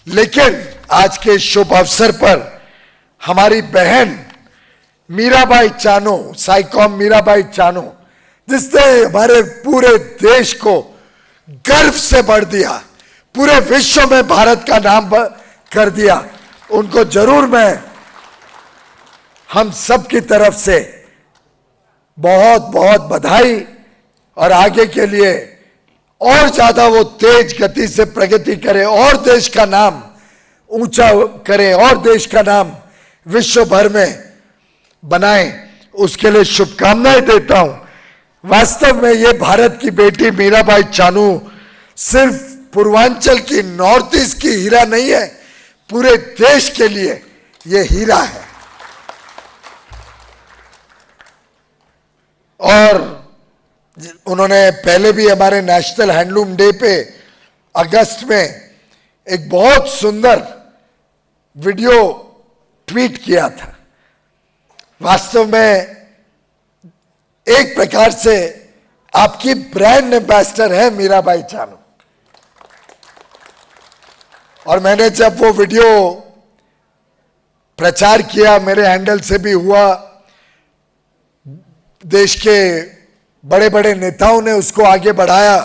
Speaker 9: लेकिन आज के शुभ अवसर पर हमारी बहन मीराबाई चानू, साइकॉम मीराबाई चानू, जिसने हमारे पूरे देश को गर्व से भर दिया, पूरे विश्व में भारत का नाम कर दिया, उनको जरूर मैं हम सब की तरफ से बहुत बहुत बधाई और आगे के लिए और ज्यादा वो तेज गति से प्रगति करे और देश का नाम ऊंचा करे और देश का नाम विश्व भर में बनाए, उसके लिए शुभकामनाएं देता हूं। वास्तव में ये भारत की बेटी मीराबाई चानू सिर्फ पूर्वांचल की, नॉर्थ ईस्ट की हीरा नहीं है, पूरे देश के लिए ये हीरा है। और उन्होंने पहले भी हमारे नेशनल हैंडलूम डे पे अगस्त में एक बहुत सुंदर वीडियो ट्वीट किया था। वास्तव में एक प्रकार से आपकी ब्रांड एम्बेसडर है मीराबाई चानू। और मैंने जब वो वीडियो प्रचार किया, मेरे हैंडल से भी हुआ, देश के बड़े बड़े नेताओं ने उसको आगे बढ़ाया,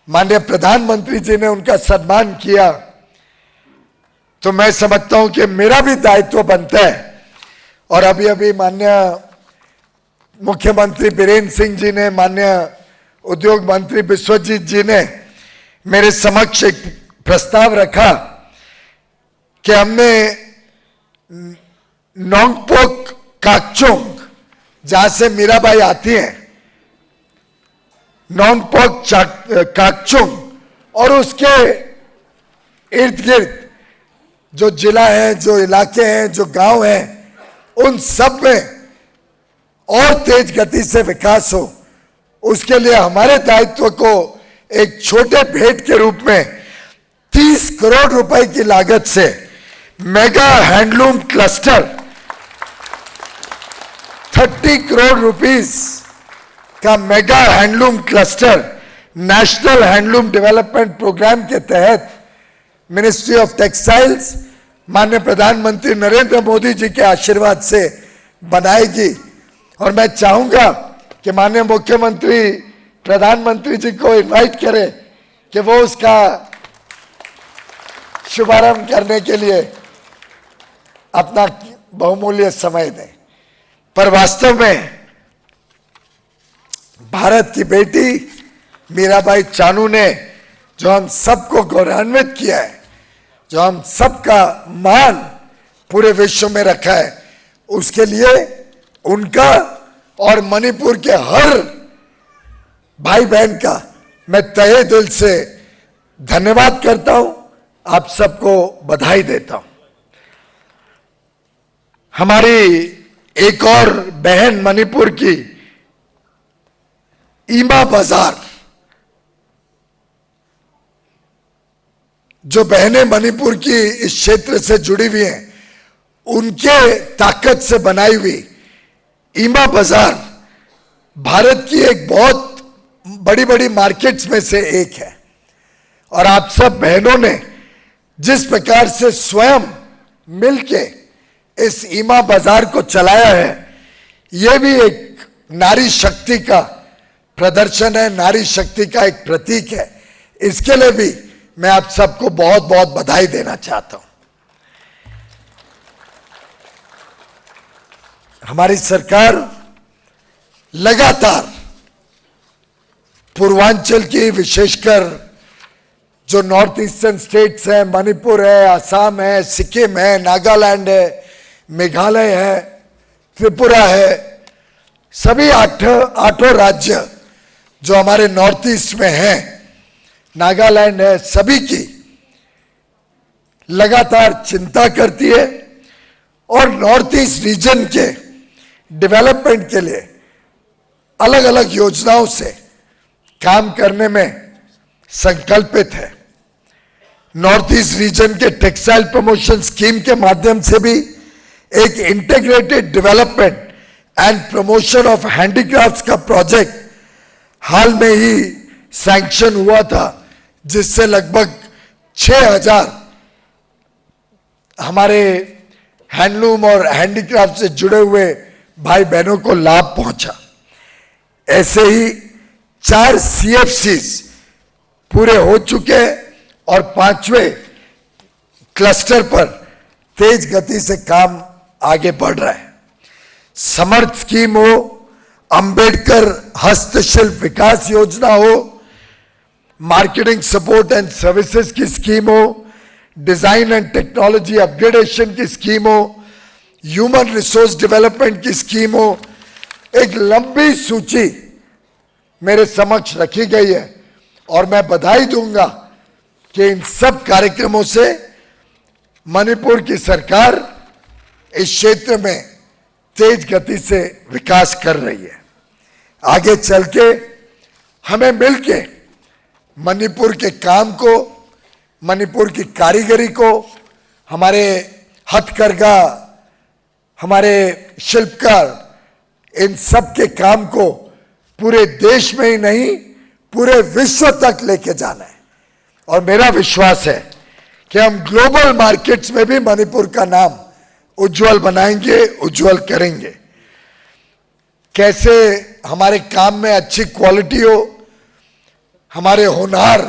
Speaker 9: माननीय प्रधानमंत्री जी ने उनका सम्मान किया, तो मैं समझता हूं कि मेरा भी दायित्व बनता है। और अभी अभी माननीय मुख्यमंत्री बीरेंद्र सिंह जी ने, माननीय उद्योग मंत्री विश्वजीत जी ने मेरे समक्ष एक प्रस्ताव रखा कि हमने नोंगपोक काकचुंग, जहां से मीराबाई आती हैं, नोंगपोक काकचुंग और उसके इर्द गिर्द जो जिला है, जो इलाके हैं, जो गांव हैं, उन सब में और तेज गति से विकास हो, उसके लिए हमारे दायित्व को एक छोटे भेंट के रूप में 30 करोड़ रुपए की लागत से mega handloom cluster, 30 crore rupees का mega handloom cluster national handloom development programme के तहत मिनिस्ट्री ऑफ टेक्सटाइल्स माननीय प्रधानमंत्री नरेंद्र मोदी जी के आशीर्वाद से बनाएगी। और मैं चाहूंगा कि माननीय मुख्यमंत्री प्रधानमंत्री जी को इनवाइट करें कि वो उसका शुभारंभ करने के लिए अपना बहुमूल्य समय दें। पर वास्तव में भारत की बेटी मीराबाई चानू ने जो हम सबको गौरवान्वित किया है, जो हम सबका मान पूरे विश्व में रखा है, उसके लिए उनका और मणिपुर के हर भाई बहन का मैं तहे दिल से धन्यवाद करता हूं, आप सबको बधाई देता हूं। हमारी एक और बहन मणिपुर की ईमा बाजार, जो बहनें मणिपुर की इस क्षेत्र से जुड़ी हुई हैं, उनके ताकत से बनाई हुई ईमा बाजार भारत की एक बहुत बड़ी बड़ी मार्केट्स में से एक है। और आप सब बहनों ने जिस प्रकार से स्वयं मिलके इस ईमा बाजार को चलाया है, यह भी एक नारी शक्ति का प्रदर्शन है, नारी शक्ति का एक प्रतीक है। इसके लिए भी मैं आप सबको बहुत बहुत बधाई देना चाहता हूं। हमारी सरकार लगातार पूर्वांचल की, विशेषकर जो नॉर्थ ईस्टर्न स्टेट्स हैं, मणिपुर है, असम है, सिक्किम है, नागालैंड है, मेघालय है, त्रिपुरा है, सभी आठों राज्य जो हमारे नॉर्थ ईस्ट में हैं, नागालैंड है, सभी की लगातार चिंता करती है और नॉर्थ ईस्ट रीजन के डेवलपमेंट के लिए अलग अलग योजनाओं से काम करने में संकल्पित है। नॉर्थ ईस्ट रीजन के टेक्सटाइल प्रमोशन स्कीम के माध्यम से भी एक integrated development and promotion of handicrafts का प्रोजेक्ट हाल में ही सैंक्शन हुआ था, जिससे लगभग 6000 हमारे हैंडलूम और हैंडीक्राफ्ट से जुड़े हुए भाई बहनों को लाभ पहुंचा। ऐसे ही 4 CFCs पूरे हो चुके और 5वें क्लस्टर पर तेज गति से काम आगे बढ़ रहा है। समर्थ स्कीम हो, अंबेडकर हस्तशिल्प विकास योजना हो, मार्केटिंग सपोर्ट एंड सर्विसेज की स्कीम हो, डिजाइन एंड टेक्नोलॉजी अपग्रेडेशन की स्कीम हो, ह्यूमन रिसोर्स डेवलपमेंट की स्कीम हो, एक लंबी सूची मेरे समक्ष रखी गई है। और मैं बधाई दूंगा कि इन सब कार्यक्रमों से मणिपुर की सरकार इस क्षेत्र में तेज गति से विकास कर रही है। आगे चल के हमें मिलके मणिपुर के काम को, मणिपुर की कारीगरी को, हमारे हथकरघा, हमारे शिल्पकार, इन सब के काम को पूरे देश में ही नहीं पूरे विश्व तक लेके जाना है। और मेरा विश्वास है कि हम ग्लोबल मार्केट्स में भी मणिपुर का नाम उज्जवल बनाएंगे, उज्जवल करेंगे। कैसे हमारे काम में अच्छी क्वालिटी हो, हमारे होनहार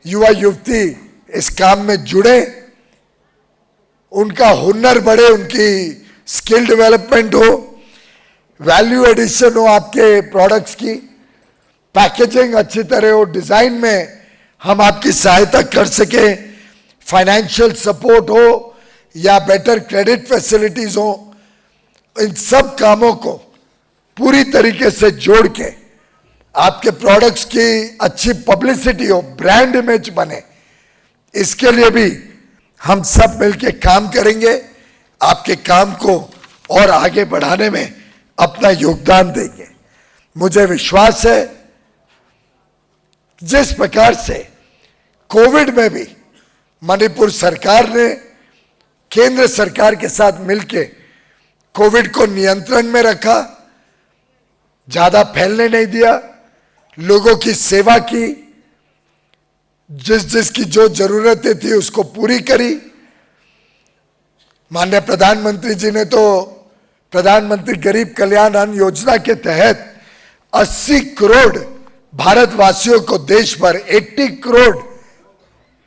Speaker 9: युवा युवती इस काम में जुड़े, उनका हुनर बढ़े, उनकी स्किल डेवलपमेंट हो, वैल्यू एडिशन हो आपके प्रोडक्ट्स की, पैकेजिंग अच्छी तरह हो, डिजाइन में हम आपकी सहायता कर सके, फाइनेंशियल सपोर्ट हो या बेटर क्रेडिट फैसिलिटीज हो, इन सब कामों को पूरी तरीके से जोड़ के आपके प्रोडक्ट्स की अच्छी पब्लिसिटी हो, ब्रांड इमेज बने, इसके लिए भी हम सब मिलके काम करेंगे। आपके काम को और आगे बढ़ाने में अपना योगदान देंगे। मुझे विश्वास है जिस प्रकार से कोविड में भी मणिपुर सरकार ने केंद्र सरकार के साथ मिलके कोविड को नियंत्रण में रखा, ज्यादा फैलने नहीं दिया, लोगों की सेवा की, जिसकी जो जरूरतें थी उसको पूरी करी। माननीय प्रधानमंत्री जी ने तो प्रधानमंत्री गरीब कल्याण अन्न योजना के तहत 80 करोड़ भारतवासियों को देश भर 80 crore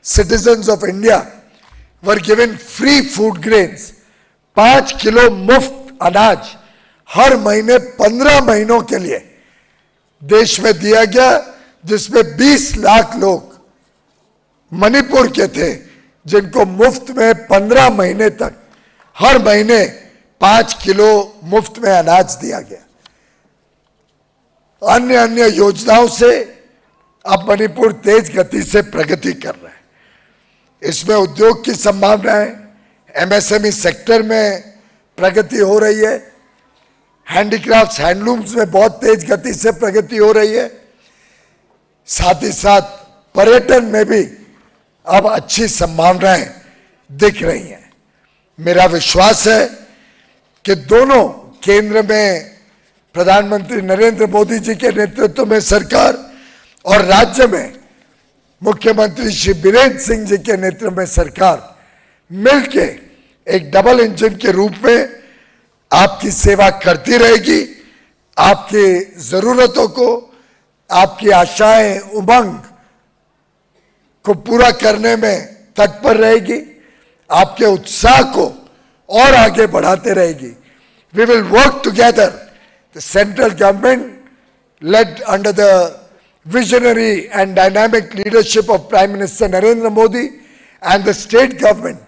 Speaker 9: citizens of India were given free food grains, 5 kilo मुफ्त अनाज हर महीने 15 महीनों के लिए देश में दिया गया, जिसमें 20 लाख लोग मणिपुर के थे जिनको मुफ्त में 15 महीने तक हर महीने 5 किलो मुफ्त में अनाज दिया गया। अन्य अन्य योजनाओं से अब मणिपुर तेज गति से प्रगति कर रहा है। इसमें उद्योग की संभावनाएं, एमएसएमई सेक्टर में प्रगति हो रही है, हैंडीक्राफ्ट्स हैंडलूम्स में बहुत तेज गति से प्रगति हो रही है। साथ ही साथ पर्यटन में भी अब अच्छी संभावनाएं दिख रही हैं। मेरा विश्वास है कि दोनों केंद्र में प्रधानमंत्री नरेंद्र मोदी जी के नेतृत्व में सरकार और राज्य में मुख्यमंत्री श्री बीरेंद्र सिंह जी के नेतृत्व में सरकार मिलके एक डबल इंजन के रूप में आपकी सेवा करती रहेगी। आपकी जरूरतों को, आपकी आशाएं, उमंग को पूरा करने में तत्पर रहेगी, आपके उत्साह को और आगे बढ़ाते रहेगी। We will work together, the central government led under the visionary and dynamic leadership of Prime Minister Narendra Modi and the state government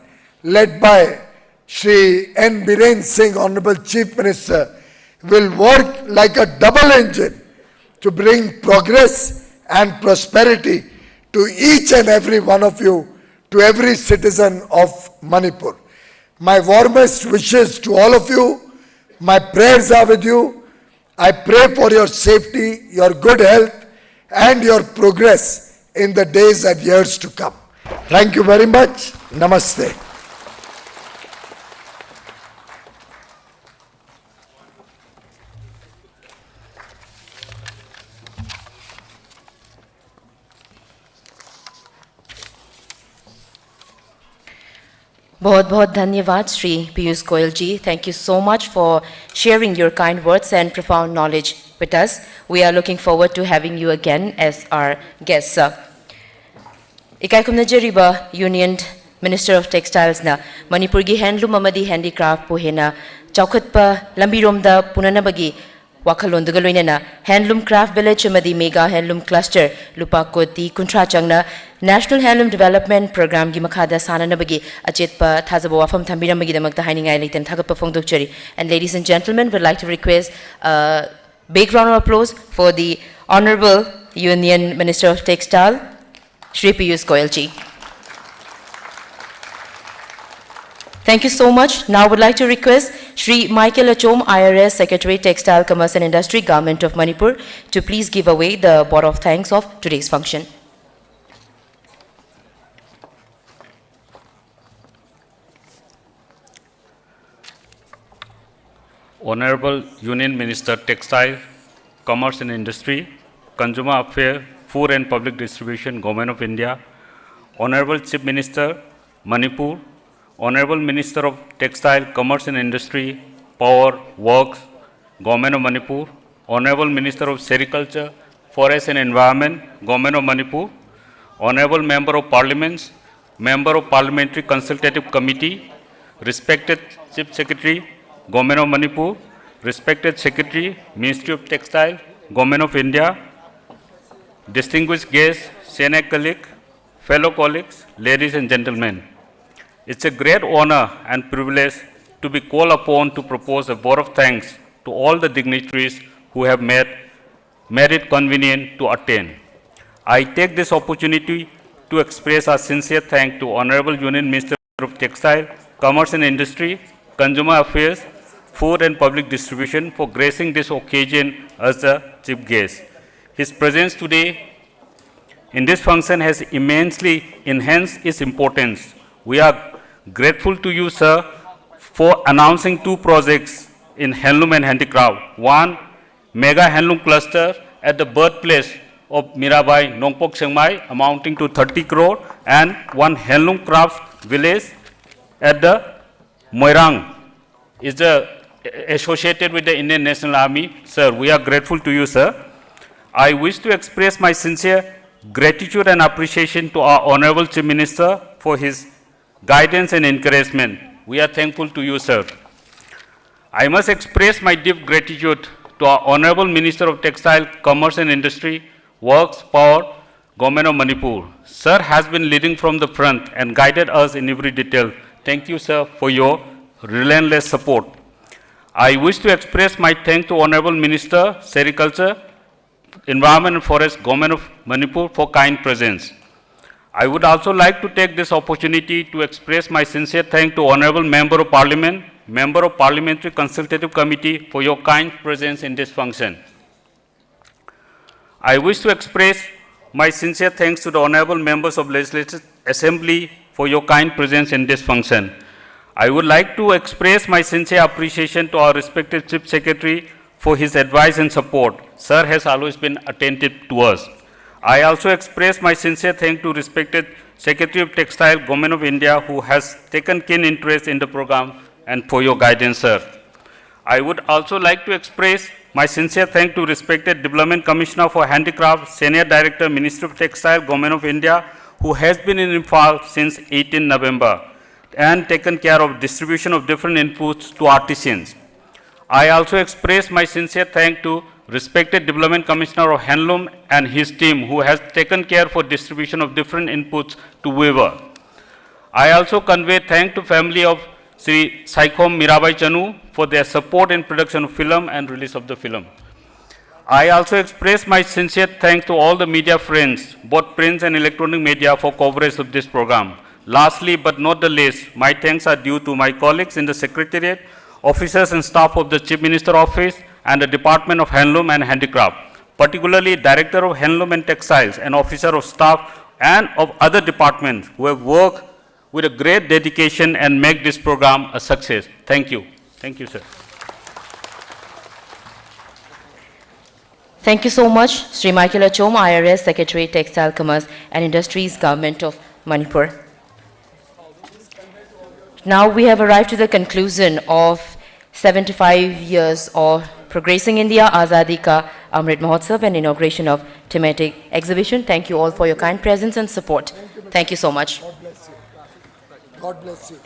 Speaker 9: led by Shri N. Biren Singh, Honorable Chief Minister, will work like a double engine to bring progress and prosperity to each and every one of you, to every citizen of Manipur. My warmest wishes to all of you. My prayers are with you. I pray for your safety, your good health, and your progress in the days and years to come. Thank you very much. Namaste.
Speaker 10: बहुत बहुत धन्यवाद श्री पीयूष गोयल जी. Thank you so much for sharing your kind words and profound knowledge with us. We are looking forward to having you again as our guest, sir. Ikaikumna jariba Union Minister of Textiles na Manipur gi handloom amadi handicraft po hena chaukhatpa lambiromda punanabagi wakhalon duga loinana handloom craft village amadi mega handloom cluster lupa koti kuntra changna National Handloom Development Program gi makhada sananabagi achetpa thazaba wafam thambiramagi damakta hainingai leitan thagappa phongdokchari. And ladies and gentlemen, would like to request a big round of applause for the Honorable Union Minister of Textile, Shri Piyush Goyal ji. Thank you so much. Now I would like to request Shri Michael Achom, IRS Secretary, Textile, Commerce and Industry, Government of Manipur, to please give away the vote of thanks of today's function.
Speaker 17: Honorable Union Minister, Textile, Commerce and Industry, Consumer Affairs, Food and Public Distribution, Government of India, Honorable Chief Minister, Manipur, Honorable Minister of Textile, Commerce and Industry, Power, Works, Government of Manipur, Honorable Minister of Sericulture, Forest and Environment, Government of Manipur, Honorable Member of Parliament, Member of Parliamentary Consultative Committee, respected Chief Secretary, Government of Manipur, respected Secretary, Ministry of Textile, Government of India, distinguished guests, senior colleagues, fellow colleagues, ladies and gentlemen. It's a great honor and privilege to be called upon to propose a vote of thanks to all the dignitaries who have made it convenient to attend. I take this opportunity to express our sincere thanks to Honorable Union Minister of Textile, Commerce and Industry, Consumer Affairs, Food and Public Distribution for gracing this occasion as the chief guest. His presence today in this function has immensely enhanced its importance. We are grateful to you, sir, for announcing two projects in handloom and handicraft. One, mega handloom cluster at the birthplace of Mirabai, Nongpok Sengmai, amounting to 30 crore, and one handloom crafts village at the Moirang is associated with the Indian National Army. Sir, we are grateful to you, sir. I wish to express my sincere gratitude and appreciation to our Honorable Chief Minister for his guidance and encouragement. We are thankful to you, sir. I must express my deep gratitude to our Honorable Minister of Textile, Commerce and Industry, Works, Power, Government of Manipur. Sir has been leading from the front and guided us in every detail. Thank you, sir, for your relentless support. I wish to express my thanks to Honorable Minister, Sericulture, Environment and Forest, Government of Manipur for kind presence. I would also like to take this opportunity to express my sincere thanks to Honorable Member of Parliament, Member of Parliamentary Consultative Committee for your kind presence in this function. I wish to express my sincere thanks to the Honorable Members of Legislative Assembly for your kind presence in this function. I would like to express my sincere appreciation to our respected Chief Secretary for his advice and support. Sir has always been attentive to us. I also express my sincere thanks to respected Secretary of Textile, Government of India, who has taken keen interest in the program and for your guidance, sir. I would also like to express my sincere thanks to respected Development Commissioner for Handicraft, Senior Director, Ministry of Textile, Government of India, who has been in Imphal since 18 November and taken care of distribution of different inputs to artisans. I also express my sincere thanks to respected Development Commissioner of Handloom and his team, who has taken care for distribution of different inputs to weaver. I also convey thanks to family of Sri Saikhom Mirabai Chanu for their support in production of film and release of the film. I also express my sincere thanks to all the media friends, both print and electronic media, for coverage of this program. Lastly, but not the least, my thanks are due to my colleagues in the Secretariat, officers and staff of the Chief Minister Office and the Department of Handloom and Handicraft, particularly Director of Handloom and Textiles and Officer of Staff and of other departments who have worked with a great dedication and make this program a success. Thank you. Thank you, sir.
Speaker 10: Thank you so much, Sri Michael Achom, IRS Secretary, Textile, Commerce and Industries, Government of Manipur. Now we have arrived to the conclusion of 75 years of Progressing India, Azadi Ka Amrit Mahotsav and inauguration of thematic exhibition. Thank you all for your kind presence and support. Thank you so much.
Speaker 9: God bless you. God bless you.